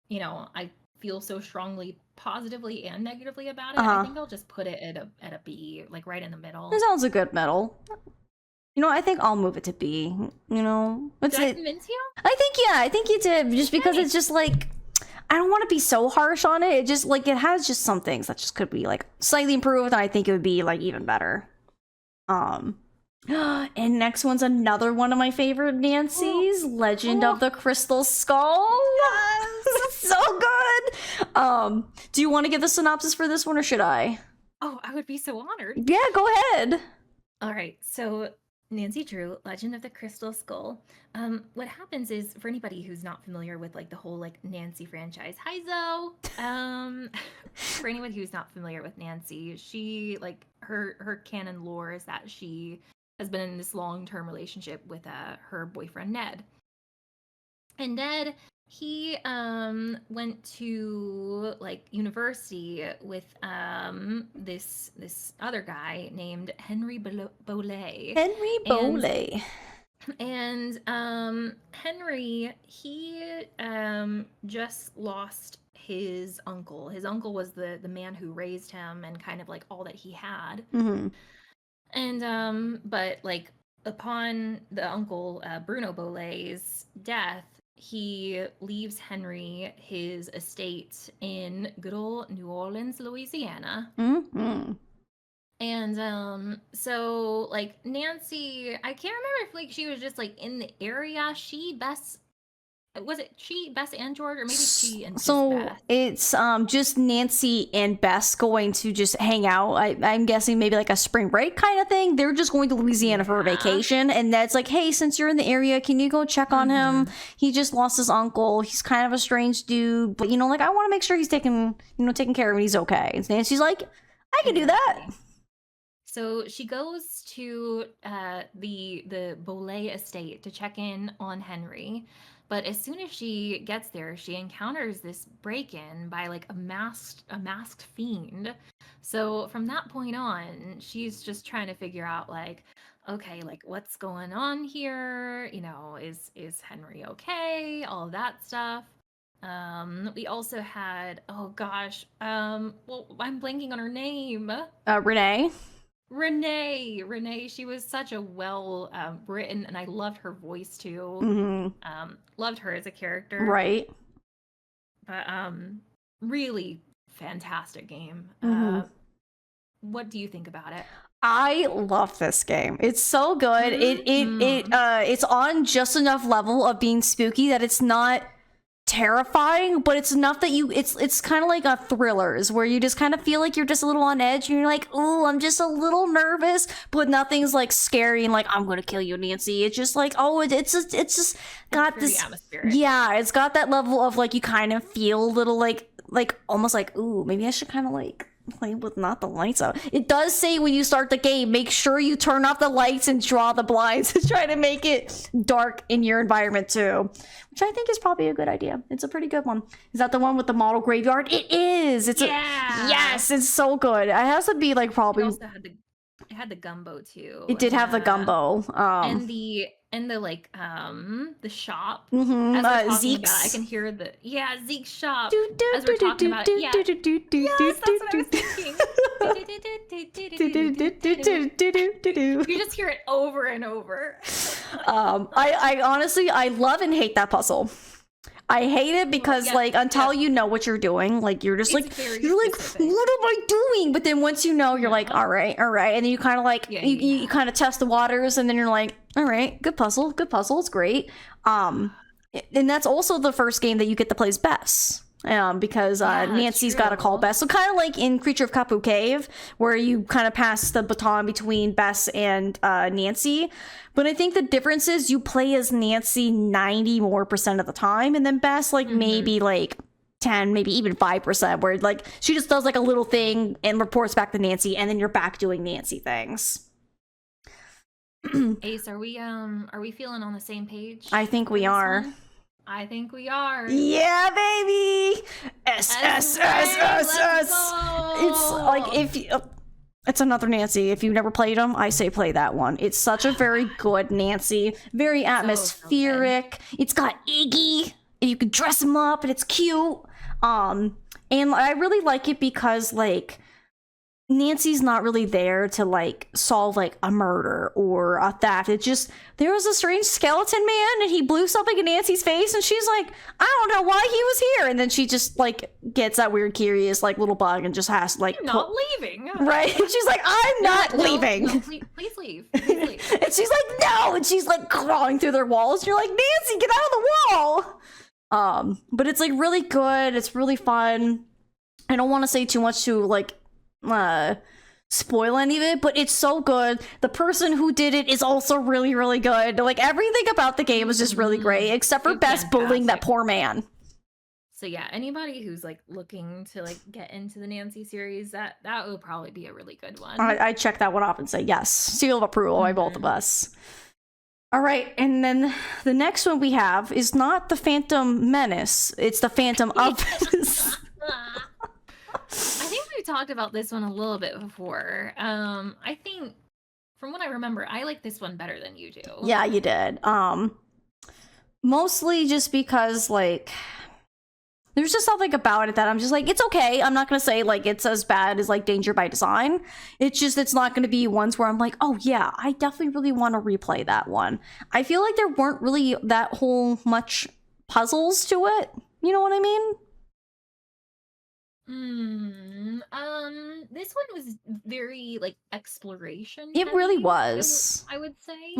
you know, I feel so strongly positively and negatively about it, I think I'll just put it at a B, like right in the middle. It sounds a good middle. You know, I think I'll move it to B. You know, did I convince you? I think you did. Just because it's just like I don't want to be so harsh on it. It just like it has just some things that just could be like slightly improved. And I think it would be like even better. And next one's another one of my favorite Nancy's, Legend of the Crystal Skull. Yes, so good. Do you want to give the synopsis for this one, or should I? Oh, I would be so honored. Yeah, go ahead. All right, so Nancy Drew, Legend of the Crystal Skull. What happens is, for anybody who's not familiar with like the whole like Nancy franchise, hi Zoe. For anyone who's not familiar with Nancy, she like her canon lore is that she has been in this long-term relationship with her boyfriend Ned. And Ned, he went to like university with this other guy named Henry Bolet. Henry Bolet. And Henry, he just lost his uncle. His uncle was the man who raised him and kind of like all that he had. And but like upon the uncle Bruno Bolet's death, he leaves Henry his estate in good old New Orleans, Louisiana. Mm-hmm. And so like Nancy, I can't remember if like she was just like in the area. She, Bess and George, or maybe she and just So Bess? it's just Nancy and Bess going to just hang out. I'm guessing maybe like a spring break kind of thing. They're just going to Louisiana for a Yeah. vacation, and that's like, hey, since you're in the area, can you go check on him? He just lost his uncle. He's kind of a strange dude, but like I want to make sure he's taken care of and he's okay. And Nancy's like, I can do that. Exactly. So she goes to the Bolet estate to check in on Henry. But as soon as she gets there, she encounters this break-in by like a masked fiend. So from that point on, she's just trying to figure out like, okay, like what's going on here? Is Henry okay? All of that stuff. We also had, oh gosh, well, I'm blanking on her name. Renee. Renee, she was such a well written, and I loved her voice too. Mm-hmm. Loved her as a character. Right. But really fantastic game. Mhm. What do you think about it? I love this game. It's so good. It's on just enough level of being spooky that it's not terrifying, but it's enough that it's kind of like a thrillers where you just kind of feel like you're just a little on edge and you're like, oh, I'm just a little nervous, but nothing's like scary and like I'm gonna kill you, Nancy. It's just like, oh, it's just got Very this atmospheric. Yeah, it's got that level of like you kind of feel a little like almost like, ooh, maybe I should kind of like play with not the lights out. It does say when you start the game, make sure you turn off the lights and draw the blinds to try to make it dark in your environment too, which I think is probably a good idea. It's a pretty good one. Is that the one with the model graveyard? It is. Yes, it's so good. It has to be like probably. It also had the gumbo too. It did have the gumbo. And the like the shop. As we're talking Zeke's. about it, I can hear Zeke's shop. Do, do, As we're do, talking do, about do, it. Yeah. do, do, do, do, Yes, that's what I was do, thinking. do. You just hear it over and over. I honestly, I love and hate that puzzle. I hate it because until you know what you're doing, like you're just It's like very you're like, specific. what am I doing? But then once you know, you're like, all right, and then you kind of like you kind of test the waters, and then you're like, all right, good puzzle, it's great. And that's also the first game that you get to play as Bess. Because Nancy's got to call Bess. So kind of like in Creature of Kapu Cave, where you kind of pass the baton between Bess and Nancy. But I think the difference is you play as Nancy 90% more of the time, and then Bess like maybe like 10, maybe even 5%, where like she just does like a little thing and reports back to Nancy, and then you're back doing Nancy things. Ace, are we feeling on the same page? I think we are. I think we are. Yeah, baby. S. It's like it's another Nancy. If you've never played them, I say play that one. It's such a very good Nancy, very atmospheric. It's got Iggy, and you can dress him up, and it's cute. And I really like it because like Nancy's not really there to like solve like a murder or a theft. It's just there was a strange skeleton man and he blew something in Nancy's face and she's like, I don't know why he was here. And then she just like gets that weird curious like little bug and just has to like I'm not leaving. Right? She's like, I'm not leaving. No, please leave. Please leave. And she's like, no, and she's like crawling through their walls. You're like, Nancy, get out of the wall. But it's like really good. It's really fun. I don't want to say too much to like spoil any of it, but it's so good. The person who did it is also really, really good. Like everything about the game is just really great, except for Bess bullying that poor man. So yeah, anybody who's like looking to like get into the Nancy series, that would probably be a really good one. I check that one off and say yes, seal of approval by both of us. All right, and then the next one we have is not the Phantom Menace, it's the Phantom of Menace. I think we talked about this one a little bit before. I think from what I remember, I like this one better than you do. Yeah, you did. Mostly just because like There's just something about it that I'm just like, it's okay. I'm not gonna say like it's as bad as like Danger by Design. It's not gonna be ones where I'm like, oh yeah, I definitely really want to replay that one. I feel like there weren't really that whole much puzzles to it. You know what I mean? This one was very like exploration It really heavy, was. I would say.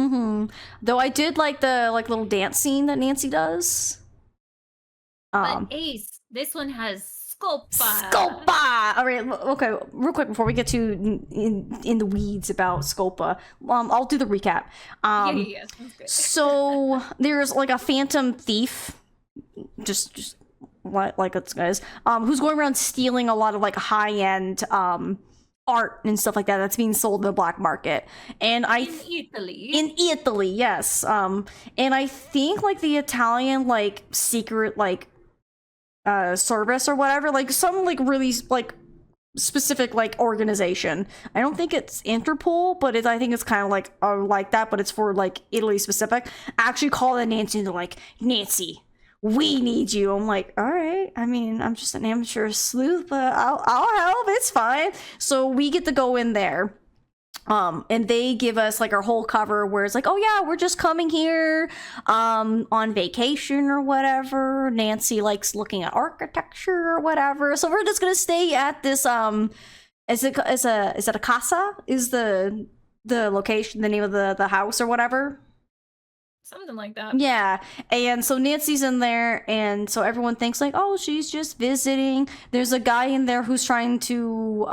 Though I did like the like little dance scene that Nancy does. But Ace, this one has Sculpa. Sculpa! All right, okay, real quick before we get to in the weeds about Sculpa, I'll do the recap. Yeah, sounds good. So there's like a phantom thief, just like it's guys, who's going around stealing a lot of like high-end art and stuff like that that's being sold in the black market. And in Italy, yes. And I think like the Italian like secret like service or whatever, like some like really like specific like organization. I don't think it's Interpol, but I think it's kind of like that, but it's for like Italy specific. Actually call Nancy and they're like, Nancy, we need you. I'm like, all right. I mean, I'm just an amateur sleuth, but I'll help. It's fine. So we get to go in there. And they give us like our whole cover where it's like, oh yeah, we're just coming here on vacation or whatever. Nancy likes looking at architecture or whatever. So we're just gonna stay at this is it a casa? Is the location the name of the house or whatever? Something like that. Yeah. And so Nancy's in there, and so everyone thinks like, oh, she's just visiting. There's a guy in there who's trying to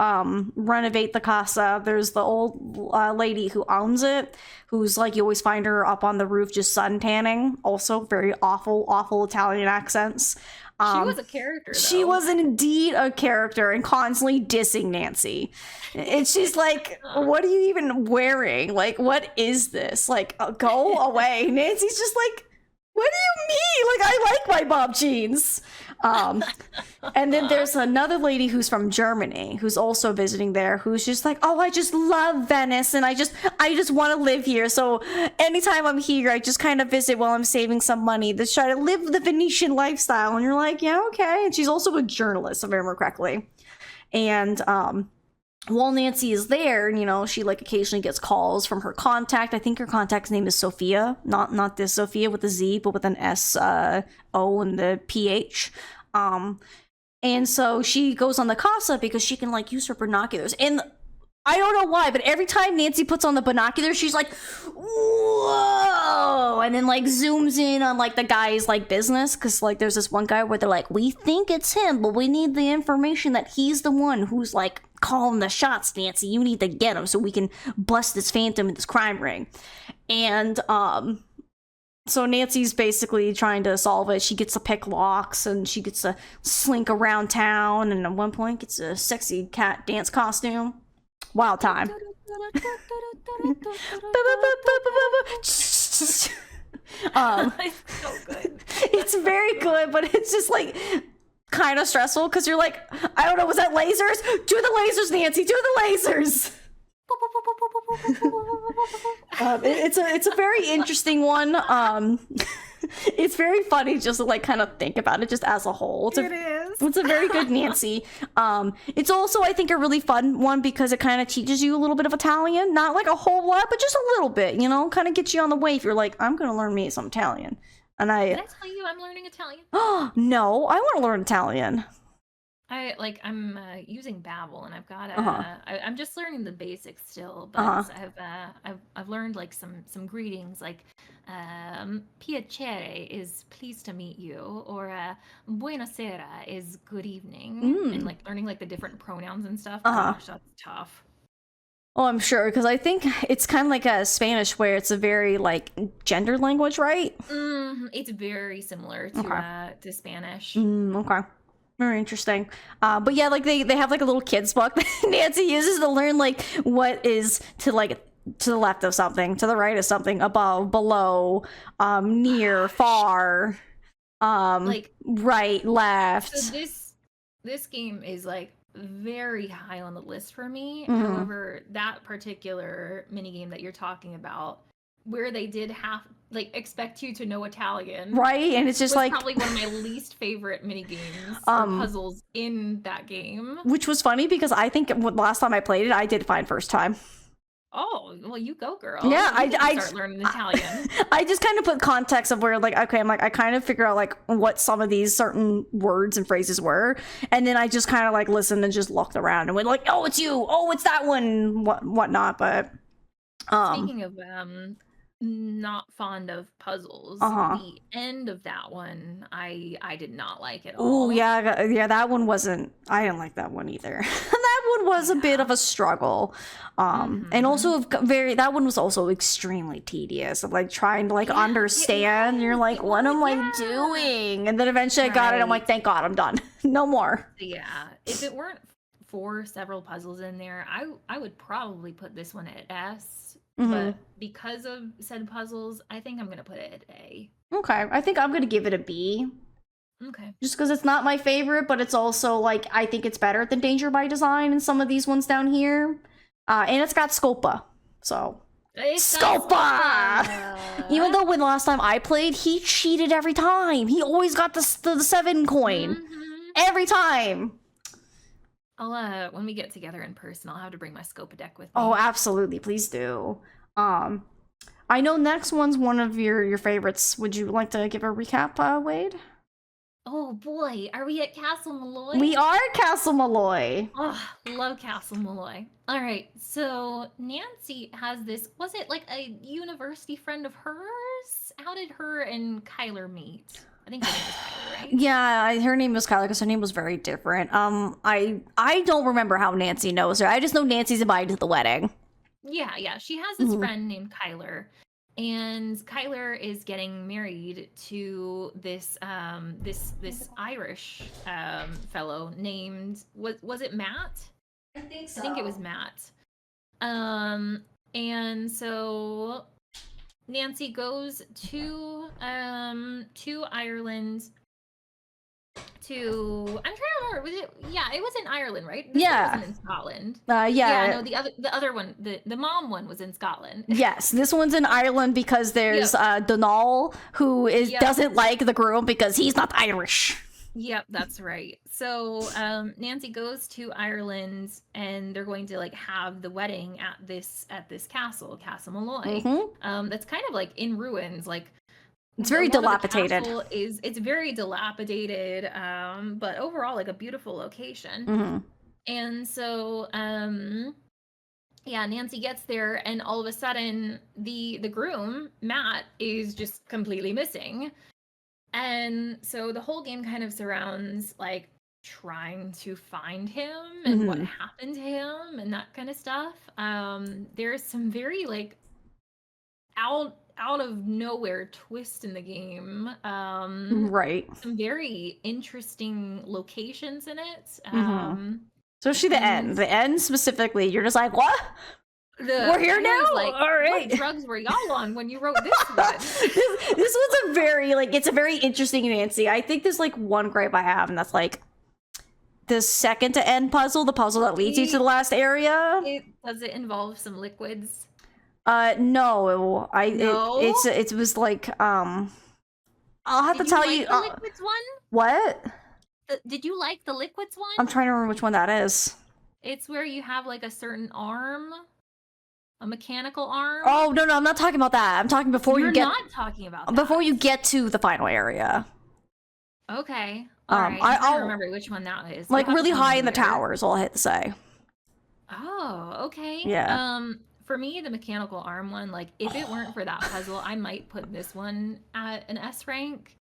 renovate the casa. There's the old lady who owns it, who's like, you always find her up on the roof just sun tanning. Also very awful Italian accents. She was a character, though. She was indeed a character and constantly dissing Nancy. And she's like, what are you even wearing? Like, what is this? Like, go away. Nancy's just like, what do you mean? Like, I like my Bob jeans. And then there's another lady who's from Germany who's also visiting there, who's just like, oh, I just love Venice and I just want to live here. So anytime I'm here, I just kind of visit while I'm saving some money to try to live the Venetian lifestyle. And you're like, yeah, okay. And she's also a journalist, if I remember correctly. And while Nancy is there, you know, she like occasionally gets calls from her contact. I think her contact's name is Sophia, not this Sophia with a Z, but with an S, O, and the PH. And so she goes on the casa because she can like use her binoculars. And I don't know why, but every time Nancy puts on the binoculars, she's like, whoa, and then like zooms in on like the guy's like business, because like there's this one guy where they're like, we think it's him, but we need the information that he's the one who's like calling the shots. Nancy, you need to get him so we can bust this phantom in this crime ring. And so Nancy's basically trying to solve it. She gets to pick locks and she gets to slink around town, and at one point gets a sexy cat dance costume. Wild time. It's so good. It's very good, but it's just like kind of stressful because you're like, I don't know, was that lasers? Do the lasers, Nancy, do the lasers. It's a very interesting one. It's very funny just to like kind of think about it just as a whole. It's a very good Nancy. It's also, I think, a really fun one because it kind of teaches you a little bit of Italian, not like a whole lot, but just a little bit, you know, kind of gets you on the way if you're like, I'm gonna learn me some Italian. And Did I tell you I'm learning Italian? Oh no, I want to learn Italian. I'm using Babbel, and I've got I'm just learning the basics still, but I've learned like some greetings, like piacere is pleased to meet you, or buonasera is good evening, and like learning like the different pronouns and stuff. Gosh, that's tough. Oh, I'm sure, because I think it's kind of like a Spanish where it's a very like gendered language, right? It's very similar to Spanish. Okay. Very interesting. But yeah, like they have like a little kid's book that Nancy uses to learn like what is to the left of something, to the right of something, above, below, near, far, like right, left. So this game is like very high on the list for me. However, that particular mini game that you're talking about where they did expect you to know Italian. right? And it's just Was like, probably one of my least favorite mini games or puzzles in that game. which was funny because I think last time I played it, I did fine first time. Oh, well, you go, girl. Yeah, You can I start learning Italian. I just kind of put context of where, like, okay, I'm like, I kind of figure out like what some of these certain words and phrases were, and then I just kind of like listened and just looked around and went like, oh, it's you, oh, it's that one, whatnot. But Speaking of not fond of puzzles, the end of that one I did not like at all. oh yeah, that one wasn't. I didn't like that one either. That one was a bit of a struggle, and also that one was also extremely tedious of like trying to like understand. You're like, what am I doing? And then eventually I got it. I'm like, thank God, I'm done. No more. Yeah, if it weren't for several puzzles in there, I would probably put this one at S. But because of said puzzles, I think I'm gonna put it at A. Okay, I think I'm gonna give it a B. Okay. Just because it's not my favorite, but it's also like I think it's better than Danger by Design and some of these ones down here. And it's got Scopa, so Scopa. Even though when last time I played, he cheated every time. He always got the 7 coin every time. I'll when we get together in person, I'll have to bring my Scopa deck with me. Oh, absolutely, please do. I know next one's one of your favorites. Would you like to give a recap, Wade? Oh boy, are we at Castle Malloy? We are at Castle Malloy. Oh, love Castle Malloy. All right, so Nancy has this. Was it like a university friend of hers? How did her and Kyler meet? I think her name was Kyler, right? Yeah, her name was Kyler because her name was very different. I don't remember how Nancy knows her. I just know Nancy's invited to the wedding. Yeah. She has this friend named Kyler, and Kyler is getting married to this this Irish fellow named was it Matt? I think so. I think it was Matt. And so Nancy goes to Ireland to I'm trying to remember, it was in Ireland, right? This one wasn't in Scotland. Yeah, no, the other one, the mom one was in Scotland. Yes, this one's in Ireland because there's Donal who doesn't like the groom because he's not Irish. Yep, that's right. So Nancy goes to Ireland, and they're going to like have the wedding at this castle, Castle Malloy. That's kind of like in ruins. Like it's very dilapidated. It's very dilapidated, but overall like a beautiful location. And so Nancy gets there, and all of a sudden the groom Matt is just completely missing. And so the whole game kind of surrounds like trying to find him and what happened to him and that kind of stuff. There's some very like out of nowhere twist in the game. Right. Some very interesting locations in it. Especially the end. The end specifically, you're just like, what? We're here now? Like, all right. What drugs were y'all on when you wrote this one? This was a very, like, it's a very interesting Nancy. I think there's, like, one gripe I have, and that's, like, the second to end puzzle, the puzzle that leads you to the last area. Does it involve some liquids? No. It was, like, I'll have to tell you. The liquids one? What? Did you like the liquids one? I'm trying to remember which one that is. It's where you have, like, a certain arm. A mechanical arm? Oh, no, I'm not talking about that. I'm talking before you get... You're not talking about that. Before you get to the final area. Okay. All right. I don't remember which one that is. Like, really high in the tower is all I had to say. Oh, okay. Yeah. For me, the mechanical arm one, like, if it weren't for that puzzle, I might put this one at an S rank.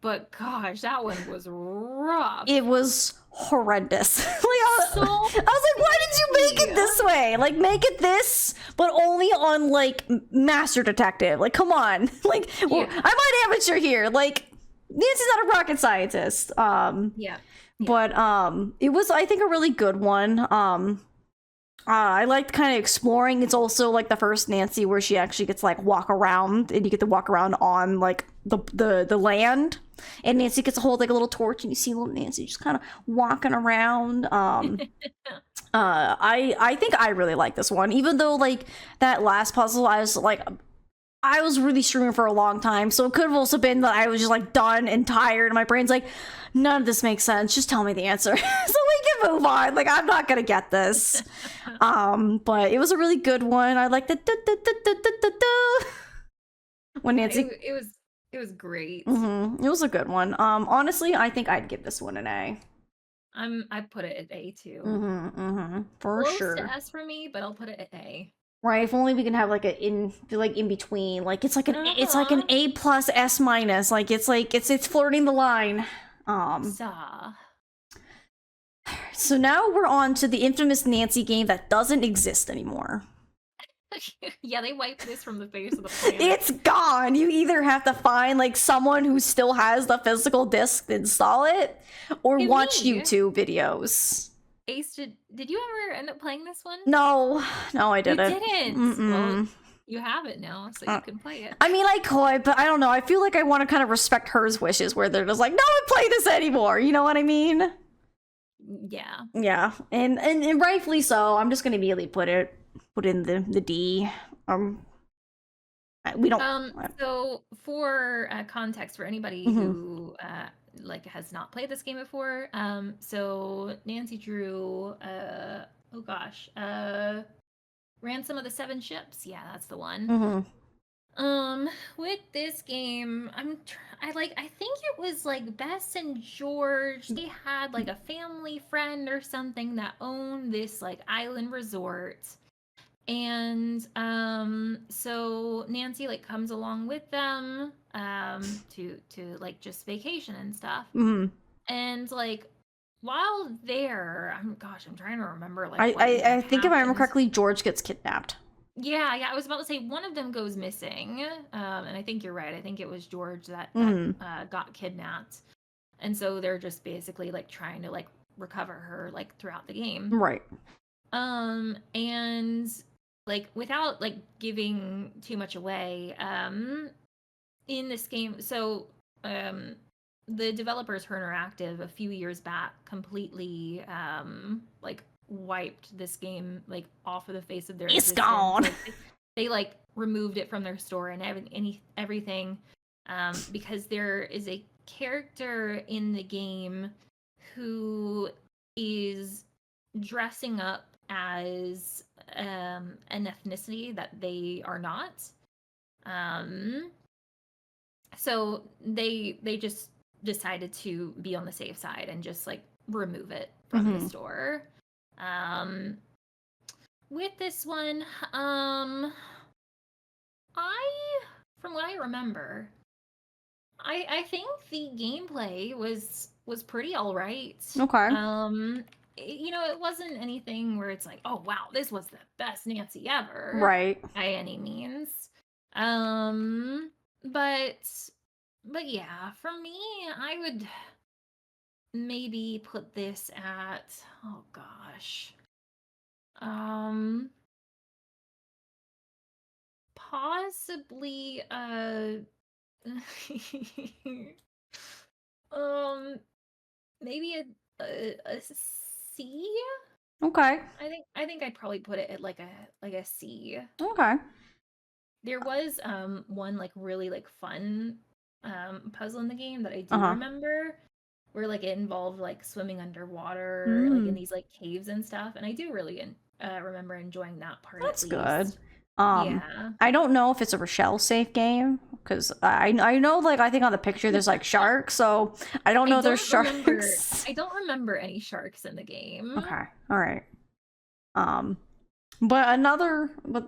But gosh, that one was rough. It was horrendous. I was like, why did you make it this way? Like, make it this, but only on, like, Master Detective. Like, come on. Like, well, I'm an amateur here. Like, Nancy's not a rocket scientist. But it was, I think, a really good one. I liked kind of exploring. It's also like the first Nancy where she actually gets to like walk around, and you get to walk around on like the land, and Nancy gets to hold like a little torch, and you see little Nancy just kind of walking around. I think I really like this one, even though like that last puzzle I was like I was really streaming for a long time, so it could have also been that I was just like done and tired, and my brain's like, none of this makes sense. Just tell me the answer, so we can move on. Like, I'm not gonna get this. But it was a really good one. I like the when Nancy. It was great. It was a good one. Honestly, I think I'd give this one an A. I put it at A too. For Close sure. to S for me, but I'll put it at A. Right, if only we can have like in between. Like it's like an A plus S minus. Like it's flirting the line. So now we're on to the infamous Nancy game that doesn't exist anymore. Yeah, they wiped this from the face of the planet. It's gone. You either have to find like someone who still has the physical disc to install it, or watch YouTube videos. Ace, did you ever end up playing this one? No, I didn't. You didn't? Well, you have it now, so you can play it. I mean, I could, but I don't know. I feel like I want to kind of respect her wishes, where they're just like, no one play this anymore. You know what I mean? Yeah. Yeah, and rightfully so. I'm just gonna immediately put in the D. We don't. So for context, for anybody who like has not played this game before, so Nancy Drew, Ransom of the Seven Ships. Yeah, that's the one. With this game, I think it was like Bess and George. They had like a family friend or something that owned this like island resort. And so Nancy like comes along with them to like just vacation and stuff. And like while there, I'm trying to remember like I think if I remember correctly, George gets kidnapped. Yeah, I was about to say one of them goes missing. And I think you're right. I think it was George that got kidnapped. And so they're just basically like trying to like recover her like throughout the game. Right. And like without like giving too much away, in this game, so the developers Her Interactive a few years back completely like wiped this game like off of the face of their existence. It's gone. Like, they like removed it from their store and everything because there is a character in the game who is dressing up as an ethnicity that they are not. So they just decided to be on the safe side and just like remove it from the store. With this one, from what I remember, I think the gameplay was pretty all right. Okay. You know, it wasn't anything where it's like, oh wow, this was the best Nancy ever, right? By any means. But yeah, for me, I would maybe put this at, oh gosh, possibly maybe a C. Okay. I think I'd probably put it at like a C. Okay. There was one like really like fun puzzle in the game that I do remember, where like it involved like swimming underwater, like in these like caves and stuff, and I do really remember enjoying that part. That's at good. least. Yeah. I don't know if it's a Rochelle safe game because I know like I think on the picture there's like sharks, so I don't know there's sharks. I don't remember any sharks in the game. Okay, all right. But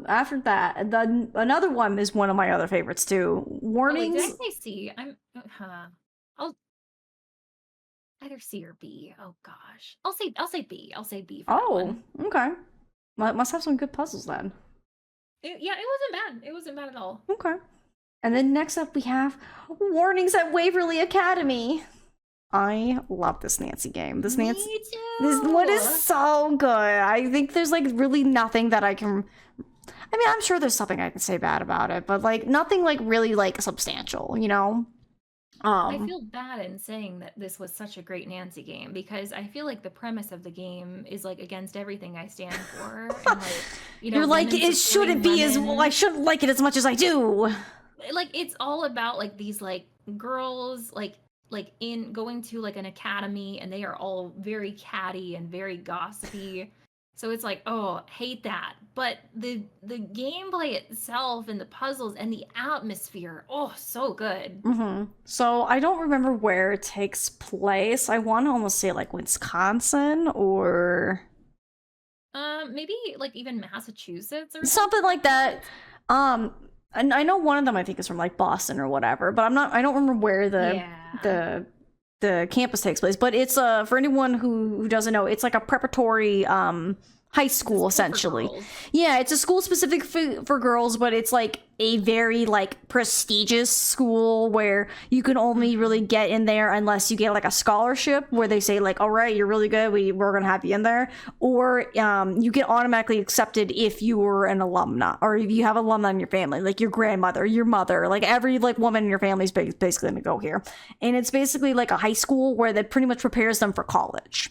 after that, another one is one of my other favorites too. Warnings. Oh, wait, did I say C? I'll either C or B. Oh gosh, I'll say B. I'll say B. For that one. Okay. Must have some good puzzles then. It wasn't bad. It wasn't bad at all. Okay. And then next up we have Warnings at Waverly Academy. I love this Nancy game. This Me too. This one is so good. I think there's like really nothing that I can. I mean, I'm sure there's something I can say bad about it, but like nothing like really like substantial, you know. I Um, feel bad in saying that this was such a great Nancy game because I feel like the premise of the game is like against everything I stand for and like, you're like, women it supporting shouldn't be as well. I women. shouldn't like it as much as I do. Like it's all about like these like girls like in going to like an academy and they are all very catty and very gossipy. So it's like, oh, hate that. But the gameplay itself and the puzzles and the atmosphere, oh, so good. So I don't remember where it takes place. I want to almost say like Wisconsin or Maybe like even Massachusetts or something like that. And I know one of them I think is from like Boston or whatever, but I don't remember where Yeah. the campus takes place. But it's for anyone who doesn't know, it's like a preparatory high school essentially. Yeah, it's a school specific for girls, but it's like a very like prestigious school where you can only really get in there unless you get like a scholarship where they say like, all right, you're really good, we're gonna have you in there, or you get automatically accepted if you were an alumna or if you have alumni in your family, like your grandmother, your mother, like every like woman in your family is basically gonna go here. And it's basically like a high school where that pretty much prepares them for college.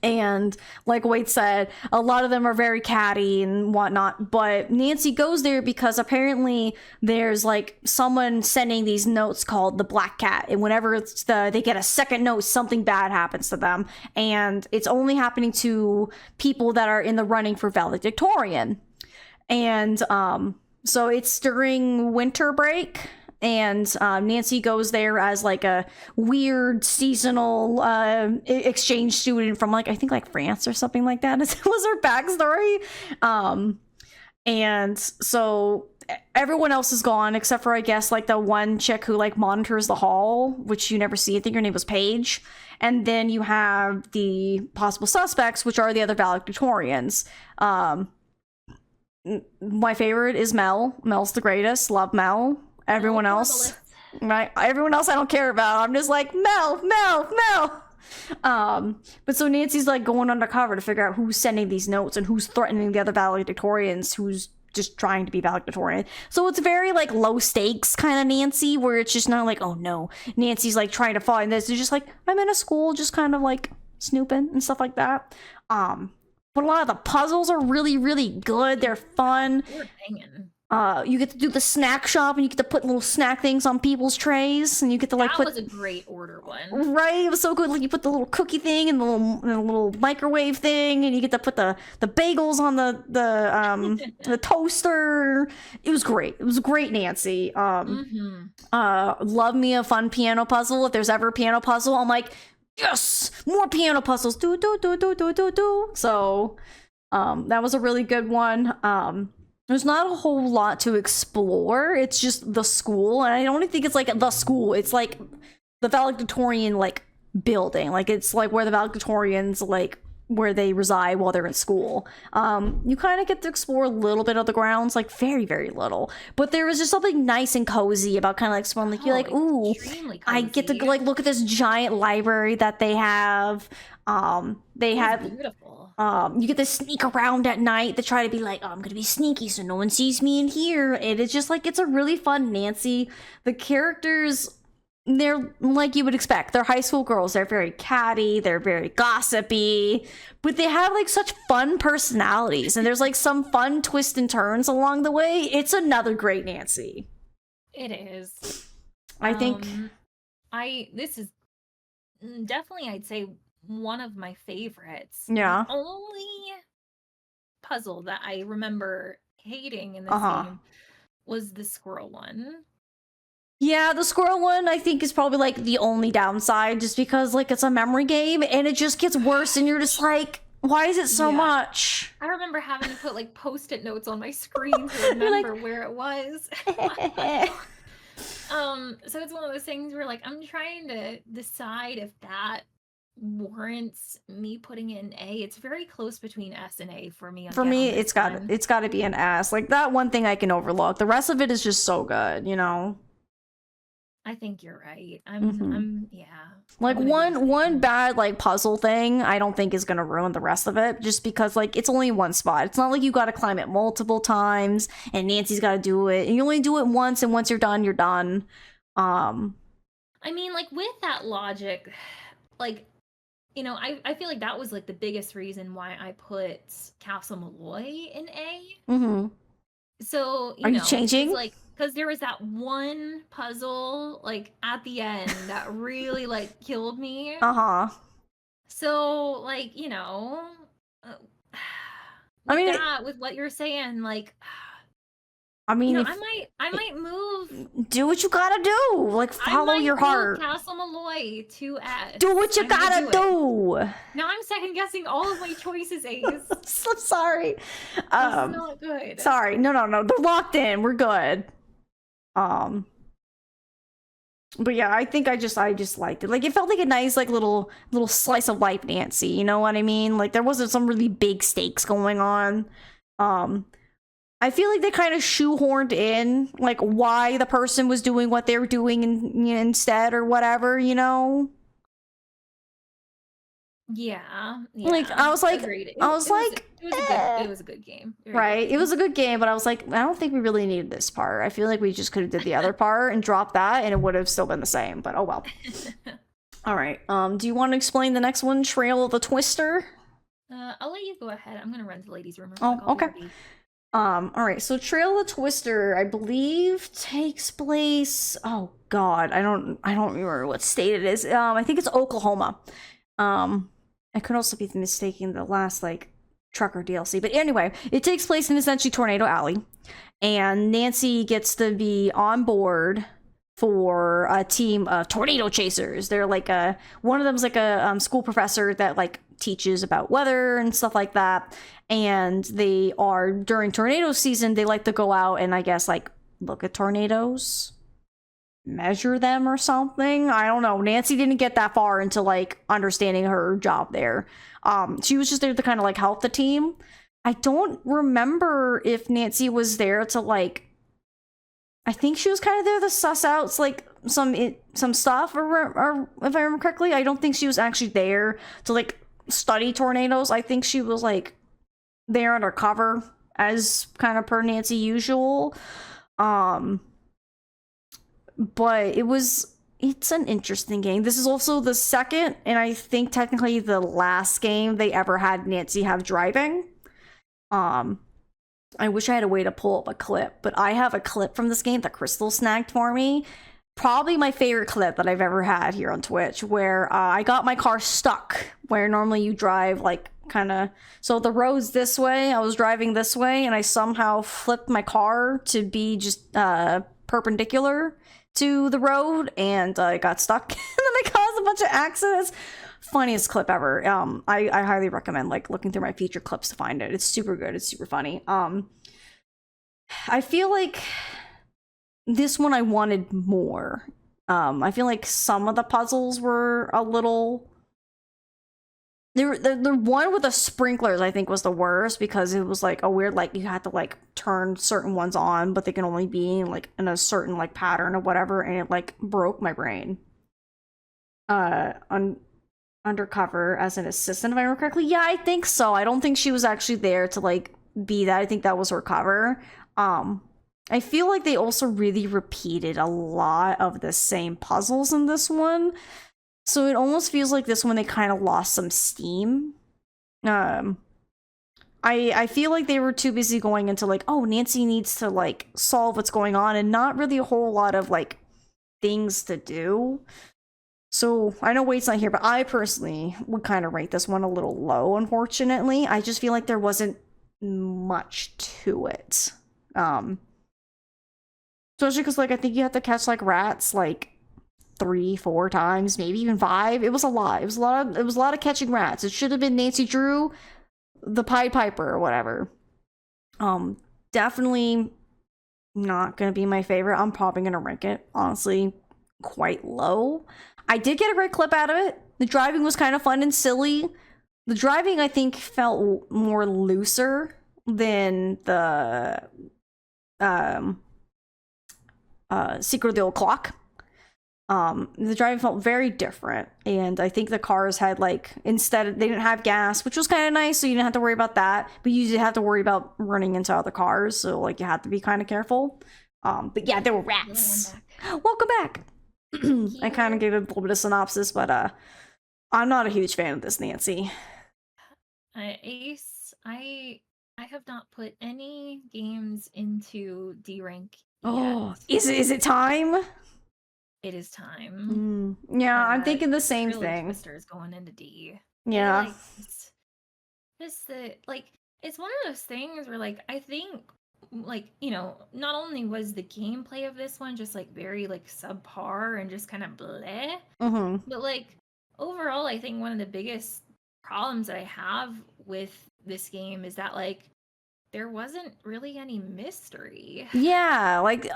And like Wade said, a lot of them are very catty and whatnot. But Nancy goes there because apparently there's like someone sending these notes called the Black Cat, and whenever they get a second note, something bad happens to them, and it's only happening to people that are in the running for valedictorian. And so it's during winter break, and Nancy goes there as like a weird seasonal exchange student from like I think like France or something like that. It was her backstory. And so everyone else is gone except for I guess like the one chick who like monitors the hall, which you never see. I think her name was Paige. And then you have the possible suspects, which are the other valedictorians. My favorite is Mel. Mel's the greatest. Love Mel. Everyone else, right? Everyone else I don't care about. I'm just like, Mel. But so Nancy's like going undercover to figure out who's sending these notes and who's threatening the other valedictorians, who's just trying to be valedictorian. So it's very like low stakes kind of Nancy, where it's just not like, oh no, Nancy's like trying to find this. It's just like, I'm in a school, just kind of like snooping and stuff like that. But a lot of the puzzles are really, really good. They're fun. We're banging. You get to do the snack shop and you get to put little snack things on people's trays and you get to like that put was a great order one. right. It was so good. Like you put the little cookie thing and the little microwave thing and you get to put the bagels on the toaster. It was great. It was great, Nancy. Love me a fun piano puzzle. If there's ever a piano puzzle, I'm like, yes, more piano puzzles. Do. So that was a really good one. There's not a whole lot to explore. It's just the school, and I don't even think it's like the school. It's like the valedictorian like building. Like it's like where the valedictorians like where they reside while they're in school. You kind of get to explore a little bit of the grounds, like very, very little. But there was just something nice and cozy about kind of like exploring. Like you're like, ooh, I get to like look at this giant library that they have. They have beautiful. You get to sneak around at night to try to be like, oh, I'm gonna be sneaky so no one sees me in here. And it's just like, it's a really fun Nancy. The characters, they're like you would expect. They're high school girls. They're very catty. They're very gossipy. But they have like such fun personalities. And there's like some fun twists and turns along the way. It's another great Nancy. It is. I think. This is definitely, I'd say, one of my favorites. Yeah. The only puzzle that I remember hating in this game was the squirrel one. Yeah, the squirrel one I think is probably like the only downside, just because like it's a memory game and it just gets worse and you're just like, why is it so much? I remember having to put like post-it notes on my screen to remember where it was. So it's one of those things where like I'm trying to decide if that warrants me putting in A. It's very close between S and A for me. For me, it's got to be an S. Like that one thing I can overlook. The rest of it is just so good, you know. I think you're right. I'm yeah. Like one bad like puzzle thing, I don't think is gonna ruin the rest of it, just because like it's only one spot. It's not like you got to climb it multiple times, and Nancy's got to do it, and you only do it once, and once you're done, you're done. I I mean, like with that logic, like I feel like that was like the biggest reason why I put Castle Malloy in A. Mm-hmm. So, Are you changing? because there was that one puzzle like at the end that really like killed me. Uh-huh. So, uh, I mean, with what you're saying, like, I mean, I might move. do what you gotta do. Like, follow your heart. Castle Malloy to S. Do what you gotta do. Now I'm second guessing all of my choices, Ace. So sorry. This is not good. Sorry. No. They're locked in. We're good. But yeah, I think I just liked it. Like, it felt like a nice, like, little slice of life, Nancy. You know what I mean? Like, there wasn't some really big stakes going on. I feel like they kind of shoehorned in, like, why the person was doing what they were doing instead or whatever, you know? Yeah. Like, I was like, Agreed. it was a good game. Right. It was a good game, but I was like, I don't think we really needed this part. I feel like we just could have did the other part and dropped that, and it would have still been the same, but oh well. All right. Do you want to explain the next one, Trail of the Twister? I'll let you go ahead. I'm going to run to the ladies' room. Oh, okay. All right, so Trail of the Twister, I believe, takes place. Oh God, I don't remember what state it is. I think it's Oklahoma. I could also be mistaking the last like Trucker DLC, but anyway, it takes place in essentially Tornado Alley, and Nancy gets to be on board for a team of tornado chasers. They're like one of them's like a school professor that like teaches about weather and stuff like that, and they are during tornado season they like to go out and I guess like look at tornadoes, measure them or something. I don't know. Nancy didn't get that far into like understanding her job there. She was just there to kind of like help the team. I don't remember if Nancy was there to like, I think she was kind of there to suss out like some stuff or if I remember correctly. I don't think she was actually there to like study tornadoes. I think she was like there undercover as kind of per Nancy usual. But it's an interesting game. This is also the second and I think technically the last game they ever had Nancy have driving. I wish I had a way to pull up a clip, but I have a clip from this game that Crystal snagged for me. Probably my favorite clip that I've ever had here on Twitch, where I got my car stuck, where normally you drive like kind of, so the road's this way, I was driving this way, and I somehow flipped my car to be just perpendicular to the road, and I got stuck, and then I caused a bunch of accidents. Funniest clip ever. I highly recommend like looking through my feature clips to find it. It's super good. It's super funny. I feel like this one I wanted more. I feel like some of the puzzles were a little. The one with the sprinklers I think was the worst because it was like a weird like you had to like turn certain ones on, but they can only be like in a certain like pattern or whatever, and it like broke my brain. Undercover as an assistant, if I remember correctly. Yeah, I think so. I don't think she was actually there to like be that. I think that was her cover. I feel like they also really repeated a lot of the same puzzles in this one. So it almost feels like this one they kind of lost some steam. I feel like they were too busy going into like, oh, Nancy needs to like solve what's going on and not really a whole lot of like things to do. So I know Wade's not here, but I personally would kind of rate this one a little low, unfortunately. I just feel like there wasn't much to it. Especially because like I think you have to catch like rats like 3-4 times, maybe even 5. It was a lot. It was a lot of catching rats. It should have been Nancy Drew, the Pied Piper, or whatever. Definitely not gonna be my favorite. I'm probably gonna rank it, honestly, quite low. I did get a great clip out of it. The driving was kind of fun and silly. The driving, I think, felt more looser than the Secret of the Old Clock. The driving felt very different, and I think the cars had like, instead they didn't have gas, which was kind of nice, so you didn't have to worry about that, but you did have to worry about running into other cars, so like you had to be kind of careful. But yeah, there were rats. Welcome back. I kind of gave it a little bit of synopsis, but I'm not a huge fan of this, Nancy. Ace, I have not put any games into D rank Oh, yet. is it time? It is time. Yeah, I'm thinking the same Really thing. Twister's going into D. Yeah. Like, just the like, it's one of those things where like I think like, you know, not only was the gameplay of this one just like very like subpar and just kind of bleh, but like overall I think one of the biggest problems that I have with this game is that like there wasn't really any mystery. Yeah, like,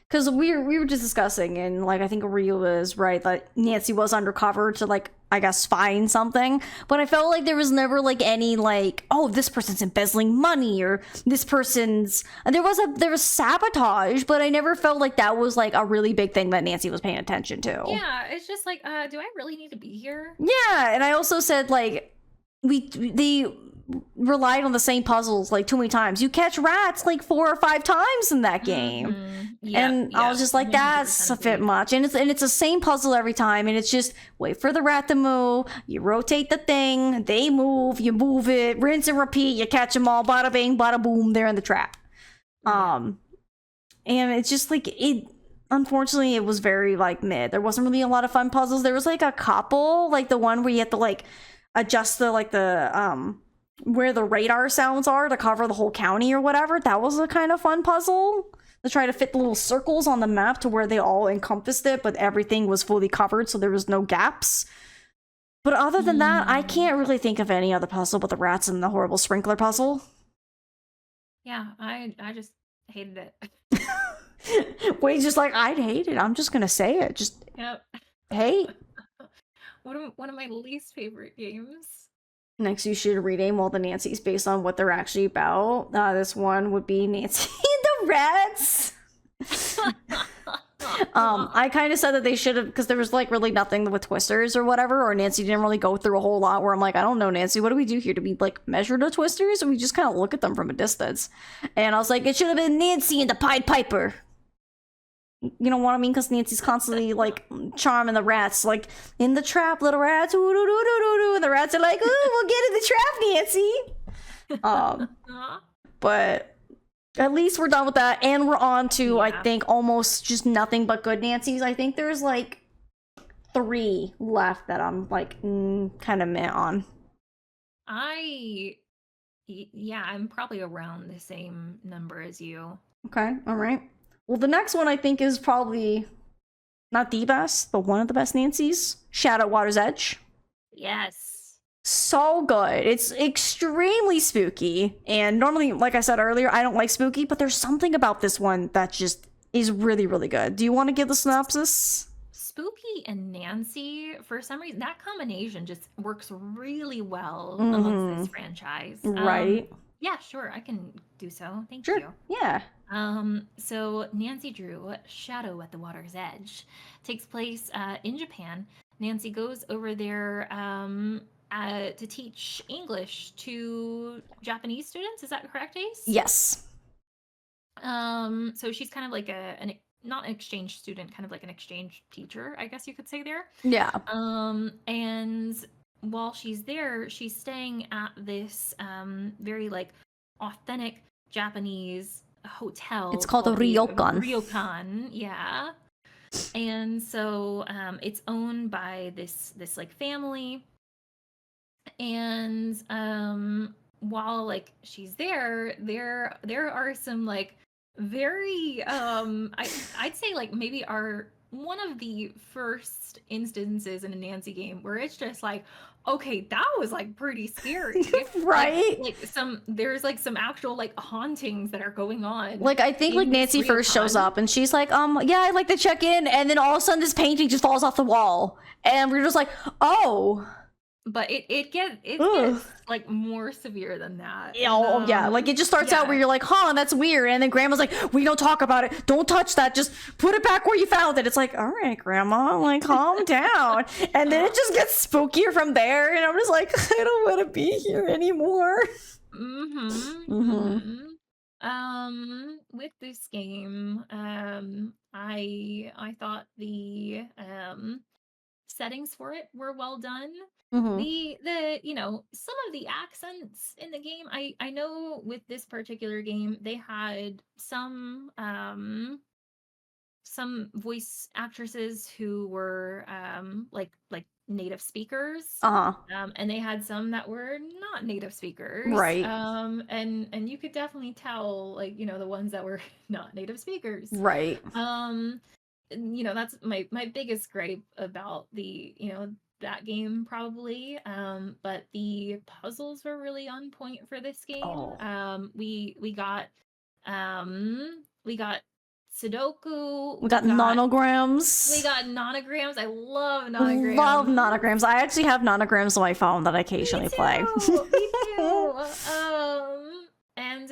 because we were just discussing, and like I think Ryu was right that Nancy was undercover to like I guess find something, but I felt like there was never like any like, oh, this person's embezzling money or this person's there was sabotage, but I never felt like that was like a really big thing that Nancy was paying attention to. Yeah, it's just like, do I really need to be here? Yeah, and I also said like they relied on the same puzzles like too many times. You catch rats like 4 or 5 times in that game. And I was just like, that's a bit much. And it's the same puzzle every time, and it's just wait for the rat to move, you rotate the thing, they move, you move it, rinse and repeat, you catch them all, bada bing, bada boom, they're in the trap. And it's just like it unfortunately it was very like mid. There wasn't really a lot of fun puzzles. There was like a couple, like the one where you have to like adjust the like the where the radar sounds are to cover the whole county or whatever. That was a kind of fun puzzle to try to fit the little circles on the map to where they all encompassed it, but everything was fully covered, so there was no gaps. But other than that, I can't really think of any other puzzle but the rats and the horrible sprinkler puzzle. Yeah, I just hated it. Wade's just like, I'd hate it. I'm just gonna say it. Just hate. One of my least favorite games. Next, you should rename all the Nancys based on what they're actually about. This one would be Nancy and the Rats. I kind of said that they should have, because there was like really nothing with Twisters or whatever, or Nancy didn't really go through a whole lot where I'm like, I don't know, Nancy, what do we do here? Do we like measure the Twisters, or we just kind of look at them from a distance? And I was like, it should have been Nancy and the Pied Piper. You know what I mean? Because Nancy's constantly like charming the rats, like in the trap, little rats, and the rats are like, "Ooh, we'll get in the trap, Nancy." But at least we're done with that, and we're on to I think almost just nothing but good Nancys. I think there's like 3 left that I'm like kind of meh on. Yeah, I'm probably around the same number as you. Okay, all right. Well, the next one I think is probably not the best, but one of the best Nancys. Shadow Water's Edge. Yes. So good. It's extremely spooky. And normally, like I said earlier, I don't like spooky, but there's something about this one that just is really, really good. Do you want to give the synopsis? Spooky and Nancy, for some reason, that combination just works really well amongst this franchise. Right. Yeah, sure, I can do so. Thank you. Yeah. So Nancy Drew, Shadow at the Water's Edge, takes place in Japan. Nancy goes over there to teach English to Japanese students. Is that correct, Ace? Yes. So she's kind of like not an exchange student, kind of like an exchange teacher, I guess you could say there. Yeah. And while she's there, she's staying at this very like authentic Japanese hotel. It's called a ryokan. Ryokan, yeah. And so it's owned by this like family. And while like she's there are some like very I'd say like maybe one of the first instances in a Nancy game where it's just like, okay, that was like pretty scary. Right? Like there's like some actual like hauntings that are going on. Like I think like Nancy first shows up and she's like, yeah, I'd like to check in, and then all of a sudden this painting just falls off the wall. And we're just like, oh. But it gets like more severe than that. Oh yeah, like it just starts out where you're like, huh, that's weird, and then Grandma's like, we don't talk about it, don't touch that, just put it back where you found it. It's like, all right, Grandma, like calm down. And then it just gets spookier from there, and I'm just like, I don't want to be here anymore. With this game, I thought the settings for it were well done. Hmm. The some of the accents in the game, I know with this particular game they had some voice actresses who were like native speakers, Uh-huh. and they had some that were not native speakers, Right. and you could definitely tell, like, the ones that were not native speakers. Right. That's my biggest gripe about that game, probably. But the puzzles were really on point for this game. Oh. We got Sudoku. We got nonograms. We got nonograms. I love Love nonograms. nonograms. I actually have nonograms on my phone that I occasionally play. Me too. And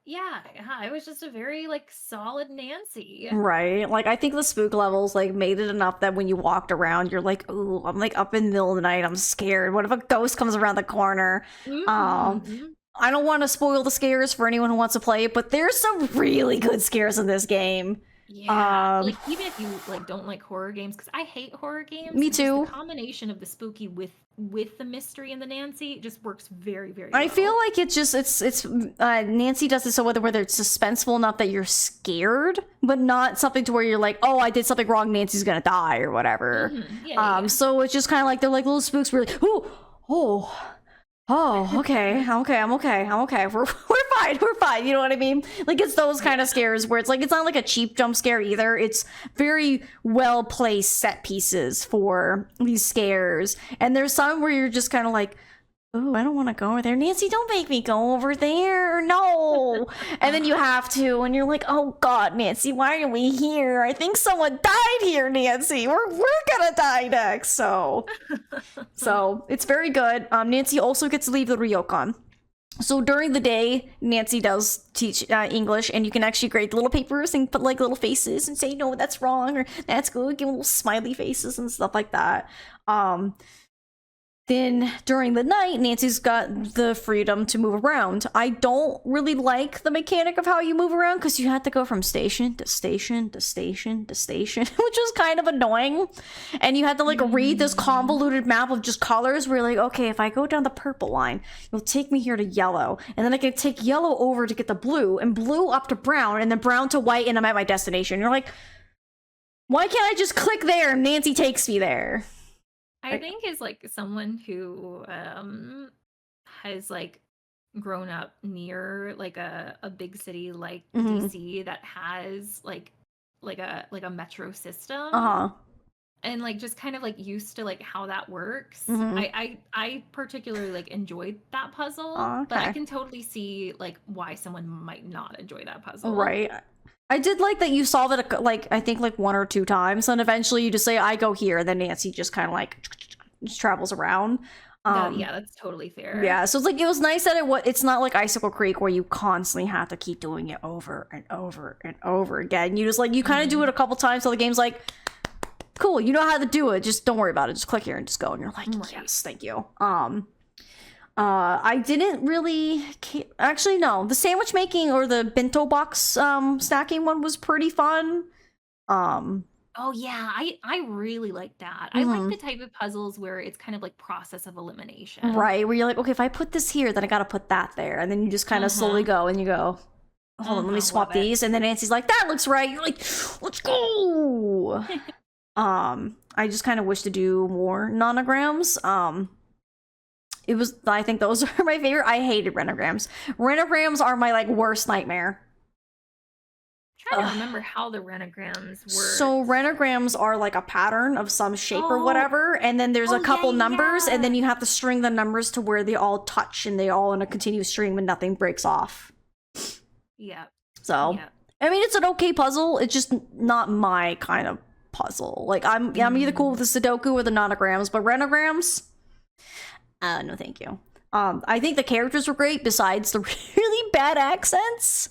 yeah, it was just a very like solid Nancy. Right. Like I think the spook levels like made it enough that when you walked around, you're like, ooh, I'm like up in the middle of the night, I'm scared. What if a ghost comes around the corner? Mhm. I don't want to spoil the scares for anyone who wants to play it, but there's some really good scares in this game. Yeah, like even if you like don't like horror games, because I hate horror games. Me just too. The combination of the spooky with the mystery and the Nancy just works very, very I well. feel like it's Nancy does it so whether it's suspenseful enough that you're scared, but not something to where you're like, oh, I did something wrong, Nancy's gonna die or whatever. Yeah. So it's just kind of like they're like little spooks. We're like, oh, okay, I'm okay. We're fine. You know what I mean? Like it's those kind of scares where it's like it's not like a cheap jump scare either. It's very well placed set pieces for these scares, and there's some where you're just kind of like, oh, I don't want to go over there. Nancy, don't make me go over there. No. And then you have to, and you're like, oh God, Nancy, why are we here? I think someone died here, Nancy. We're gonna die next. So it's very good. Nancy also gets to leave the ryokan. So during the day, Nancy does teach English, and you can actually grade little papers and put like little faces and say, no, that's wrong, or that's good, give little smiley faces and stuff like that. Then during the night, Nancy's got the freedom to move around. I don't really like the mechanic of how you move around because you have to go from station to station to station to station, which was kind of annoying. And you had to like read this convoluted map of just colors where you're like, okay, if I go down the purple line, it'll take me here to yellow. And then I can take yellow over to get the blue, and blue up to brown, and then brown to white, and I'm at my destination. You're like, why can't I just click there and Nancy takes me there? I think as like someone who has like grown up near like a big city like DC that has like a metro system, and like just kind of like used to like how that works. I particularly like enjoyed that puzzle, but I can totally see like why someone might not enjoy that puzzle. Right. I did like that you solve it like I think like 1 or 2 times, and eventually you just say I go here, and then Nancy just kind of like just travels around. Yeah, that's totally fair. Yeah, so it's like it was nice that it's not like Icicle Creek where you constantly have to keep doing it over and over and over again. You just like you kind of do it a couple times till the game's like, cool, you know how to do it. Just don't worry about it. Just click here and just go, and you're like, yes, thank you. I didn't really actually no. The sandwich making or the bento box snacking one was pretty fun. Oh yeah, I really like that. I like the type of puzzles where it's kind of like process of elimination. Right, where you're like, okay, if I put this here, then I gotta put that there, and then you just kind of slowly go and you go, hold on, let me swap these, and then Nancy's like, that looks right. You're like, let's go. I just kind of wish to do more nonograms. I think those are my favorite. I hated renograms. Renograms are my like worst nightmare. I'm trying to remember how the renograms work. So renograms are like a pattern of some shape or whatever, and then there's a couple numbers, and then you have to string the numbers to where they all touch and they all in a continuous stream and nothing breaks off. Yeah. So I mean, it's an okay puzzle. It's just not my kind of puzzle. Like I'm either cool with the Sudoku or the nonograms, but renograms, no thank you. I think the characters were great besides the really bad accents.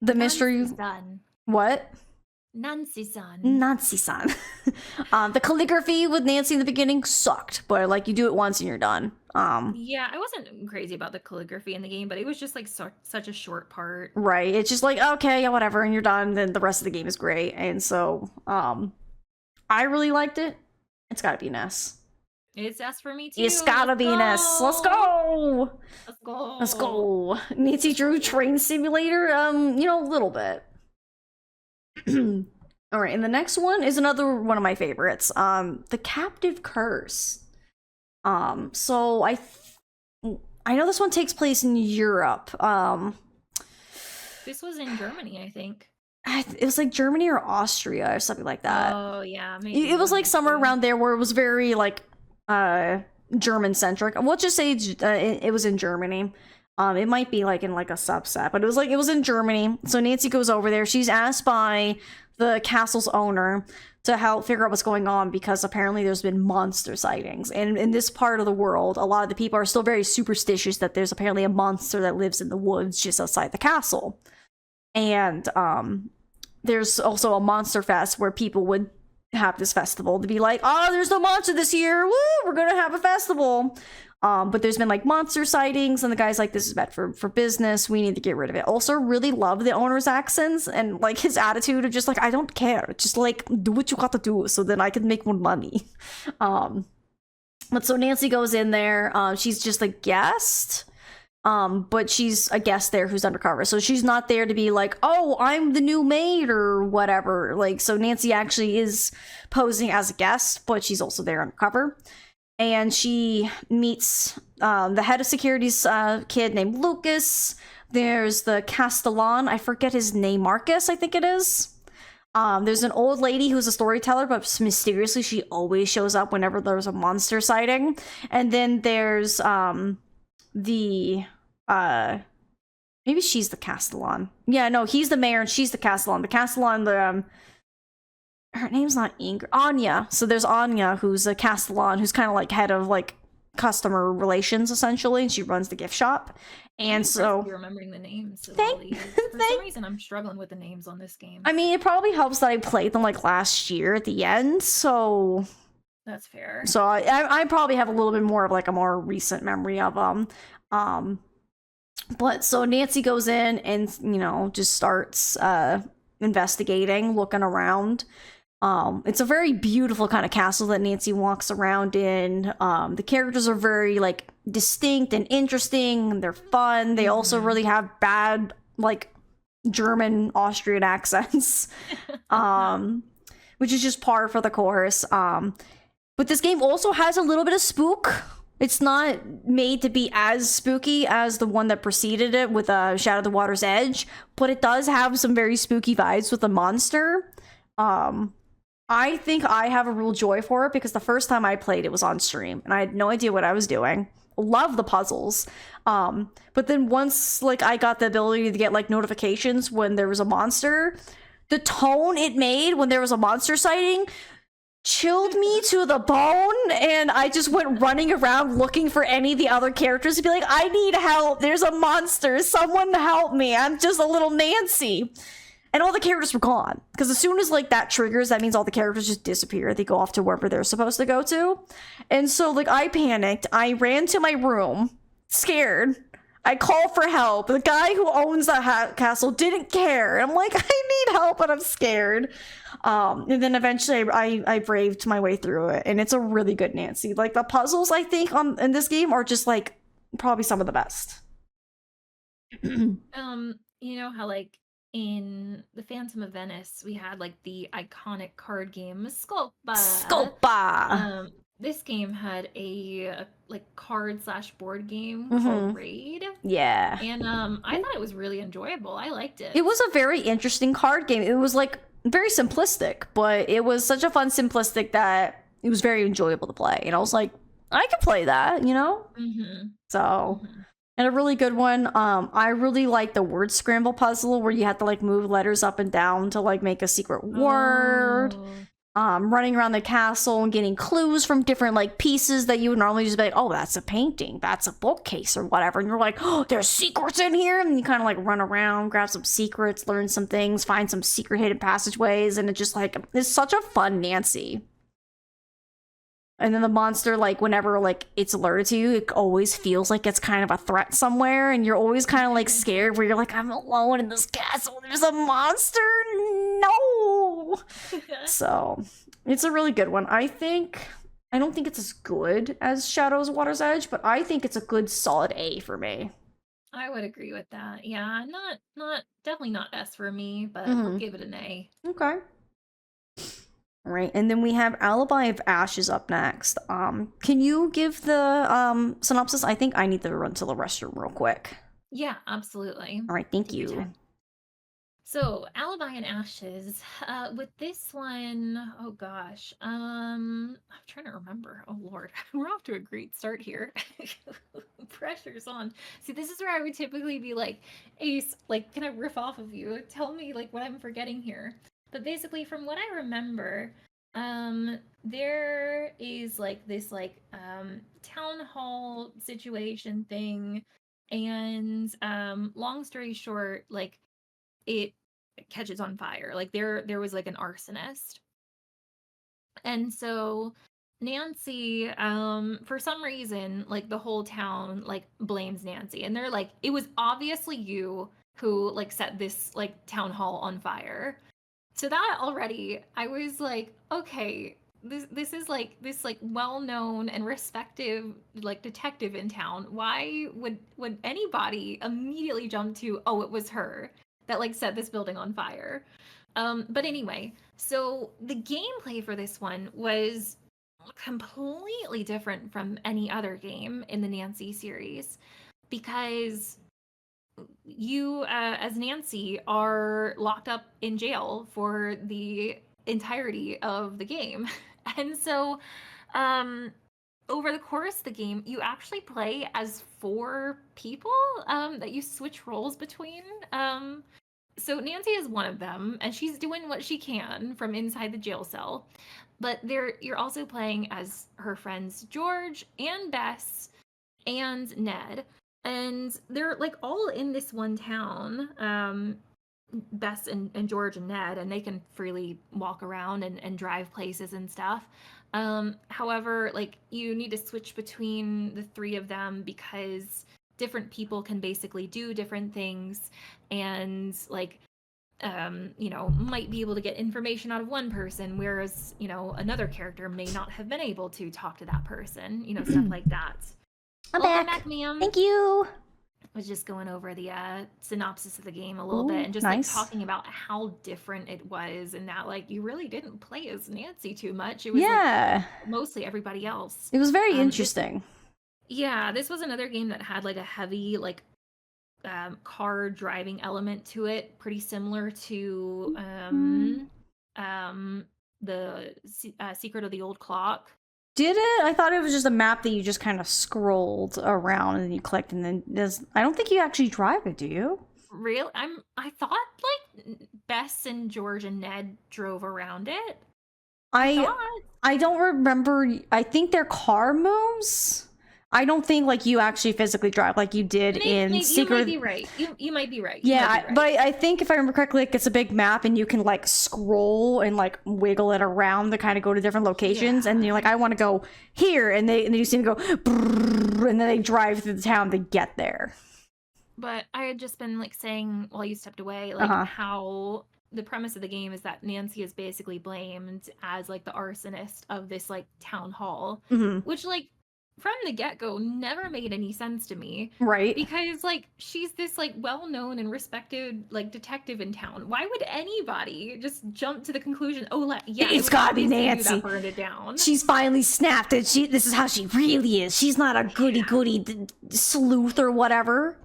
The mystery done. What? Nancy-san. Nancy-san. The calligraphy with Nancy in the beginning sucked, but like you do it once and you're done. Yeah, I wasn't crazy about the calligraphy in the game, but it was just like such a short part. Right. It's just like, okay, yeah, whatever, and you're done, then the rest of the game is great. And so, I really liked it. It's gotta be an S. It's S for me too. It's gotta be an S. Let's go! Let's go. Let's go. Nancy Drew Train Simulator, you know, a little bit. Alright, and the next one is another one of my favorites. The Captive Curse. So I know this one takes place in Europe. This was in Germany, I think. It was like Germany or Austria or something like that. Oh yeah, maybe. It was like somewhere around there where it was very like German centric. We'll just say it was in Germany. It might be like in like a subset, but it was in Germany. So Nancy goes over there. She's asked by the castle's owner to help figure out what's going on because apparently there's been monster sightings. And in this part of the world, a lot of the people are still very superstitious that there's apparently a monster that lives in the woods just outside the castle. And there's also a monster fest where people would have this festival to be like, oh, there's no monster this year. Woo, we're gonna have a festival. But there's been like monster sightings, and the guy's like, this is bad for business. We need to get rid of it. Also, really love the owner's accents and like his attitude of just like, I don't care. Just like do what you got to do so then I can make more money. But so Nancy goes in there. She's just a guest. But she's a guest there who's undercover. So she's not there to be like, oh, I'm the new maid or whatever. Like, so Nancy actually is posing as a guest, but she's also there undercover. And she meets the head of security's kid named Lucas. There's the Castellan. I forget his name. Marcus, I think it is. There's an old lady who's a storyteller, but mysteriously she always shows up whenever there's a monster sighting. And then there's maybe she's the Castellan. Yeah, no, he's the mayor and she's the Castellan. The Castellan, her name's not Ingrid. Anya. So there's Anya, who's a Castellan, who's kind of like head of like customer relations essentially, and she runs the gift shop. And so you're remembering the names. For some reason, I'm struggling with the names on this game. I mean, it probably helps that I played them like last year at the end, so that's fair. So I probably have a little bit more of like a more recent memory of them. But so Nancy goes in and, you know, just starts investigating, looking around. It's a very beautiful kind of castle that Nancy walks around in. The characters are very like distinct and interesting. They're fun. They also really have bad like German Austrian accents, which is just par for the course. But this game also has a little bit of spook. It's not made to be as spooky as the one that preceded it with Shadow of the Water's Edge, but it does have some very spooky vibes with the monster. I think I have a real joy for it because the first time I played it was on stream and I had no idea what I was doing. Love the puzzles. But then once like I got the ability to get like notifications when there was a monster, the tone it made when there was a monster sighting chilled me to the bone, and I just went running around looking for any of the other characters to be like, I need help, there's a monster, someone help me, I'm just a little Nancy. And all the characters were gone, because as soon as like that triggers, that means all the characters just disappear. They go off to wherever they're supposed to go to. And so like I panicked, I ran to my room scared, I called for help. The guy who owns the castle didn't care. I'm like, I need help and I'm scared. And then eventually I braved my way through it, and it's a really good Nancy. Like the puzzles I think in this game are just like probably some of the best. You know how like in the Phantom of Venice we had like the iconic card game Scopa. This game had a like card/board game called Raid. Yeah. And I thought it was really enjoyable. I liked it. It was a very interesting card game. It was like very simplistic, but it was such a fun simplistic that it was very enjoyable to play. And I was like, I could play that, you know? So, and a really good one. I really like the word scramble puzzle where you have to like move letters up and down to like make a secret word. running around the castle and getting clues from different like pieces that you would normally just be like, oh, that's a painting, that's a bookcase or whatever, and you're like, oh, there's secrets in here, and you kind of like run around, grab some secrets, learn some things, find some secret hidden passageways, and it's such a fun Nancy. And then the monster, like, whenever, like, it's alerted to you, it always feels like it's kind of a threat somewhere, and you're always kind of, like, scared, where you're like, I'm alone in this castle, there's a monster, no! So, it's a really good one. I don't think it's as good as Shadows Water's Edge, but I think it's a good solid A for me. I would agree with that. Yeah, definitely not S for me, but I'll give it an A. Okay. All right, and then we have Alibi of Ashes up next. Can you give the synopsis? I think I need to run to the restroom real quick. Yeah, absolutely. All right, thank you. So, Alibi and Ashes. With this one, oh gosh, I'm trying to remember. Oh Lord, we're off to a great start here. Pressure's on. See, this is where I would typically be like, Ace, like, can I riff off of you? Tell me like what I'm forgetting here. But basically, from what I remember, there is like this like town hall situation thing, and long story short, like it catches on fire. Like there was like an arsonist, and so Nancy, for some reason, like the whole town like blames Nancy, and they're like, it was obviously you who like set this like town hall on fire. So that already, I was like, okay, this is like this like well-known and respected like detective in town. Why would anybody immediately jump to, oh, it was her that like set this building on fire? But anyway, so the gameplay for this one was completely different from any other game in the Nancy series, because you as Nancy are locked up in jail for the entirety of the game. And so over the course of the game, you actually play as 4 people that you switch roles between. So Nancy is one of them, and she's doing what she can from inside the jail cell. But you're also playing as her friends George and Bess and Ned. And they're like all in this one town, Bess and George and Ned, and they can freely walk around and drive places and stuff. However, like you need to switch between the 3 of them because different people can basically do different things, and like might be able to get information out of one person, whereas another character may not have been able to talk to that person, stuff like that. I'm Welcome back, ma'am. Thank you. I was just going over the synopsis of the game a little bit, and just nice. like talking about how different it was, and that like you really didn't play as Nancy too much. It was like, mostly everybody else. It was very interesting. This was another game that had like a heavy like car driving element to it, pretty similar to the Secret of the Old Clock. Did it? I thought it was just a map that you just kind of scrolled around and you clicked, and then I don't think you actually drive it, do you? Really? I thought like Bess and George and Ned drove around it. I don't remember. I think their car moves. I don't think like you actually physically drive like you did in Secret. You might be right. You might be right. Yeah, but I think if I remember correctly, like, it's a big map and you can like scroll and like wiggle it around to kind of go to different locations. And you're like, I want to go here, and then you see them go, brrr, and then they drive through the town to get there. But I had just been like saying while you stepped away, like how the premise of the game is that Nancy is basically blamed as like the arsonist of this like town hall, which like from the get-go never made any sense to me, right? Because like she's this like well-known and respected like detective in town. Why would anybody just jump to the conclusion, it's gotta be Nancy that burned it down? She's finally snapped it. This is how she really is. She's not a goody sleuth or whatever.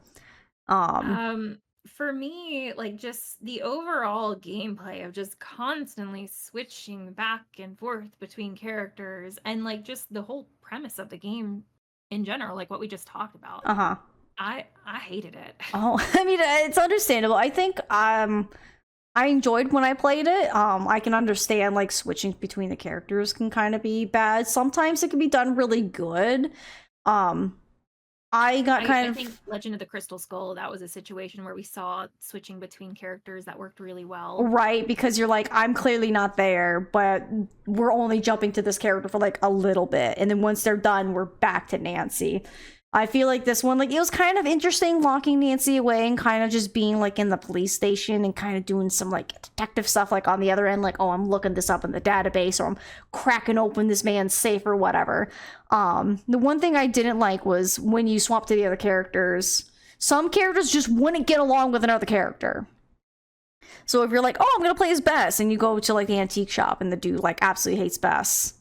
For me, like just the overall gameplay of just constantly switching back and forth between characters, and like just the whole premise of the game in general, like what we just talked about. I hated it. Oh, I mean, it's understandable. I think I enjoyed when I played it. I can understand like switching between the characters can kind of be bad. Sometimes it can be done really good. Um, I got kind I of think Legend of the Crystal Skull, that was a situation where we saw switching between characters that worked really well. right because you're like, I'm clearly not there, but we're only jumping to this character for like a little bit, and then once they're done, we're back to Nancy. I feel like this one, like, it was kind of interesting locking Nancy away and kind of just being like in the police station and kind of doing some like detective stuff, like on the other end, like, oh, I'm looking this up in the database, or I'm cracking open this man's safe or whatever. The one thing I didn't like was when you swap to the other characters, some characters just wouldn't get along with another character. So if you're like, oh, I'm gonna play as Bess, and you go to like the antique shop and the dude like absolutely hates Bess.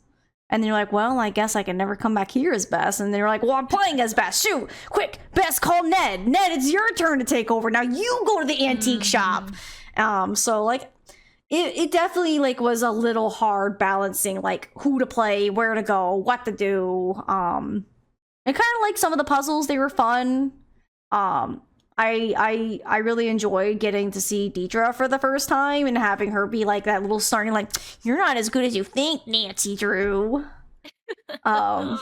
And then you're like, well, I guess I can never come back here as Bess. And they're like, well, I'm playing as Bess. Shoot, quick, Bess, call Ned. Ned, it's your turn to take over. Now you go to the antique shop. So like, it definitely like was a little hard balancing like who to play, where to go, what to do. And kind of like some of the puzzles, they were fun. I really enjoyed getting to see Deidre for the first time and having her be like that little starting like, you're not as good as you think, Nancy Drew. I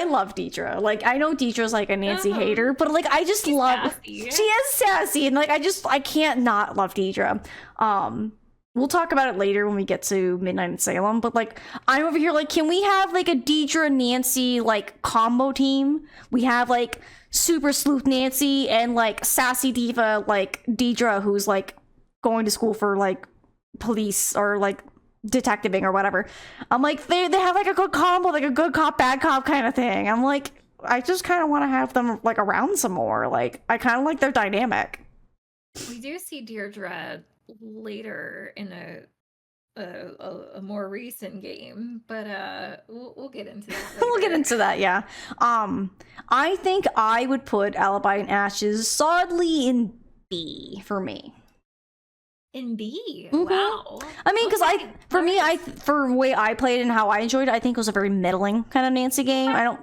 love Deidre. Like, I know Deidre's like a Nancy hater, but like I just love sassy. she is sassy, and like I can't not love Deidre. We'll talk about it later when we get to Midnight in Salem, but like I'm over here like, can we have like a Deidre Nancy like combo team? We have like super sleuth Nancy and like sassy diva like Deidre, who's like going to school for like police or like detectiving or whatever. I'm like, they have like a good combo, like a good cop bad cop kind of thing. I'm like, I just kind of want to have them like around some more. Like, I kind of like their dynamic. We do see Deirdre later in a more recent game, but we'll get into that later. We'll get into that, yeah. I think I would put Alibi and Ashes solidly in B for me. In B. Mhm. Wow. I mean, because Okay, nice. for the way I played and how I enjoyed it, I think it was a very middling kind of Nancy game. I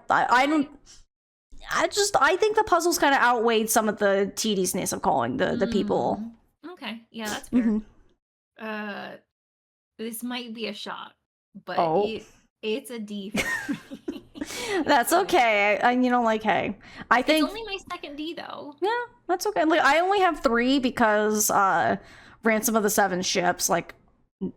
think the puzzles kind of outweighed some of the tediousness of calling the people. Okay, yeah, that's fair. Mhm. This might be a shot, but Oh. it's a D for me. That's okay. You know, like, hey, I It's think only my second D though. yeah, that's okay. Like, I only have 3 because Ransom of the Seven Ships, like,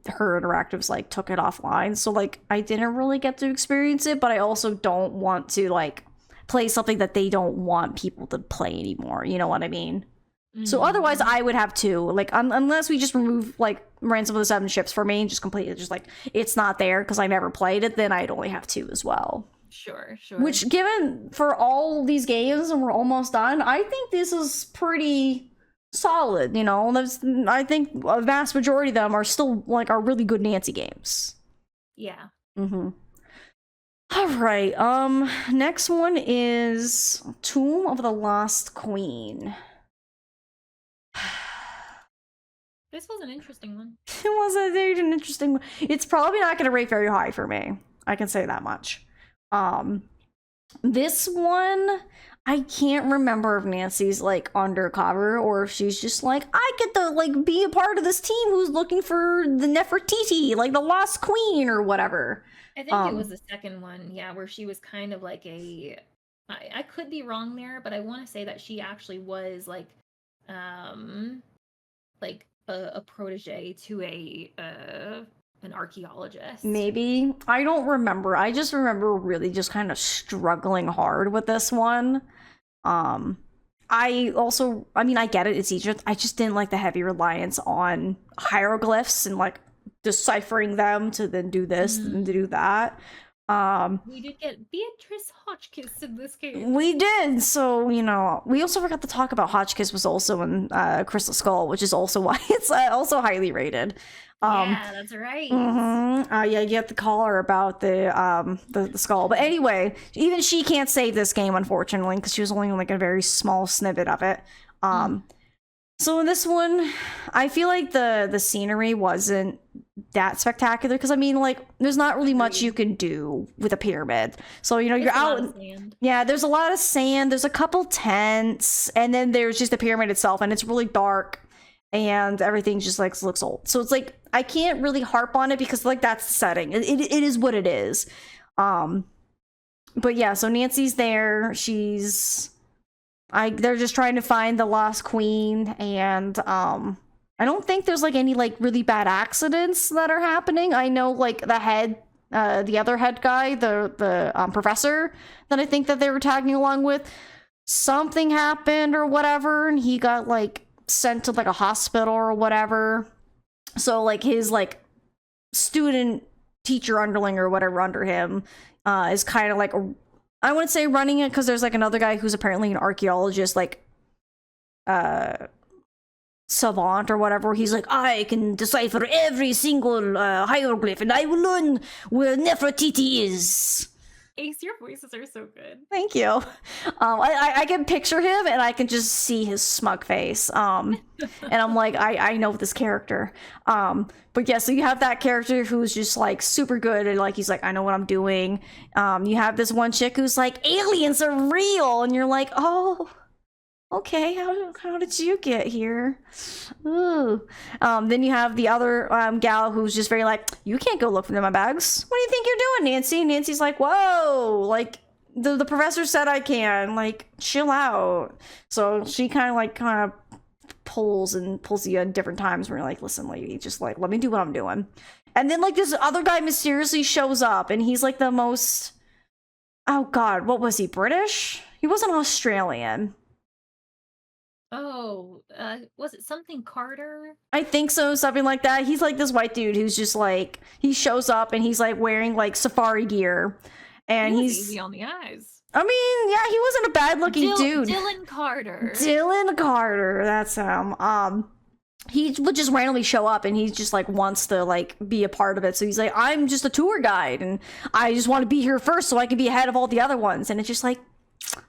her interactives like took it offline, so like I didn't really get to experience it, but I also don't want to like play something that they don't want people to play anymore, you know what I mean? So otherwise I would have 2, like, unless we just remove like Ransom of the Seven Ships for me and just completely just like it's not there because I never played it, then I'd only have 2 as well. Sure. Which, given for all these games and we're almost done, I think this is pretty solid, you know. I think a vast majority of them are still like are really good Nancy games. Yeah. All right. Next one is Tomb of the Lost Queen. This was an interesting one. It was an interesting one. It's probably not going to rate very high for me. I can say that much. This one, I can't remember if Nancy's like undercover or if she's just like, I get to like be a part of this team who's looking for the Nefertiti, like the Lost Queen or whatever. I think it was the second one, yeah, where she was kind of like I could be wrong there, but I want to say that she actually was like a protege to an archaeologist. Maybe. I don't remember. I just remember really just kind of struggling hard with this one. I mean, I get it, it's Egypt. I just didn't like the heavy reliance on hieroglyphs and like deciphering them to then do this and to do that. We did get Beatrice Hotchkiss in this game. We did. So, you know, we also forgot to talk about Hotchkiss was also in Crystal Skull, which is also why it's also highly rated. Yeah, that's right. Yeah, you have to call her about the skull. But anyway, even she can't save this game, unfortunately, because she was only in like a very small snippet of it. So in this one, I feel like the scenery wasn't that spectacular because I mean, like, there's not really much you can do with a pyramid. So, you know, you're out. Yeah, there's a lot of sand. There's a couple tents, and then there's just the pyramid itself, and it's really dark. and everything just like looks old. So it's like I can't really harp on it because like that's the setting. It is what it is. But yeah, so Nancy's there. They're just trying to find the lost queen, and I don't think there's like any like really bad accidents that are happening. I know like the other head guy, the professor that I think that they were tagging along with, something happened or whatever, and he got like sent to like a hospital or whatever. So like his like student teacher underling or whatever under him is kind of like I wouldn't say running it, because there's like another guy who's apparently an archaeologist, like savant or whatever. He's like, I can decipher every single hieroglyph, and I will learn where Nefertiti is. Ace, your voices are so good. Thank you. I can picture him, and I can just see his smug face. And I'm like, I know this character. But yeah, so you have that character who's just like super good, and like he's like, I know what I'm doing. You have this one chick who's like, aliens are real, and you're like, oh, okay, how did you get here? Ooh. Then you have the other gal who's just very like, you can't go look for my bags. What do you think you're doing, Nancy? Nancy's like, whoa, like the professor said I can, like chill out. So she kind of pulls you at different times where you're like, listen, lady, just like let me do what I'm doing. And then like this other guy mysteriously shows up, and he's like the most, oh god, what was he, British? He wasn't Australian. Oh, was it something Carter? I think so, something like that. He's like this white dude who's just like, he shows up and he's like wearing like safari gear, and he's easy on the eyes. I mean, yeah, he wasn't a bad looking dude. Dylan Carter. Dylan Carter, that's him. He would just randomly show up, and he just like wants to like be a part of it. So he's like, I'm just a tour guide, and I just want to be here first so I can be ahead of all the other ones. And it's just like,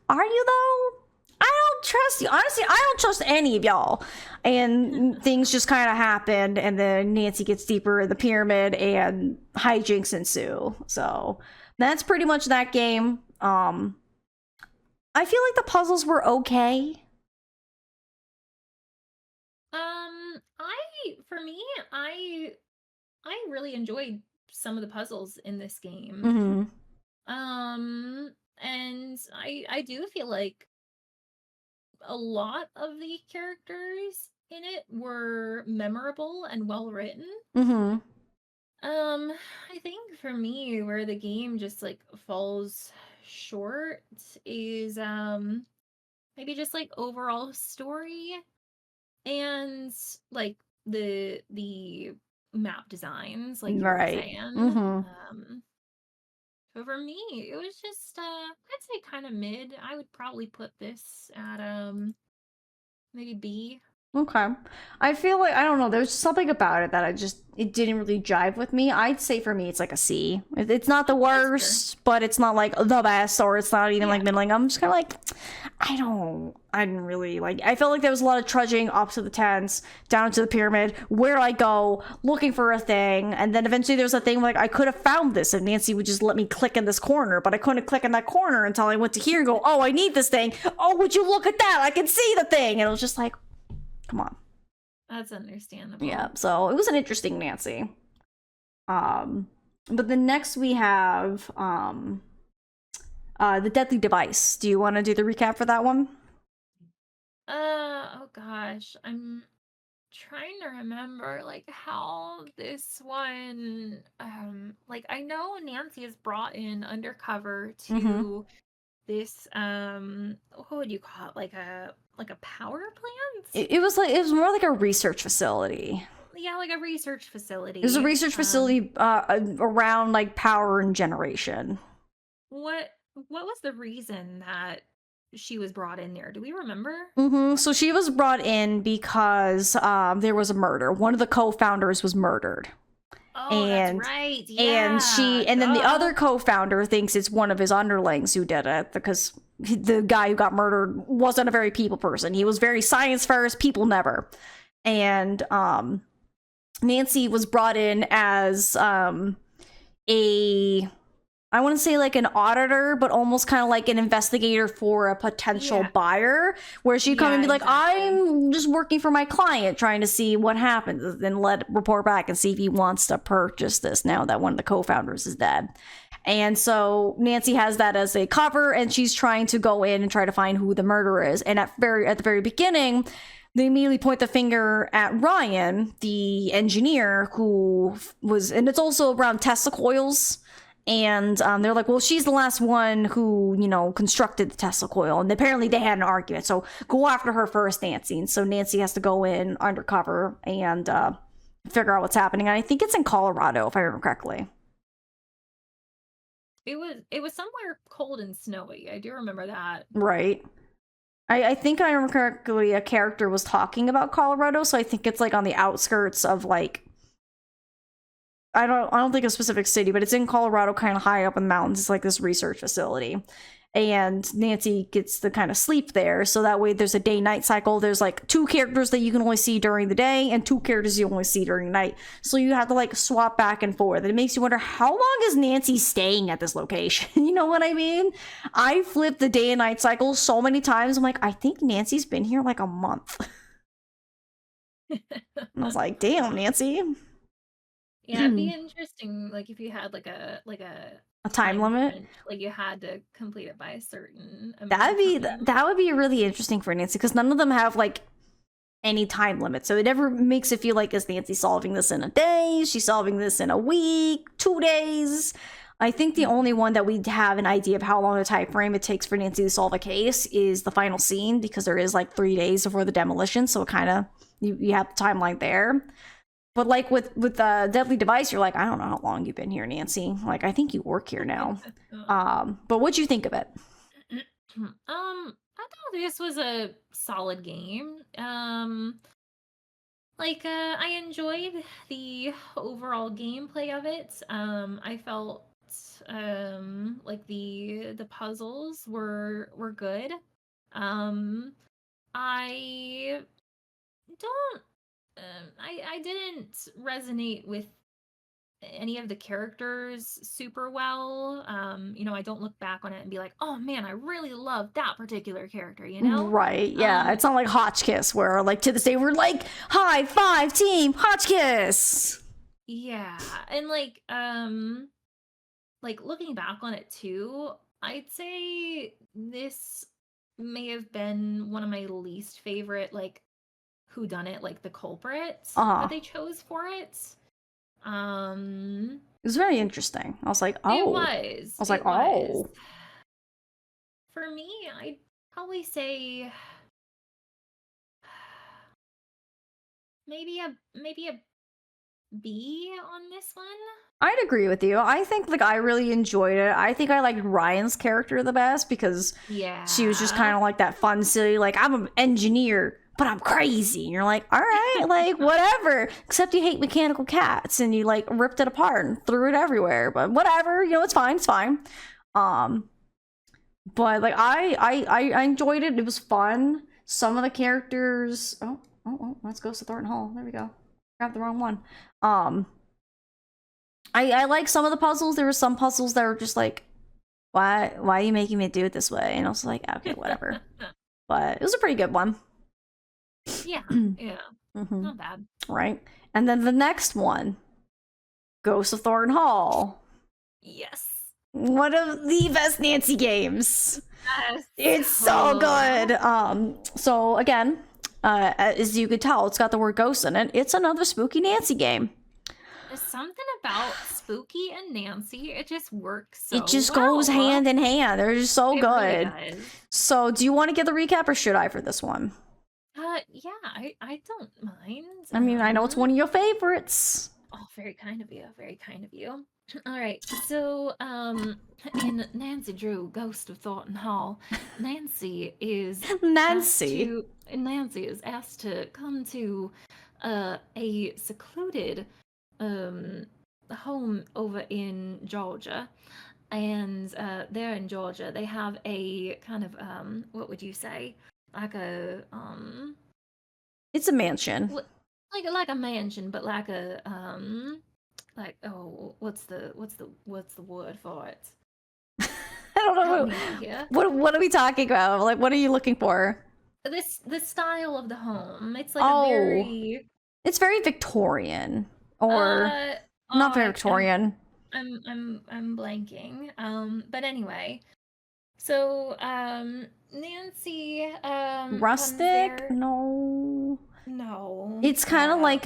are you though? I don't trust you. Honestly, I don't trust any of y'all. And things just kind of happened, and then Nancy gets deeper in the pyramid, and hijinks ensue. So that's pretty much that game. I feel like the puzzles were okay. I really enjoyed some of the puzzles in this game. Mm-hmm. And I do feel like a lot of the characters in it were memorable and well written. Mm-hmm. I think for me, where the game just like falls short is maybe just like overall story and like the map designs, like you were Right. saying. Mm-hmm. So for me, it was just I'd say kind of mid. I would probably put this at maybe B. Okay. I feel like, I don't know, there's something about it that it didn't really jive with me. I'd say for me it's like a C. It's not the worst, but it's not like the best, or it's not even like middling. I'm just kind of like, I didn't really like, I felt like there was a lot of trudging up to the tents, down to the pyramid, where I go, looking for a thing, and then eventually there's a thing like, I could have found this if Nancy would just let me click in this corner, but I couldn't click in that corner until I went to here and go, oh, I need this thing. Oh, would you look at that? I can see the thing. And it was just like, come on. That's understandable. Yeah, so it was an interesting Nancy. But then next we have the Deadly Device. Do you want to do the recap for that one? Oh gosh, I'm trying to remember like how this one like I know Nancy is brought in undercover to this what would you call it, like a power plant? It was more like a research facility. Yeah, like a research facility. It was a research facility around like power and generation. What was the reason that she was brought in there? Do we remember? So she was brought in because there was a murder. One of the co-founders was murdered. Oh, that's right. Yeah. And then the other co-founder thinks it's one of his underlings who did it, because the guy who got murdered wasn't a very people person. He was very science first, people never. And Nancy was brought in as a I want to say like an auditor, but almost kind of like an investigator for a potential Yeah. buyer, where she'd come Yeah, and be like, exactly. I'm just working for my client, trying to see what happens, then report back and see if he wants to purchase this now that one of the co-founders is dead. And so Nancy has that as a cover, and she's trying to go in and try to find who the murderer is. And at the very beginning, they immediately point the finger at Ryan, the engineer, who was, and it's also around Tesla coils. And they're like, well, she's the last one who, constructed the Tesla coil. And apparently they had an argument. So go after her first, Nancy. And so Nancy has to go in undercover and figure out what's happening. And I think it's in Colorado, if I remember correctly. It was somewhere cold and snowy. I do remember that. Right. I think I remember correctly, a character was talking about Colorado. So I think it's like on the outskirts of like, I don't think a specific city, but it's in Colorado, kind of high up in the mountains. It's like this research facility. And Nancy gets to kind of sleep there. So that way there's a day-night cycle. There's like 2 characters that you can only see during the day and 2 characters you only see during the night. So you have to like swap back and forth. And it makes you wonder, how long is Nancy staying at this location? You know what I mean? I flipped the day and night cycle so many times. I'm like, I think Nancy's been here like a month. And I was like, damn, Nancy. Yeah, it'd be interesting, like if you had like a Time limit. crunch, like you had to complete it by a certain amount That of time. would be really interesting for Nancy, because none of them have like any time limit. So it never makes it feel like, is Nancy solving this in a day? She's solving this in a week, 2 days. I think the only one that we have an idea of how long a time frame it takes for Nancy to solve a case is the final scene, because there is like 3 days before the demolition. So it kind of, you have the timeline there. But like with the Deadly Device, you're like, I don't know how long you've been here, Nancy. Like, I think you work here now. But what'd you think of it? I thought this was a solid game. I enjoyed the overall gameplay of it. I felt like the puzzles were good. I don't I didn't resonate with any of the characters super well. I don't look back on it and be like, oh man, I really love that particular character, you know? Right, yeah. It's not like Hotchkiss, where like to this day we're like, high five team Hotchkiss. Yeah. And like looking back on it too, I'd say this may have been one of my least favorite like whodunit, like the culprits that they chose for it. It was very interesting. I was like, oh. It was. I was like, oh. For me, I'd probably say maybe a B on this one. I'd agree with you. I think like I really enjoyed it. I think I liked Ryan's character the best, because she was just kind of like that fun, silly, like, I'm an engineer, but I'm crazy. And you're like, all right, like whatever. Except you hate mechanical cats and you like ripped it apart and threw it everywhere. But whatever, it's fine. It's fine. But like I enjoyed it. It was fun. Some of the characters. Oh, let's go to Thornton Hall. There we go. Grabbed the wrong one. I like some of the puzzles. There were some puzzles that were just like, why are you making me do it this way? And I was like, okay, whatever. But it was a pretty good one. Yeah. Not bad. Right. And then the next one, Ghost of Thornton Hall. Yes. One of the best Nancy games. Yes. It's so good. So again, as you could tell, it's got the word ghost in it. It's another spooky Nancy game. There's something about Spooky and Nancy. It just works so It just well. goes hand in hand. They're just so good. Really does. So do you want to get the recap, or should I for this one? Yeah, I don't mind. I mean, I know it's one of your favorites. Oh, very kind of you. Very kind of you. All right. So, in Nancy Drew, Ghost of Thornton Hall, Nancy is asked to come to a secluded home over in Georgia. And there in Georgia, they have a kind of what would you say? Like a It's a mansion. Like a mansion, but like a what's the word for it? don't Help know. me out here. What are we talking about? Like, what are you looking for? The style of the home. It's like Oh. a very It's very Victorian, or not very Victorian. I'm blanking. But anyway, so Nancy comes Rustic? there. No. No. It's kind of like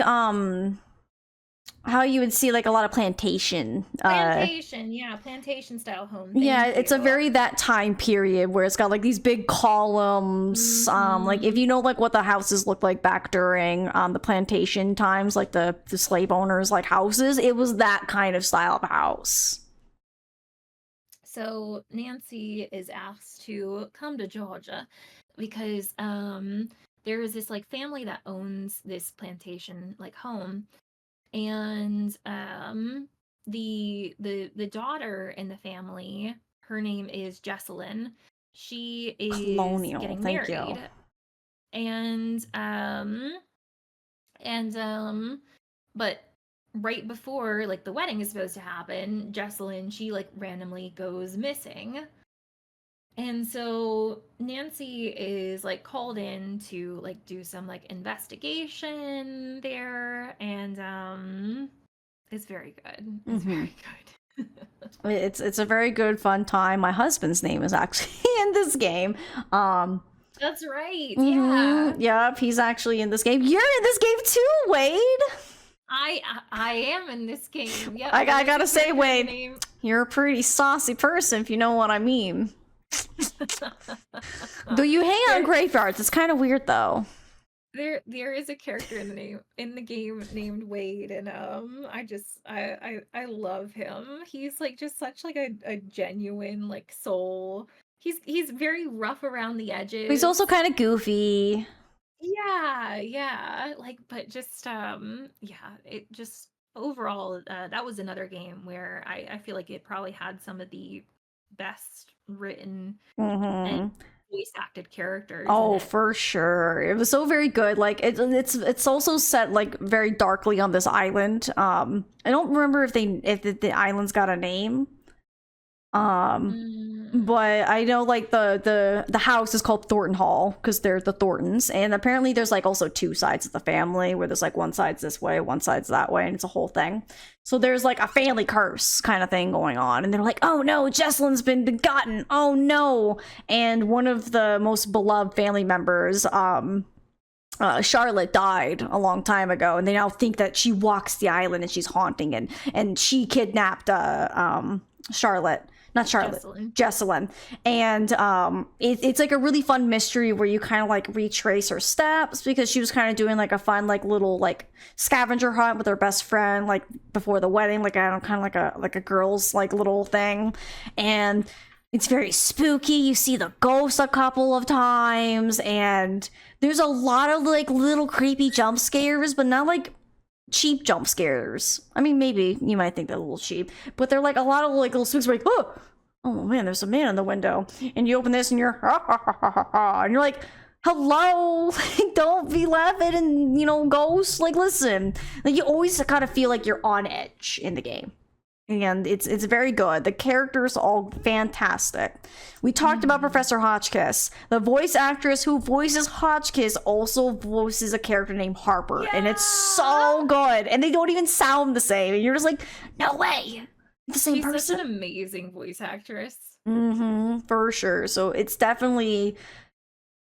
how you would see like a lot of plantation. Plantation style home. Yeah, Thank it's a you. very that time period where it's got like these big columns. Like if you know like what the houses looked like back during the plantation times, like the slave owners like houses, it was that kind of style of house. So Nancy is asked to come to Georgia because there is this like family that owns this plantation like home, and the daughter in the family, her name is Jesselyn. She is Colonial, getting thank you. married, but right before like the wedding is supposed to happen, Jesselyn, she like randomly goes missing. And so Nancy is like called in to like do some like investigation there, and it's very good. It's very good. It's a very good fun time. My husband's name is actually in this game. That's right. Yeah. Yep, he's actually in this game. You're in this game too, Wade. I am in this game. Yep. I gotta say, Wade, you're a pretty saucy person, if you know what I mean. Though you hang out in graveyards, it's kind of weird though. There is a character in the game named Wade, and I love him. He's like just such like a genuine like soul. He's very rough around the edges. But he's also kind of goofy. Yeah, like, but just it just overall that was another game where I feel like it probably had some of the best written and voice acted characters. Oh, for sure. It was so very good. Like it's also set like very darkly on this island. I don't remember if the island's got a name. But I know like the house is called Thornton Hall because they're the Thorntons, and apparently there's like also two sides of the family where there's like one side's this way, one side's that way, and it's a whole thing. So there's like a family curse kind of thing going on, and they're like, oh no, Jesselyn's been begotten, oh no. And one of the most beloved family members, Charlotte, died a long time ago, and they now think that she walks the island and she's haunting, and she kidnapped Charlotte. Not Charlotte, Jesselyn. And it's like a really fun mystery where you kind of like retrace her steps, because she was kind of doing like a fun like little like scavenger hunt with her best friend like before the wedding, like I don't kind of like a girls like little thing. And it's very spooky. You see the ghost a couple of times, and there's a lot of like little creepy jump scares, but not like cheap jump scares. I mean, maybe you might think they're a little cheap, but they're like a lot of like little spooks where like, oh man, there's a man in the window, and you open this and you're and you're like, hello, don't be laughing, and ghosts, like, listen, like you always kind of feel like you're on edge in the game. And it's very good. The characters all fantastic. We talked about Professor Hotchkiss. The voice actress who voices Hotchkiss also voices a character named Harper, and it's so good. And they don't even sound the same. And you're just like, no way, the same person. She's such an amazing voice actress. For sure. So it's definitely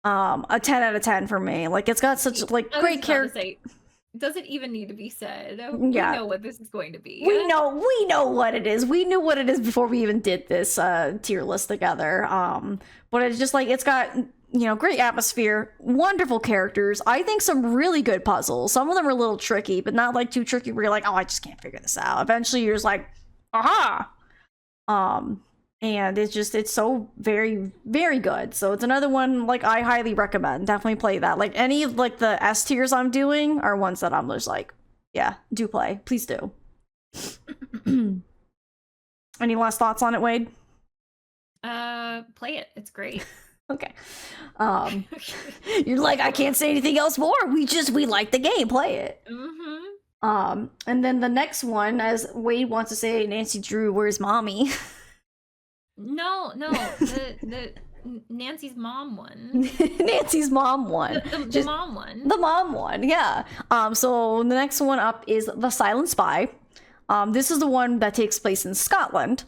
a 10 out of 10 for me. Like, it's got such like great character. Does it even need to be said? Yeah. We know what this is going to be. We know what it is. We knew what it is before we even did this tier list together. But it's just like, it's got great atmosphere, wonderful characters. I think some really good puzzles. Some of them are a little tricky, but not like too tricky where you're like, oh, I just can't figure this out. Eventually you're just like, aha. And it's so very, very good. So it's another one like I highly recommend. Definitely play that. Like any of like the S tiers I'm doing are ones that I'm just like, yeah, do play. Please do. Any last thoughts on it, Wade? Play it. It's great. Okay. You're like, I can't say anything else more. We like the game. Play it. And then the next one, as Wade wants to say, Nancy Drew, where's mommy? No, no, the Nancy's mom one. Nancy's mom one. The mom one. The mom one, yeah. So the next one up is The Silent Spy. This is the one that takes place in Scotland.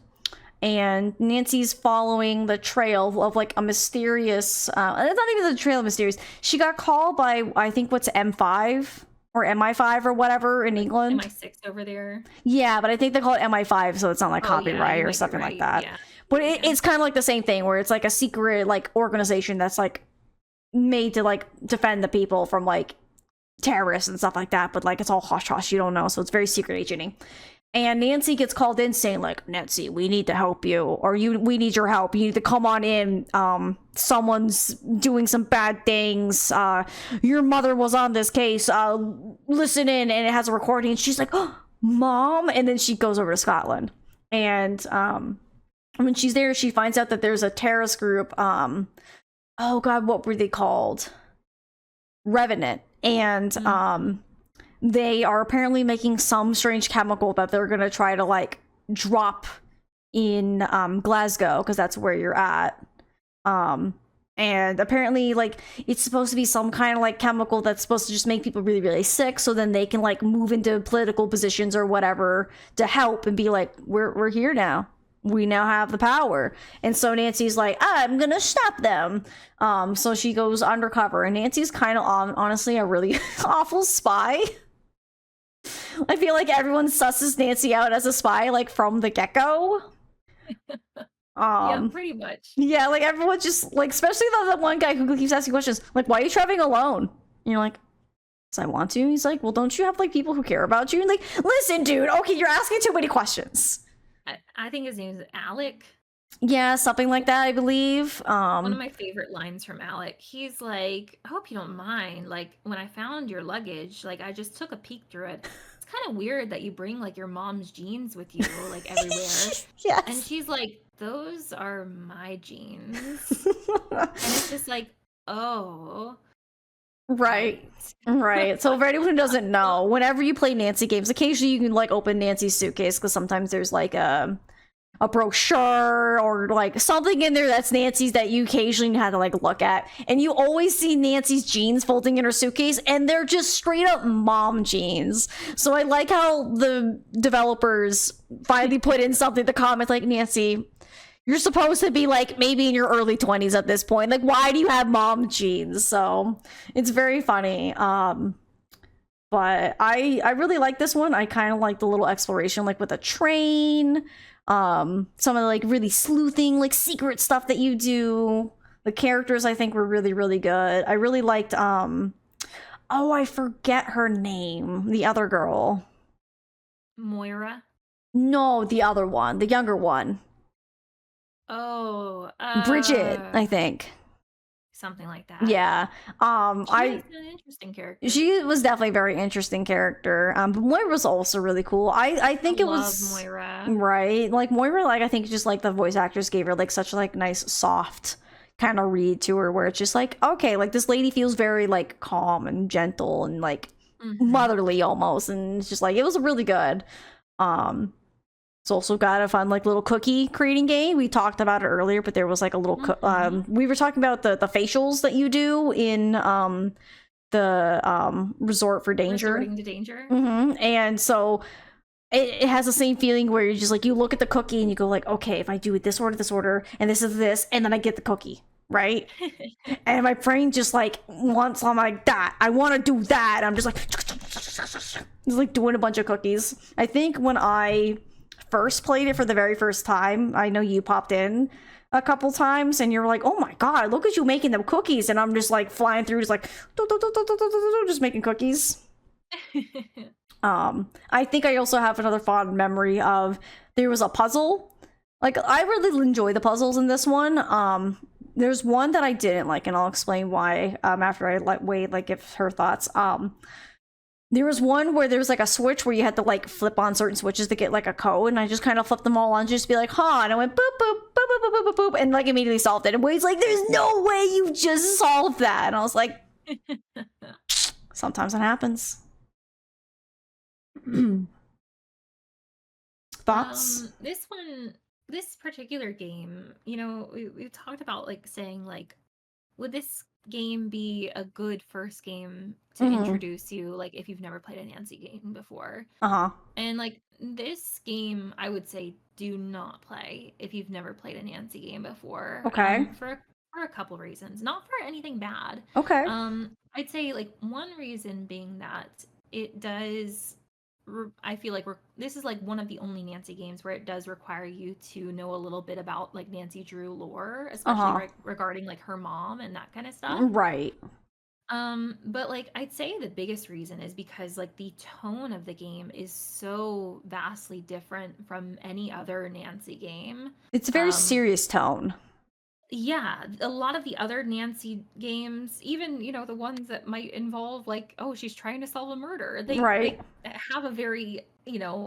And Nancy's following the trail of like a mysterious, it's not even the trail of mysterious. She got called by, I think, what's M5 or MI5 or whatever in England. MI6 over there. Yeah, but I think they call it MI5, so it's not like Oh, yeah, copyright you or might be something like right, that. yeah. But it's kind of like the same thing where it's like a secret like organization that's like made to like defend the people from like terrorists and stuff like that. But like it's all hush hush, you don't know, so it's very secret agenting. And Nancy gets called in saying like, Nancy, we need to help you, or we need your help. You need to come on in. Someone's doing some bad things. Your mother was on this case. Listen in, and it has a recording. And she's like, oh, Mom, and then she goes over to Scotland. And when she's there, she finds out that there's a terrorist group. Oh God, what were they called? Revenant. And they are apparently making some strange chemical that they're gonna try to like drop in Glasgow, because that's where you're at. And apparently like it's supposed to be some kind of like chemical that's supposed to just make people really, really sick, so then they can like move into political positions or whatever to help and be like, we're here now. We now have the power. And so Nancy's like, I'm gonna stop them. So she goes undercover, and Nancy's kind of honestly a really awful spy. I feel like everyone susses Nancy out as a spy, like from the get-go. Yeah, pretty much. Yeah, like everyone just like, especially the one guy who keeps asking questions, like, why are you traveling alone? And you're like, because I want to. He's like, well, don't you have like people who care about you? And like, listen, dude, okay, you're asking too many questions. I think his name is Alec. Yeah, something like that, I believe. One of my favorite lines from Alec. He's like, I hope you don't mind. Like, when I found your luggage, like, I just took a peek through it. It's kind of weird that you bring, like, your mom's jeans with you, like, everywhere. Yes. And she's like, those are my jeans. And it's just like, oh. Right. So for anyone who doesn't know, whenever you play Nancy games, occasionally you can, like, open Nancy's suitcase, because sometimes there's, like, a brochure or like something in there that's Nancy's that you occasionally had to like look at, and you always see Nancy's jeans folding in her suitcase, and they're just straight up mom jeans. So I like how the developers finally put in something, the comment like, Nancy, you're supposed to be like maybe in your early 20s at this point, like why do you have mom jeans? So it's very funny. But I really like this one. I kind of like the little exploration, like with a train, some of the like really sleuthing, like secret stuff that you do. The characters I think were really, really good. I really liked oh, I forget her name, the other girl. Moira? No, the other one, the younger one. Oh, Bridget, I think. Something like that. Yeah. She's an interesting character. She was definitely a very interesting character. But Moira was also really cool. I think it was Moira. Right. Like Moira, like I think just like the voice actors gave her like such like nice soft kind of read to her, where it's just like, okay, like this lady feels very like calm and gentle and like motherly almost, and it's just like it was really good. It's also got a fun like little cookie creating game. We talked about it earlier, but there was like a little we were talking about the facials that you do in the resort for danger. Resorting to danger. And so it has the same feeling where you're just like, you look at the cookie and you go like, okay, if I do it this order, and this is this, and then I get the cookie, right? And my brain just like wants, I'm like, that I want to do that. I'm just like doing a bunch of cookies. I think when I first played it for the very first time, I know you popped in a couple times and you're like, oh my god, look at you making them cookies, and I'm just like flying through just like just making cookies. I think I also have another fond memory of, there was a puzzle. Like I really enjoy the puzzles in this one. There's one that I didn't like, and I'll explain why after I let Wade like give her thoughts. There was one where there was like a switch where you had to like flip on certain switches to get like a code, and I just kind of flipped them all on, just be like, huh, and I went boop boop boop boop boop boop boop, and like immediately solved it. And Wade's like, there's no way you just solved that, and I was like, sometimes it happens. Thoughts? This one, this particular game, we've talked about like saying like, would this game be a good first game to Mm-hmm. introduce you, like if you've never played a Nancy game before? Uh-huh. And like this game, I would say do not play if you've never played a Nancy game before. Okay. For a couple reasons, not for anything bad. Okay. I'd say like one reason being that it does. I feel like this is like one of the only Nancy games where it does require you to know a little bit about like Nancy Drew lore, especially Uh-huh. regarding like her mom and that kind of stuff. Right. But like I'd say the biggest reason is because like the tone of the game is so vastly different from any other Nancy game. It's a very Um, serious tone. yeah, a lot of the other Nancy games, even the ones that might involve like, oh, she's trying to solve a murder, Right. they have a very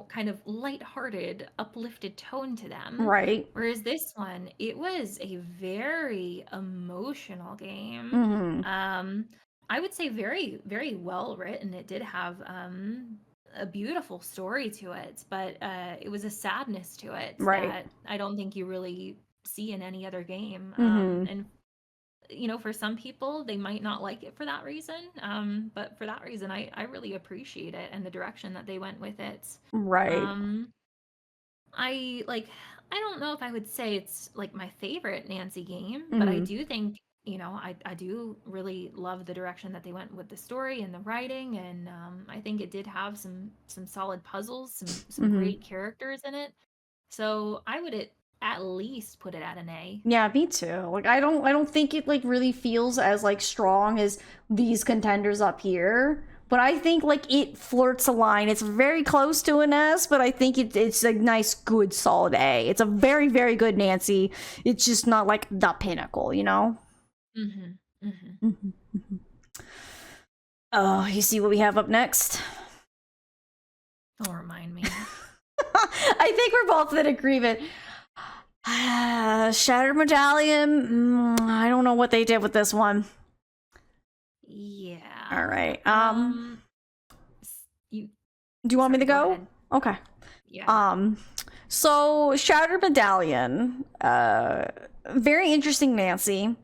kind of lighthearted, uplifted tone to them. Right. Whereas this one, it was a very emotional game. Mm-hmm. I would say very, very well written. It did have a beautiful story to it, but it was a sadness to it Right. that I don't think you really see in any other game. Mm-hmm. And for some people, they might not like it for that reason. But for that reason, I really appreciate it and the direction that they went with it. Right. Um, I don't know if I would say it's like my favorite Nancy game, but I Mm-hmm. do think, I do really love the direction that they went with the story and the writing, and I think it did have some solid puzzles, some Mm-hmm. great characters in it. So I would at least put it at an A. Yeah, me too. Like I don't think it like really feels as like strong as these contenders up here. But I think like it flirts a line. It's very close to an S, but I think it's a nice, good, solid A. It's a very, very good Nancy. It's just not like the pinnacle, you know? Mm-hmm. Mm-hmm. Mm-hmm. Oh, you see what we have up next? Don't remind me. I think we're both in agreement. Shattered Medallion. I don't know what they did with this one. Yeah. All right. You. Do you want me to Sorry, go? ahead. Okay. Yeah. So Shattered Medallion, very interesting Nancy.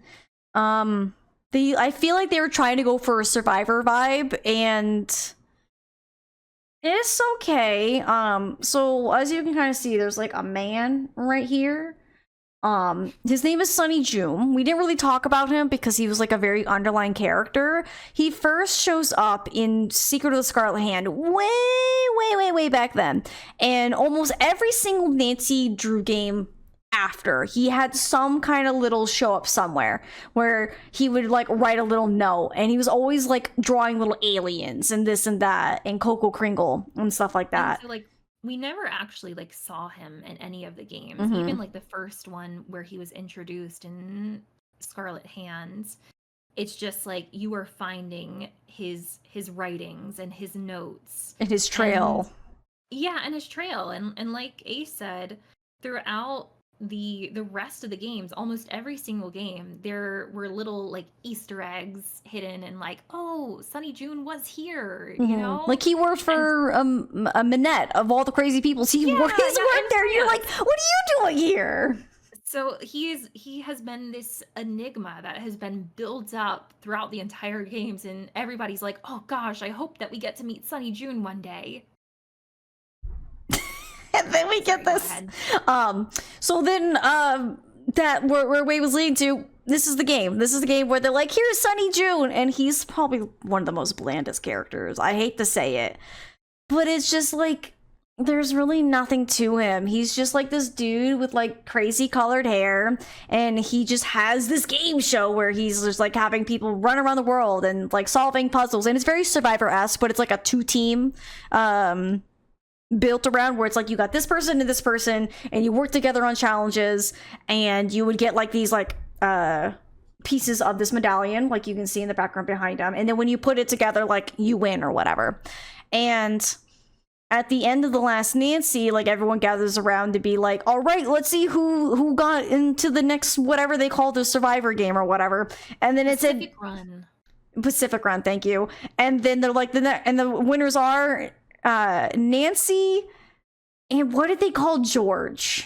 I feel like they were trying to go for a Survivor vibe, and it's okay. So as you can kind of see, there's like a man right here. His name is Sunny June. We didn't really talk about him because he was like a very underlying character. He first shows up in Secret of the Scarlet Hand way back then. And almost every single Nancy Drew game after, he had some kind of little show up somewhere where he would like write a little note, and he was always like drawing little aliens and this and that and Coco Kringle and stuff like And that. so like we never actually like saw him in any of the games. Mhm. Even like the first one where he was introduced in Scarlet Hands, it's just like you were finding his writings and his notes And his trail. and and his trail, and like Ace said, throughout the rest of the games, almost every single game, there were little like Easter eggs hidden, and like, oh, Sunny June was here, Like he worked for a Minette of all the crazy people. He's Yeah, worked yeah, and there. You're like, France. what are you doing here? So he has been this enigma that has been built up throughout the entire games, and everybody's like, oh gosh, I hope that we get to meet Sunny June one day. And then we get Sorry, go this. ahead. So then that where Wade was leading to. This is the game. This is the game where they're like, here's Sunny June, and he's probably one of the most blandest characters. I hate to say it, but it's just like there's really nothing to him. He's just like this dude with like crazy colored hair, and he just has this game show where he's just like having people run around the world and like solving puzzles, and it's very Survivor-esque, but it's like a 2-team built around where it's like you got this person and this person, and you work together on challenges, and you would get like these like pieces of this medallion, like you can see in the background behind him, and then when you put it together, like you win or whatever. And at the end of the last Nancy, like everyone gathers around to be like, all right, let's see who got into the next whatever they call the Survivor game or whatever. And then it said Pacific Run, thank you. And then they're like and the winners are Nancy, and what did they call George?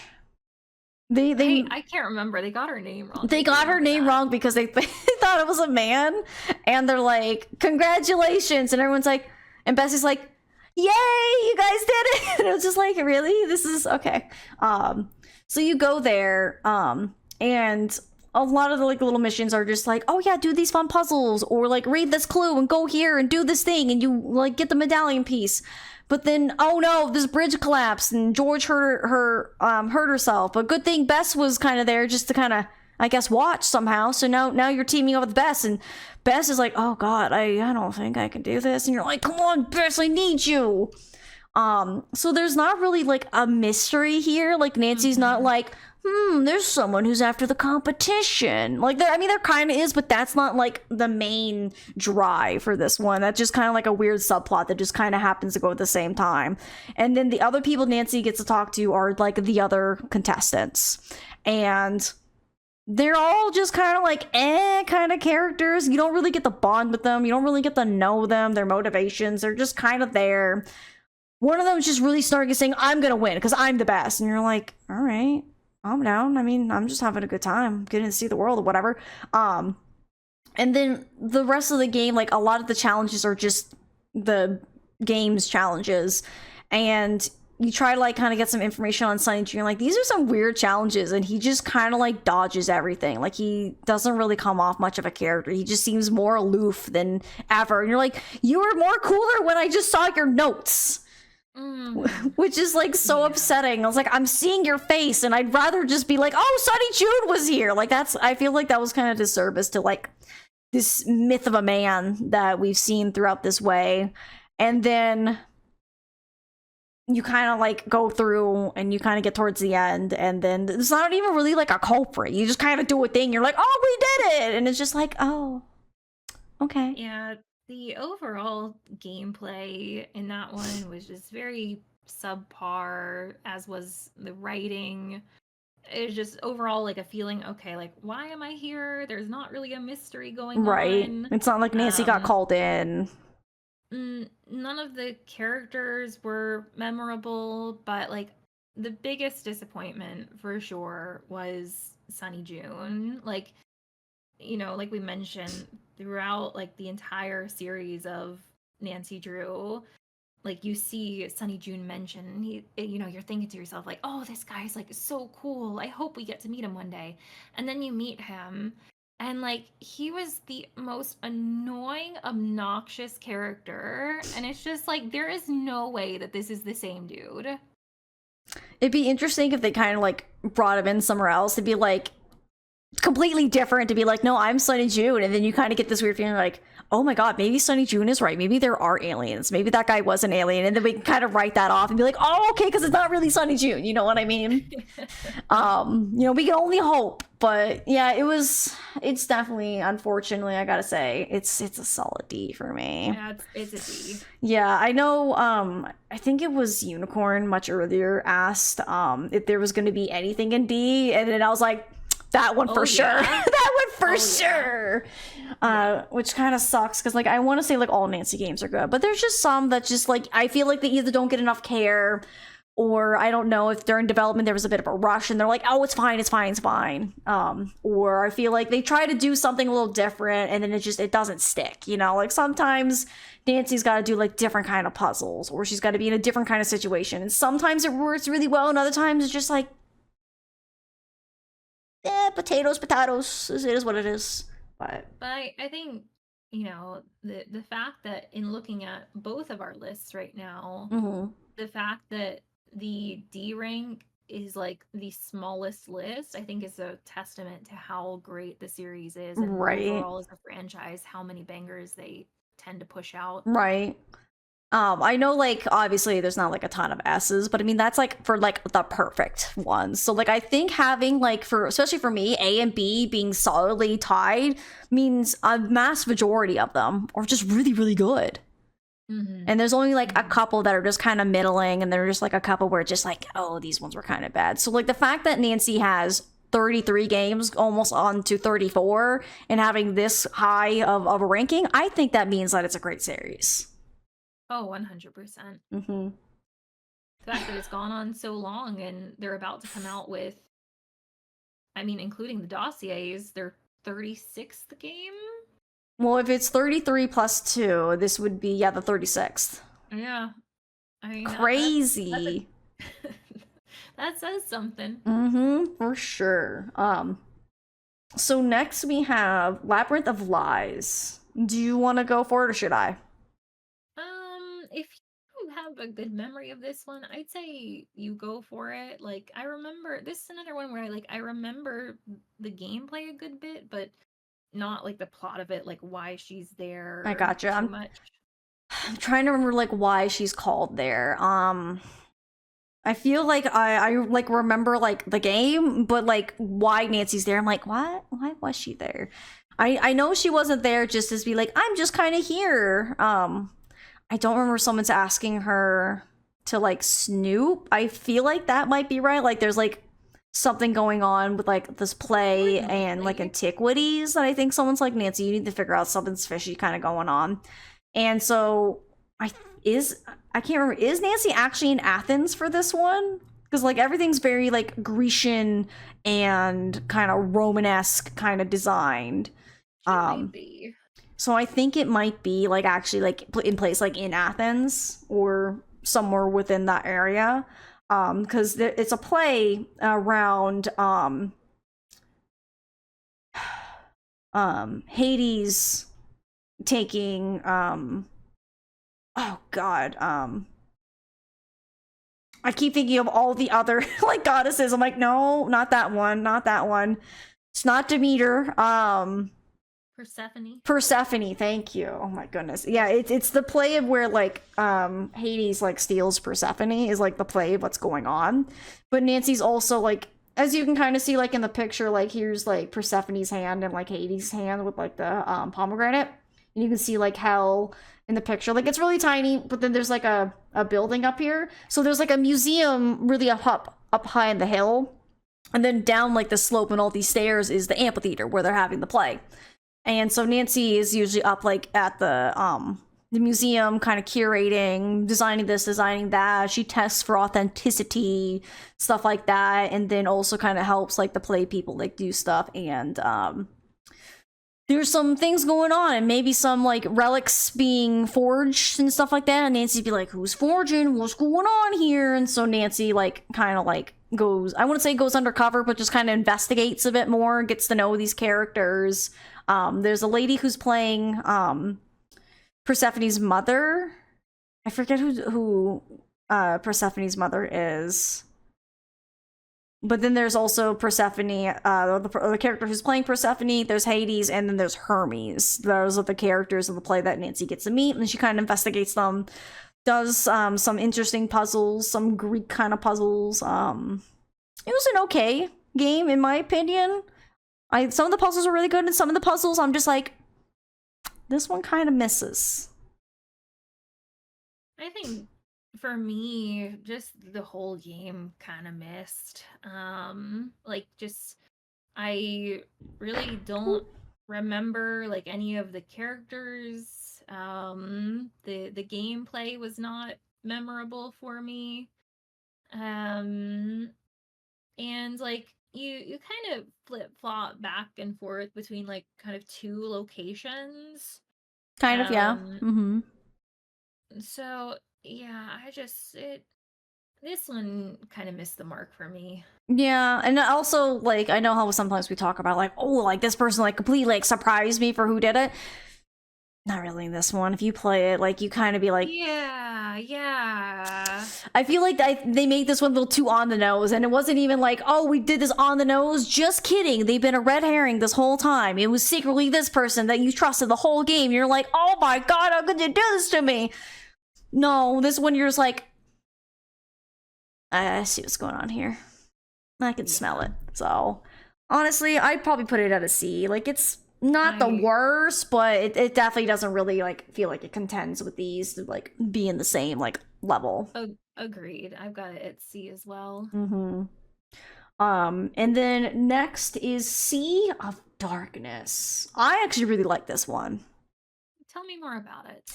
They I can't remember. They got her name wrong. they I got her remember name that. wrong because they thought it was a man, and they're like, "Congratulations!" and everyone's like, and Bessie's like, "Yay, you guys did it!" And it was just like, "Really? This is okay." So you go there, and a lot of the like little missions are just like, "Oh yeah, do these fun puzzles," or like read this clue and go here and do this thing, and you like get the medallion piece. But then, oh no, this bridge collapsed and George hurt herself. But good thing Bess was kind of there just to kind of, I guess, watch somehow. So now you're teaming up with Bess, and Bess is like, oh god, I don't think I can do this. And you're like, come on, Bess, I need you. So there's not really like a mystery here. Like Nancy's not like, there's someone who's after the competition. Like there kind of is, but that's not like the main drive for this one. That's just kind of like a weird subplot that just kind of happens to go at the same time. And then the other people Nancy gets to talk to are like the other contestants. And they're all just kind of like kind of characters. You don't really get to bond with them. You don't really get to know them, their motivations. They're just kind of there. One of them is just really starting saying, I'm gonna win because I'm the best. And you're like, all right, I'm down. I mean, I'm just having a good time getting to see the world or whatever. And then the rest of the game, like a lot of the challenges are just the game's challenges. And you try to like kind of get some information on Sunny June. Like these are some weird challenges, and he just kind of like dodges everything. Like he doesn't really come off much of a character. He just seems more aloof than ever. And you're like, you were more cooler when I just saw your notes. Which is like so upsetting. I was like, I'm seeing your face, and I'd rather just be like, oh, Sunny June was here. Like I feel like that was kind of disservice to like this myth of a man that we've seen throughout this way. And then you kind of like go through and you kind of get towards the end, and then it's not even really like a culprit. You just kind of do a thing. You're like, oh, we did it. And it's just like, oh, okay. Yeah. The overall gameplay in that one was just very subpar, as was the writing. It was just overall like a feeling, okay, like, why am I here? There's not really a mystery going on. It's not like Nancy got called in. None of the characters were memorable, but like the biggest disappointment for sure was Sunny June. Like, you know, like we mentioned, throughout like the entire series of Nancy Drew, like you see Sunny June mention, and you're thinking to yourself like, oh, this guy's like so cool. I hope we get to meet him one day. And then you meet him, and like he was the most annoying, obnoxious character. And it's just like, there is no way that this is the same dude. It'd be interesting if they kind of like brought him in somewhere else to be like completely different, to be like, no, I'm Sunny June, and then you kind of get this weird feeling like, oh my god, maybe Sunny June is right, maybe there are aliens, maybe that guy was an alien, and then we can kind of write that off and be like, oh, okay, because it's not really Sunny June, you know what I mean? We can only hope. But yeah, it's definitely, unfortunately, I gotta say, it's a solid D for me. Yeah, it's a D. Yeah, I know. I think it was Unicorn much earlier asked if there was going to be anything in D, and then I was like, that one for sure. That one for sure. Which kind of sucks because like I want to say like all Nancy games are good, but there's just some that just like I feel like they either don't get enough care, or I don't know if during development there was a bit of a rush and they're like, oh, it's fine. Or I feel like they try to do something a little different and then it doesn't stick. You know, like sometimes Nancy's got to do like different kind of puzzles, or she's got to be in a different kind of situation, and sometimes it works really well, and other times it's just like, potatoes. It is what it is. But I think, the fact that in looking at both of our lists right now, the fact that the D rank is like the smallest list, I think is a testament to how great the series is, and overall as a franchise, how many bangers they tend to push out. Right. I know, like, obviously there's not like a ton of S's, but I mean that's like for like the perfect ones. So like I think having like especially for me, A and B being solidly tied means a mass majority of them are just really, really good. And there's only like a couple that are just kind of middling, and there are just like a couple where it's just like, oh, these ones were kind of bad. So like the fact that Nancy has 33 games, almost on to 34, and having this high of a ranking, I think that means that it's a great series. Oh, 100%. The fact that it's gone on so long and they're about to come out with I mean, including the dossiers, they're 36th game. Well, if it's 33 plus 2, this would be, yeah, the 36th. Yeah, I mean, Crazy. that says something. For sure. So next we have Labyrinth of Lies. Do you want to go for it or should I? If you have a good memory of this one, I'd say you go for it. Like, I remember this is another one where I remember the gameplay a good bit, but not like the plot of it, like why she's there. I gotcha. Too I'm much. trying to remember like why she's called there. I feel like I like remember like the game, but like why Nancy's there, I'm like, what? Why was she there? I know she wasn't there just to be like, I'm just kind of here. I don't remember someone's asking her to like snoop. I feel like that might be right. Like there's like something going on with like this play and like antiquities that I think someone's like, Nancy, you need to figure out something's fishy kind of going on. And so I can't remember, is Nancy actually in Athens for this one? Because like everything's very like Grecian and kind of Romanesque kind of designed. Maybe. So I think it might be like actually like in place like in Athens or somewhere within that area. Because it's a play around Hades taking oh god, I keep thinking of all the other like goddesses. I'm like, no, not that one, not that one. It's not Demeter. Persephone, thank you. Oh my goodness. Yeah, it's the play of where like Hades like steals Persephone is like the play of what's going on. But Nancy's also like, as you can kind of see like in the picture, like here's like Persephone's hand and like Hades' hand with like the pomegranate. And you can see like hell in the picture. Like it's really tiny, but then there's like a building up here. So there's like a museum really up high in the hill. And then down like the slope and all these stairs is the amphitheater where they're having the play. And so Nancy is usually up like at the museum kind of curating, designing this, designing that. She tests for authenticity, stuff like that, and then also kind of helps like the play people like do stuff. And there's some things going on and maybe some like relics being forged and stuff like that. And Nancy'd be like, who's forging? What's going on here? And so Nancy like kind of like goes, I wouldn't say goes undercover, but just kind of investigates a bit more, gets to know these characters. There's a lady who's playing Persephone's mother. I forget who Persephone's mother is. But then there's also Persephone, the character who's playing Persephone, there's Hades, and then there's Hermes. Those are the characters in the play that Nancy gets to meet, and she kind of investigates them, does some interesting puzzles, some Greek kind of puzzles. It was an okay game, in my opinion. Some of the puzzles are really good, and some of the puzzles I'm just like, this one kind of misses. I think for me, just the whole game kind of missed. Like just I really don't remember like any of the characters. The gameplay was not memorable for me. And like you kind of flip-flop back and forth between like kind of two locations. Kind of, yeah. So yeah, this one kind of missed the mark for me. Yeah, and also like I know how sometimes we talk about like, oh, like this person like completely like surprised me for who did it. Not really in this one. If you play it, like you kind of be like, yeah. I feel like they made this one a little too on the nose, and it wasn't even like, oh, we did this on the nose. Just kidding. They've been a red herring this whole time. It was secretly this person that you trusted the whole game. You're like, oh my god, how could you do this to me? No, this one you're just like, I see what's going on here. I can smell it. So honestly, I'd probably put it at a C. Like it's not the worst, but it definitely doesn't really like feel like it contends with these to like be in the same like level. Agreed. I've got it at C as well. And then next is Sea of Darkness. I actually really like this one. Tell me more about it.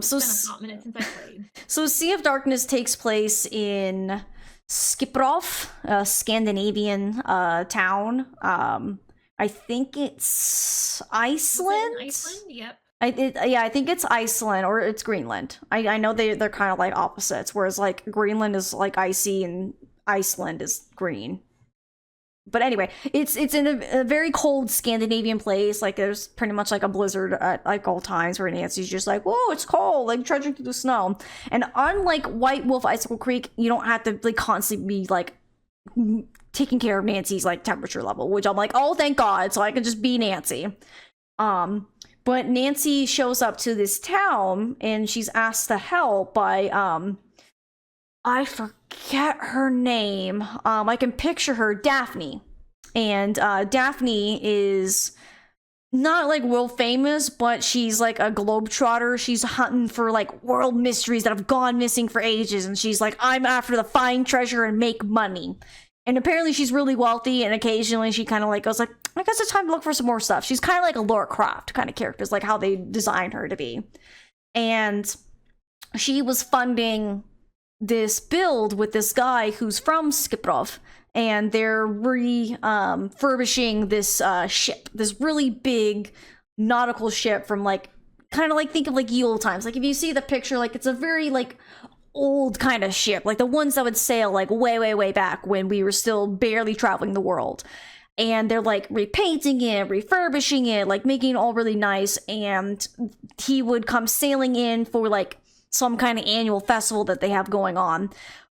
So it's been a hot minute since I played. So Sea of Darkness takes place in Skiprov, a Scandinavian town. I think it's Was it Iceland. in Iceland? Yep. Yeah, I think it's Iceland or it's Greenland. I know they're kind of like opposites, whereas like Greenland is like icy and Iceland is green. But anyway, it's in a very cold Scandinavian place. Like there's pretty much like a blizzard at like all times where Nancy's just like, whoa, it's cold, like trudging through the snow. And unlike White Wolf Icicle Creek, you don't have to like constantly be like taking care of Nancy's like temperature level, which I'm like, oh thank God, so I can just be Nancy. But Nancy shows up to this town and she's asked to help by I forget her name. I can picture her, Daphne. And Daphne is not like world famous, but she's like a globetrotter. She's hunting for like world mysteries that have gone missing for ages. And she's like, I'm after the find treasure and make money. And apparently she's really wealthy, and occasionally she kind of like goes like, I guess it's time to look for some more stuff. She's kind of like a Laura Croft kind of character, is like how they designed her to be. And she was funding this build with this guy who's from Skiprov, and they're refurbishing this ship, this really big nautical ship from like, kind of like, think of like ye old times. Like if you see the picture, like it's a very like old kind of ship, like the ones that would sail like way back when we were still barely traveling the world. And they're like repainting it, refurbishing it, like making it all really nice. And he would come sailing in for like some kind of annual festival that they have going on.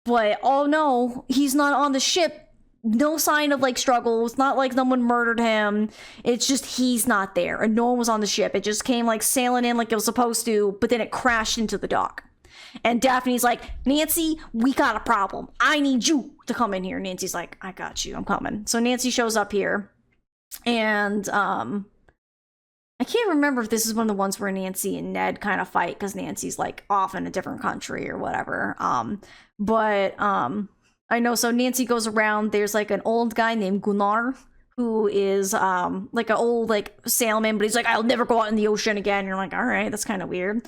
But oh no, he's not on the ship. No sign of like struggle. It's not like someone murdered him. It's just he's not there, and no one was on the ship. It just came like sailing in like it was supposed to, but then it crashed into the dock. And Daphne's like, Nancy, we got a problem. I need you to come in here. Nancy's like, I got you. I'm coming. So Nancy shows up here. And I can't remember if this is one of the ones where Nancy and Ned kind of fight because Nancy's like off in a different country or whatever. But I know, so Nancy goes around. There's like an old guy named Gunnar who is like an old like sailman, but he's like, I'll never go out in the ocean again. And you're like, all right, that's kind of weird.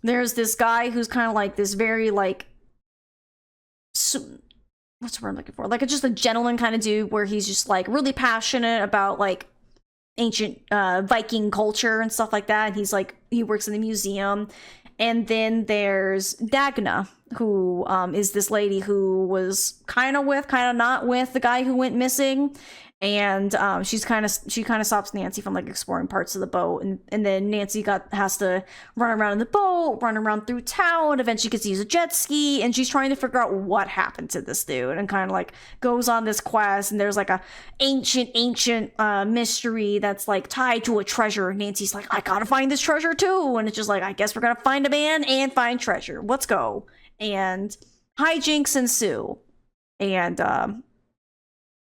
There's this guy who's kind of like this very like what's the word I'm looking for? Like just a gentleman kind of dude where he's just like really passionate about like ancient Viking culture and stuff like that. And he's like, he works in the museum. And then there's Dagna, who is this lady who was kind of with, kind of not with the guy who went missing. And she kind of stops Nancy from like exploring parts of the boat, and then Nancy has to run around in the boat, run around through town, eventually gets to use a jet ski, and she's trying to figure out what happened to this dude, and kind of like goes on this quest. And there's like a ancient mystery that's like tied to a treasure. Nancy's like, I gotta find this treasure too, and it's just like, I guess we're gonna find a man and find treasure. Let's go. And hijinks ensue, and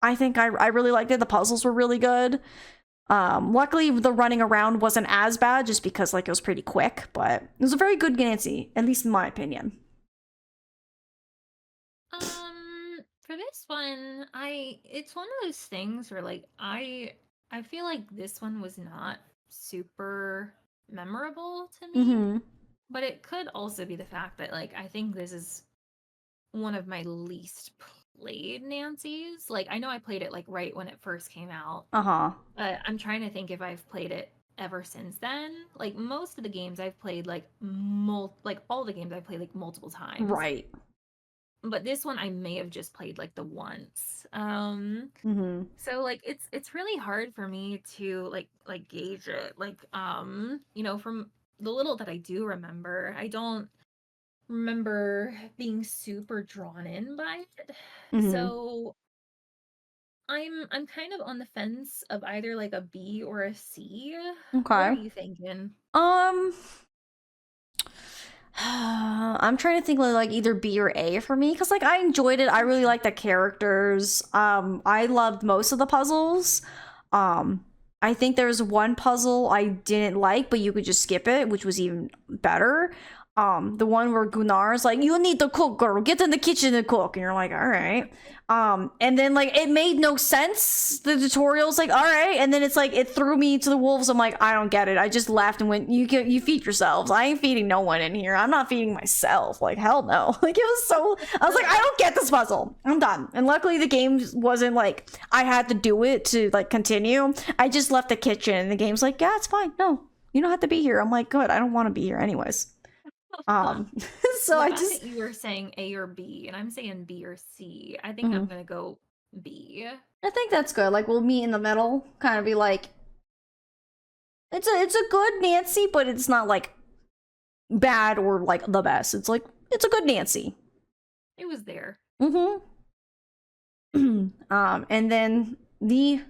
I think I really liked it. The puzzles were really good. Luckily, the running around wasn't as bad just because like it was pretty quick, but it was a very good Nancy, at least in my opinion. For this one, it's one of those things where like I feel like this one was not super memorable to me. Mm-hmm. But it could also be the fact that like I think this is one of my least played Nancy's. Like I know I played it like right when it first came out. But I'm trying to think if I've played it ever since then. Like most of the games I've played like all the games I've played like multiple times. Right. But this one I may have just played like the once. Mm-hmm. So like it's really hard for me to like gauge it. Like you know, from the little that I do remember, I don't remember being super drawn in by it. Mm-hmm. So I'm kind of on the fence of either like a B or a C. Okay. What are you thinking? I'm trying to think of like either B or A for me, because like I enjoyed it. I really liked the characters. I loved most of the puzzles. I think there's one puzzle I didn't like, but you could just skip it, which was even better. The one where Gunnar's like, "You need to cook, girl. Get in the kitchen and cook." And you're like, "All right." And then like it made no sense. The tutorial's like, "All right," and then it's like it threw me to the wolves. I'm like, I don't get it. I just laughed and went, You feed yourselves. I ain't feeding no one in here. I'm not feeding myself. Like hell no." Like it was so. I was like, I don't get this puzzle. I'm done. And luckily the game wasn't like I had to do it to like continue. I just left the kitchen and the game's like, "Yeah, it's fine. No, you don't have to be here." I'm like, good. I don't want to be here anyways. So The I fact just that you were saying A or B, and I'm saying B or C. I think I'm gonna go B. I think that's good. Like we'll meet in the middle, kind of be like, it's a good Nancy, but it's not like bad or like the best. It's like it's a good Nancy. It was there. And then the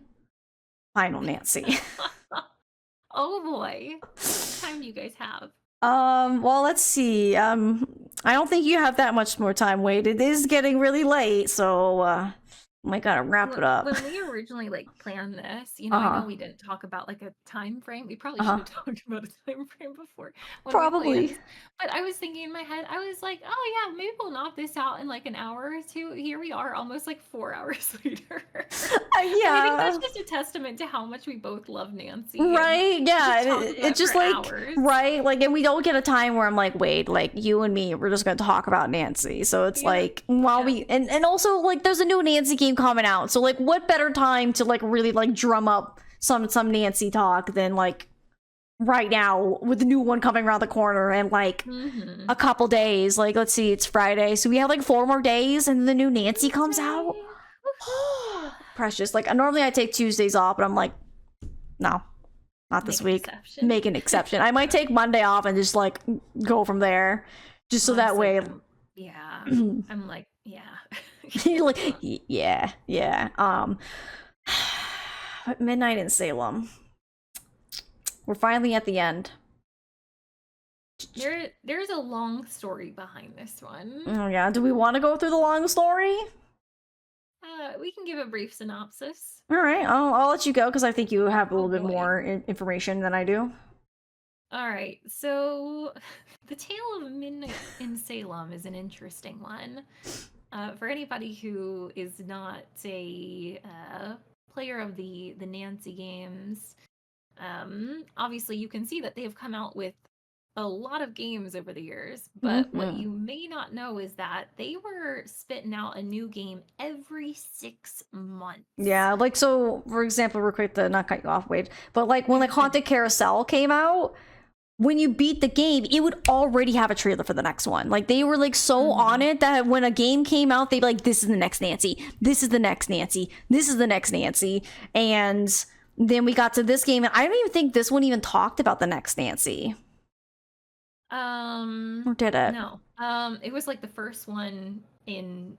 final Nancy. Oh boy. What time do you guys have? Well, let's see. I don't think you have that much more time, Wade. It is getting really late, so might gotta wrap it up. When we originally like planned this, you know, I know we didn't talk about like a time frame. We probably should have talked about a time frame before. Probably. But I was thinking in my head, I was like, oh yeah, maybe we'll knock this out in like an hour or two. Here we are, almost like 4 hours later. Yeah. I think that's just a testament to how much we both love Nancy. Right? Yeah. It's just like hours. right, like, and we don't get a time where I'm like, Wade, like you and me, we're just gonna talk about Nancy. So it's like while we and also like there's a new Nancy game coming out, so like what better time to like really like drum up some Nancy talk than like right now with the new one coming around the corner and like a couple days. Like let's see, it's Friday, so we have like 4 more days and the new Nancy comes out. Precious. Like normally I take Tuesdays off, but I'm like, no, not this week. Make an exception. I might take Monday off and just like go from there, just so that way. Yeah, I'm like, yeah. You're like, yeah. Midnight in Salem. We're finally at the end. There's a long story behind this one. Oh yeah. Do we want to go through the long story? We can give a brief synopsis. All right, I'll let you go because I think you have a little bit more information than I do. All right, so the Tale of Midnight in Salem is an interesting one. For anybody who is not a player of the Nancy games, obviously you can see that they have come out with a lot of games over the years, but what you may not know is that they were spitting out a new game every 6 months. Yeah, like so for example, real quick to not cut you off, Wade, but like when like Haunted Carousel came out, when you beat the game, it would already have a trailer for the next one. Like they were like so on it that when a game came out, they'd be like, this is the next Nancy, this is the next Nancy, this is the next Nancy. And then we got to this game and I don't even think this one even talked about the next Nancy. Or did it? No. It was like the first one in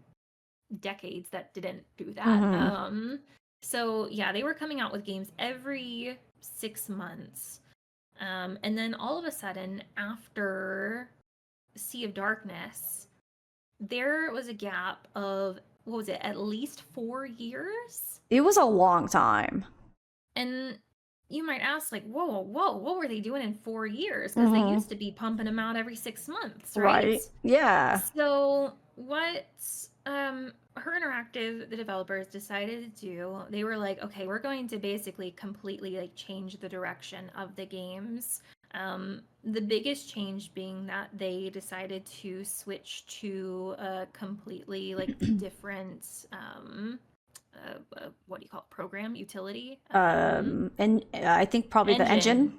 decades that didn't do that. So yeah, they were coming out with games every 6 months. And then all of a sudden, after Sea of Darkness, there was a gap of, what was it, at least 4 years? It was a long time. And you might ask, like, whoa, what were they doing in 4 years? Because they used to be pumping them out every 6 months, right? Yeah. So what Her Interactive, the developers, decided to do, they were like, okay, we're going to basically completely like change the direction of the games. The biggest change being that they decided to switch to a completely like different what do you call it, program utility, and I think probably the engine,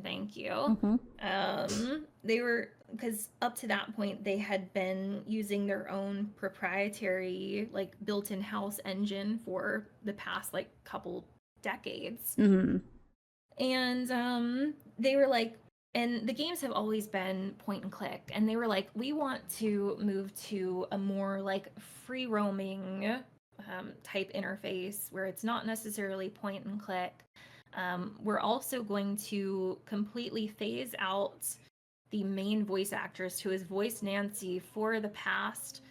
thank you. They were, because up to that point they had been using their own proprietary like built-in house engine for the past like couple decades. And they were like, and the games have always been point and click, and they were like, we want to move to a more like free roaming type interface where it's not necessarily point and click. We're also going to completely phase out the main voice actress who has voiced Nancy for the past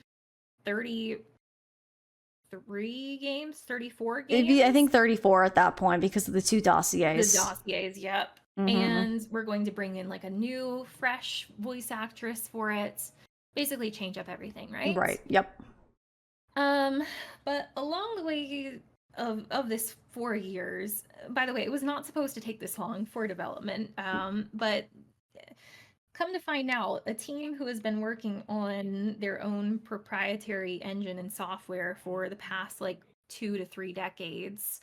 33 games, 34 games. I think 34 at that point because of the 2 dossiers. The dossiers, yep. and we're going to bring in like a new, fresh voice actress for it. Basically, change up everything, right? Right. Yep. But along the way of this 4 years, by the way, it was not supposed to take this long for development. But come to find out, a team who has been working on their own proprietary engine and software for the past like 2 to 3 decades,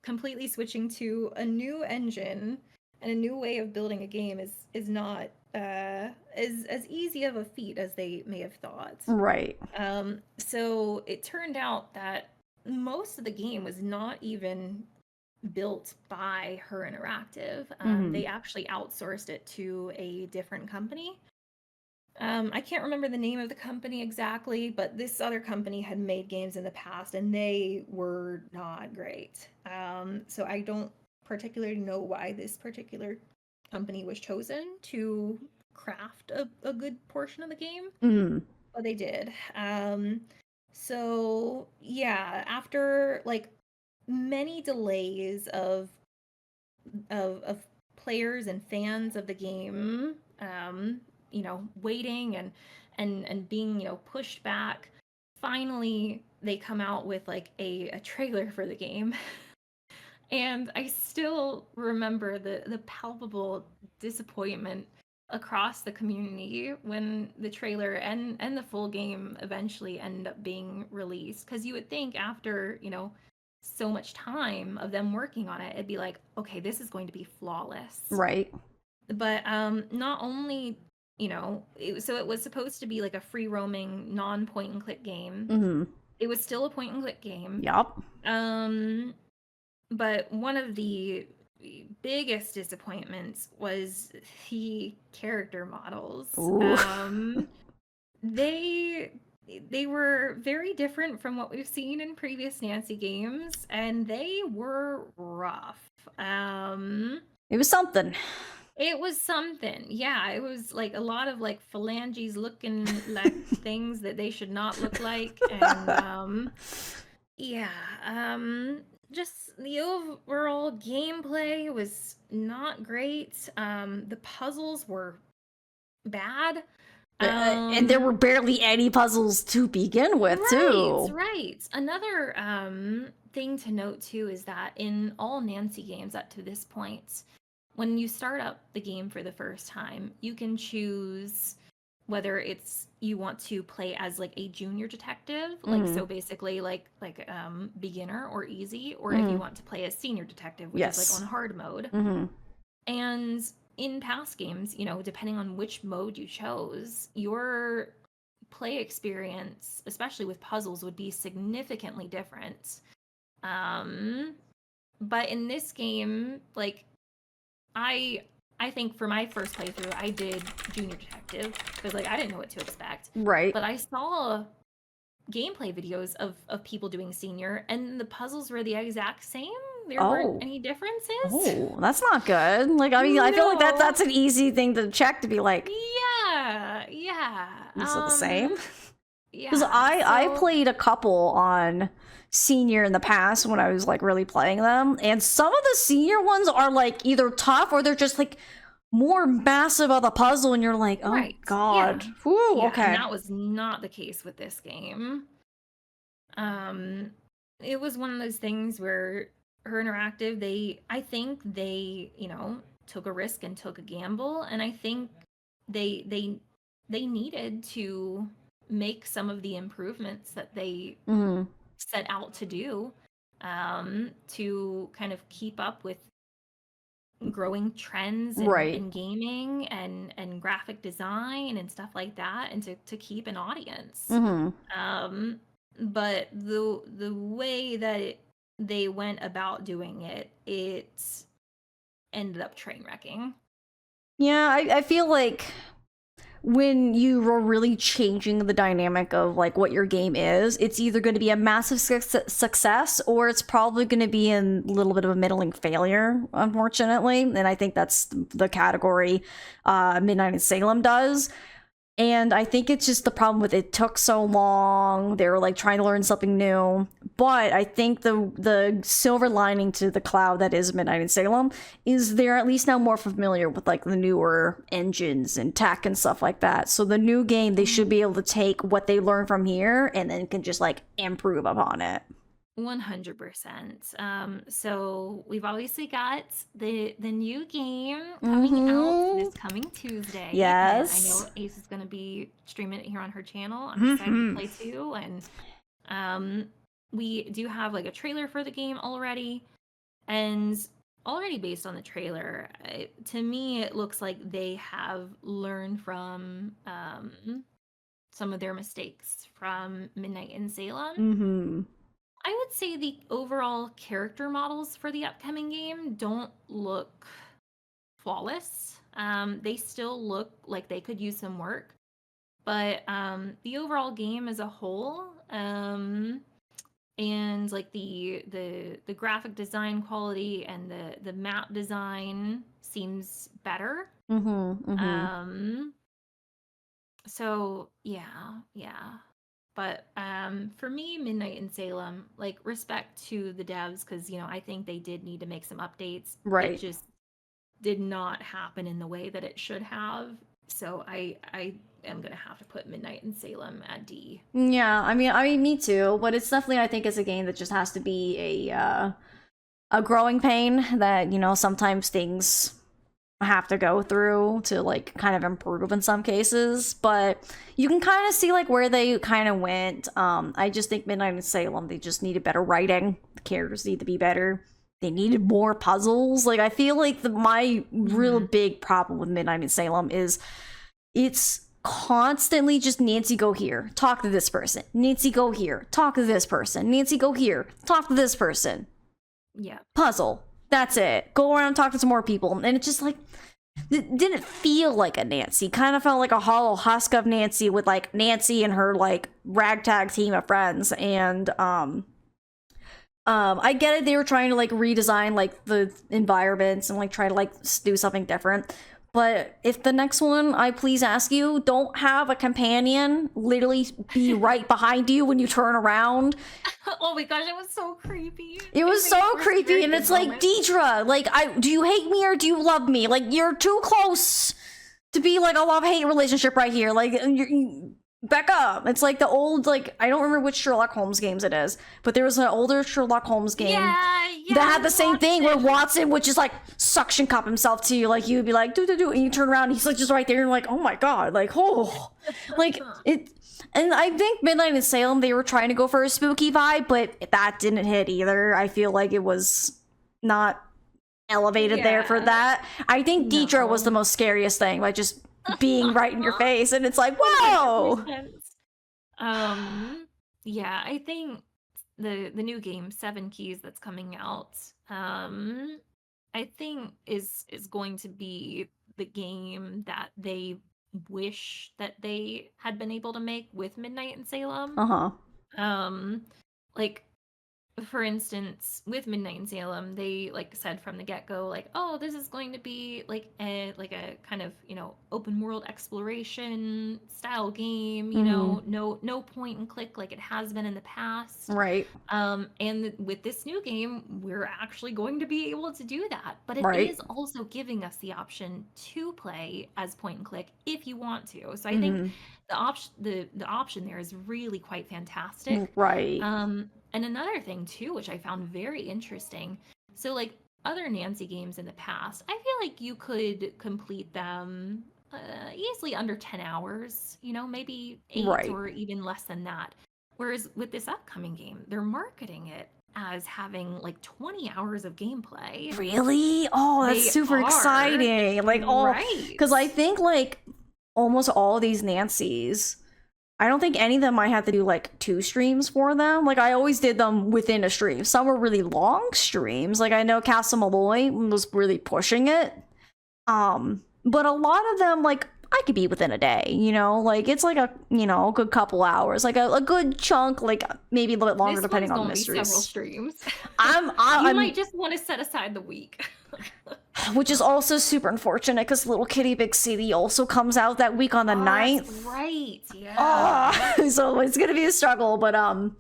completely switching to a new engine and a new way of building a game is not as easy of a feat as they may have thought. Right. So it turned out that most of the game was not even built by Her Interactive. They actually outsourced it to a different company. I can't remember the name of the company exactly, but this other company had made games in the past and they were not great. So I don't particularly know why this particular company was chosen to craft a good portion of the game, but they did. So yeah, after like many delays of players and fans of the game, waiting and being, pushed back, finally they come out with like a trailer for the game. And I still remember the palpable disappointment across the community when the trailer and the full game eventually end up being released. Because you would think after, so much time of them working on it, it'd be like, okay, this is going to be flawless. Right. But not only, it was supposed to be like a free roaming, non point and click game. It was still a point and click game. Yup. But one of the biggest disappointments was the character models. They were very different from what we've seen in previous Nancy games, and they were rough. It was something. It was something. Yeah, it was like a lot of like phalanges looking like things that they should not look like. And just the overall gameplay was not great. The puzzles were bad. And there were barely any puzzles to begin with, too. Right. Another thing to note, too, is that in all Nancy games up to this point, when you start up the game for the first time, you can choose whether it's you want to play as like a junior detective, like so basically like beginner or easy, or if you want to play as senior detective, which is like on hard mode. And in past games, depending on which mode you chose, your play experience, especially with puzzles, would be significantly different. But in this game, like I think for my first playthrough, I did junior detective because like I didn't know what to expect. Right. But I saw gameplay videos of people doing senior, and the puzzles were the exact same. There weren't any differences. Oh, that's not good. Like, I mean, I feel like that's an easy thing to check to be like, yeah. Is it the same? Yeah. Because I played a couple on senior in the past when I was like really playing them, and some of the senior ones are like either tough or they're just like more massive of the puzzle, and you're like, oh god. Whew, okay. And that was not the case with this game. It was one of those things where Her Interactive, I think they took a risk and took a gamble, and I think they needed to make some of the improvements that they set out to do to kind of keep up with growing trends in gaming and graphic design and stuff like that, and to keep an audience. But the way that they went about doing it ended up train wrecking. Yeah, I feel like when you are really changing the dynamic of like what your game is, it's either going to be a massive success or it's probably going to be a little bit of a middling failure, unfortunately. And I think that's the category Midnight in Salem does. And I think it's just the problem with it took so long. They were like trying to learn something new. But I think the silver lining to the cloud that is Midnight in Salem is they're at least now more familiar with like the newer engines and tech and stuff like that. So the new game, they should be able to take what they learn from here and then can just like improve upon it. 100%. So we've obviously got the new game coming out this coming Tuesday. And Yes. I know Ace is going to be streaming it here on her channel. I'm excited to play too. And we do have like a trailer for the game already. And already based on the trailer, to me, it looks like they have learned from some of their mistakes from Midnight in Salem. Mm-hmm. I would say the overall character models for the upcoming game don't look flawless. They still look like they could use some work, but the overall game as a whole, and like the graphic design quality and the map design seems better. So yeah. But for me, Midnight in Salem, like respect to the devs, because I think they did need to make some updates. Right. It just did not happen in the way that it should have. So I am gonna have to put Midnight in Salem at D. Yeah, I mean, me too. But it's definitely, I think, it's a game that just has to be a growing pain that sometimes things have to go through to like kind of improve in some cases, but you can kind of see like where they kind of went. I just think Midnight in Salem, they just needed better writing. The characters need to be better. They needed more puzzles. Like I feel like my real big problem with Midnight in Salem is it's constantly just Nancy go here, talk to this person. Nancy go here, talk to this person. Nancy go here, talk to this person. Yeah. Puzzle. That's it. Go around and talk to some more people. And it just like, it didn't feel like a Nancy. Kind of felt like a hollow husk of Nancy with like Nancy and her like ragtag team of friends. And I get it. They were trying to like redesign like the environments and like try to like do something different. But if the next one, I please ask you, don't have a companion literally be right behind you when you turn around. Oh my gosh, it was so creepy. It was so creepy, and it's like, Deidre, like, do you hate me or do you love me? Like, you're too close to be like a love-hate relationship right here. Like, back up. It's like the old, like, I don't remember which Sherlock Holmes games it is, but there was an older Sherlock Holmes game that had the same thing where Watson would just like suction cup himself to you. Like, you'd be like, do, and you turn around and he's like just right there, and you're like, oh my god, like, oh, like it. And I think Midnight in Salem, they were trying to go for a spooky vibe, but that didn't hit either. I feel like it was not elevated there for that. I think Deidre was the most scariest thing, like just being right in your face, and it's like, whoa. Yeah, I think the new game 7 Keys that's coming out, I think is going to be the game that they wish that they had been able to make with Midnight in Salem. Like, for instance, with Midnight in Salem, they like said from the get-go, like, oh, this is going to be like a kind of open world exploration style game, no point and click like it has been in the past, right? And with this new game, we're actually going to be able to do that, but it is also giving us the option to play as point and click if you want to. So I think the option there is really quite fantastic, right? And another thing too, which I found very interesting, so like other Nancy games in the past, I feel like you could complete them easily under 10 hours, maybe 8 or even less than that. Whereas with this upcoming game, they're marketing it as having like 20 hours of gameplay. Really? Oh, that's super exciting. Like, because I think like almost all of these Nancys, I don't think any of them might have to do like 2 streams for them. Like I always did them within a stream. Some were really long streams. Like I know Castle Malloy was really pushing it. But a lot of them, like I could be within a day, you know? Like, it's like a, you know, a good couple hours. Like, a good chunk, like, maybe a little bit longer This depending one's on the gonna be several mysteries. streams. I'm You might just want to set aside the week. which is also super unfortunate because Little Kitty Big City also comes out that week on the 9th. That's right. Yeah. So it's gonna be a struggle, but I'm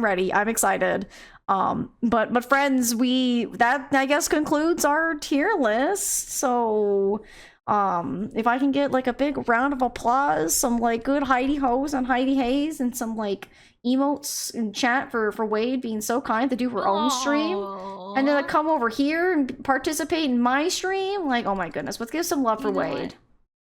ready. I'm excited. But friends, that I guess concludes our tier list. So if I can get like a big round of applause, some like good Heidi Hoes and Heidi Hayes, and some like emotes in chat for Wade being so kind to do her own stream, and then like, come over here and participate in my stream. Like, oh my goodness, let's give some love for You know Wade. what?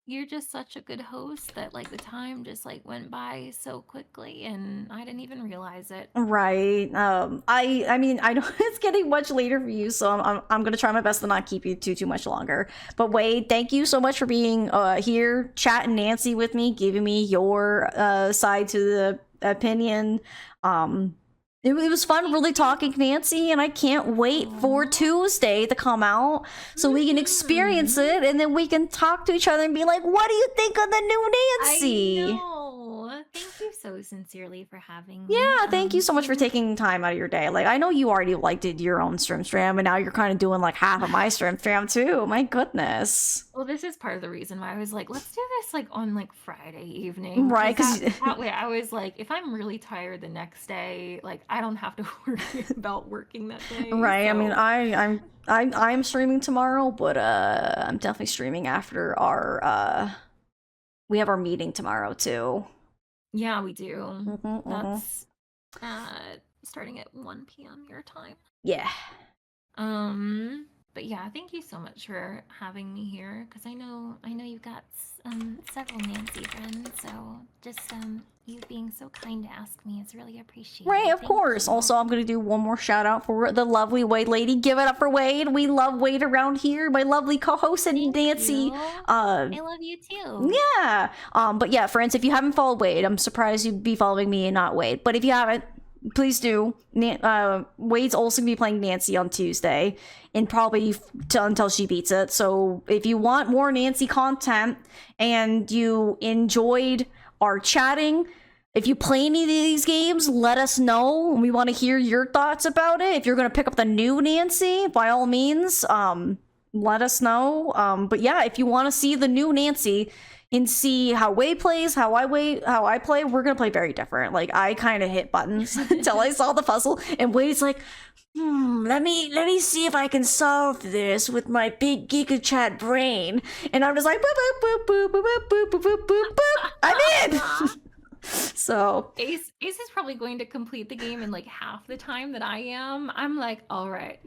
You're just such a good host that like the time just like went by so quickly and I didn't even realize it. Right. I mean, I know it's getting much later for you, so I'm gonna try my best to not keep you too much longer. But Wade, thank you so much for being here, chatting Nancy with me, giving me your side to the opinion. It was fun really talking to Nancy, and I can't wait for Tuesday to come out so we can experience it, and then we can talk to each other and be like, what do you think of the new Nancy? I know. Thank you so sincerely for having me. Yeah, thank you so much for taking time out of your day. Like, I know you already like did your own stream, and now you're kind of doing like half of my stream too. My goodness. Well, this is part of the reason why I was like, let's do this like on like Friday evening. Right, 'cause that way I was like, if I'm really tired the next day, like I don't have to worry about working that day. Right. I mean, so- I'm streaming tomorrow, but I'm definitely streaming after our we have our meeting tomorrow too. Yeah, we do. Mhm. That's starting at 1 p.m. your time. Yeah. But yeah, thank you so much for having me here because I know you've got several Nancy friends, so just you being so kind to ask me is really appreciated. Right, of Thank course. you. Also, I'm gonna do one more shout out for the lovely Wade lady. Give it up for Wade. We love Wade around here. My lovely co-host and Thank Nancy. you. I love you too. Yeah. But yeah, friends, if you haven't followed Wade, I'm surprised you'd be following me and not Wade. But if you haven't, please do. Wade's also gonna be playing Nancy on Tuesday, and probably until she beats it. So if you want more Nancy content and you enjoyed our chatting, if you play any of these games, let us know. We want to hear your thoughts about it. If you're gonna pick up the new Nancy, by all means, let us know. But yeah, if you want to see the new Nancy and see how Wade plays, how I play, we're gonna play very different. Like, I kind of hit buttons until I saw the puzzle, and Wade's like, let me see if I can solve this with my big GigaChat brain. And I'm just like, boop boop boop boop boop boop boop boop boop boop. I'm in. So Ace is probably going to complete the game in like half the time that I am. I'm like, all right,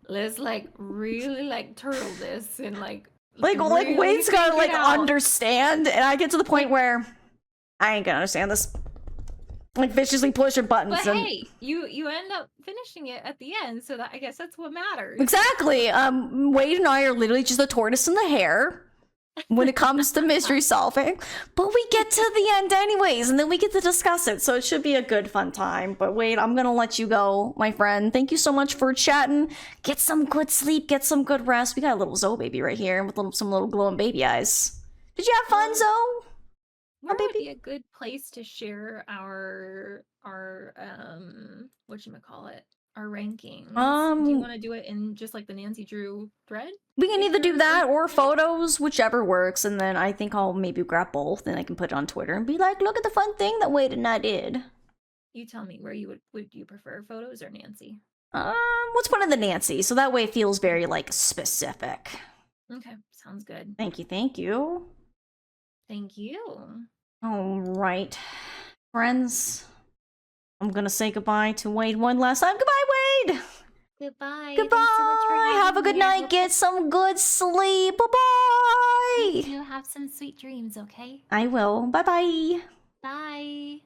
let's like really like turtle this and like really Wade's gotta think like it out. understand, and I get to the point where I ain't gonna understand this. Like, viciously pushing buttons. But and hey, you end up finishing it at the end, so that I guess that's what matters. exactly. Wade and I are literally just the tortoise and the hare when it comes to mystery solving, but we get to the end anyways, and then we get to discuss it, so it should be a good fun time. But Wade, I'm gonna let you go, my friend. Thank you so much for chatting. Get some good sleep, get some good rest. We got a little Zoe baby right here with some little glowing baby eyes. Did you have fun, Zoe? Where would baby? be a good place to share our whatchamacallit, our rankings? Do you want to do it in just like the Nancy Drew thread? We can either do that or photos, whichever works, and then I think I'll maybe grab both, and I can put it on Twitter and be like, look at the fun thing that Wade and I did. You tell me where you would you prefer photos or Nancy? Let's put in the Nancy, so that way it feels very, like, specific. Okay, sounds good. Thank you, thank you. Thank you. Alright. Friends, I'm gonna say goodbye to Wade one last time. Goodbye, Wade! Goodbye. Goodbye! Thanks so much for Have a having good me. I night, hope get some good sleep. Bye-bye! you have some sweet dreams, okay? I will. Bye-bye. Bye.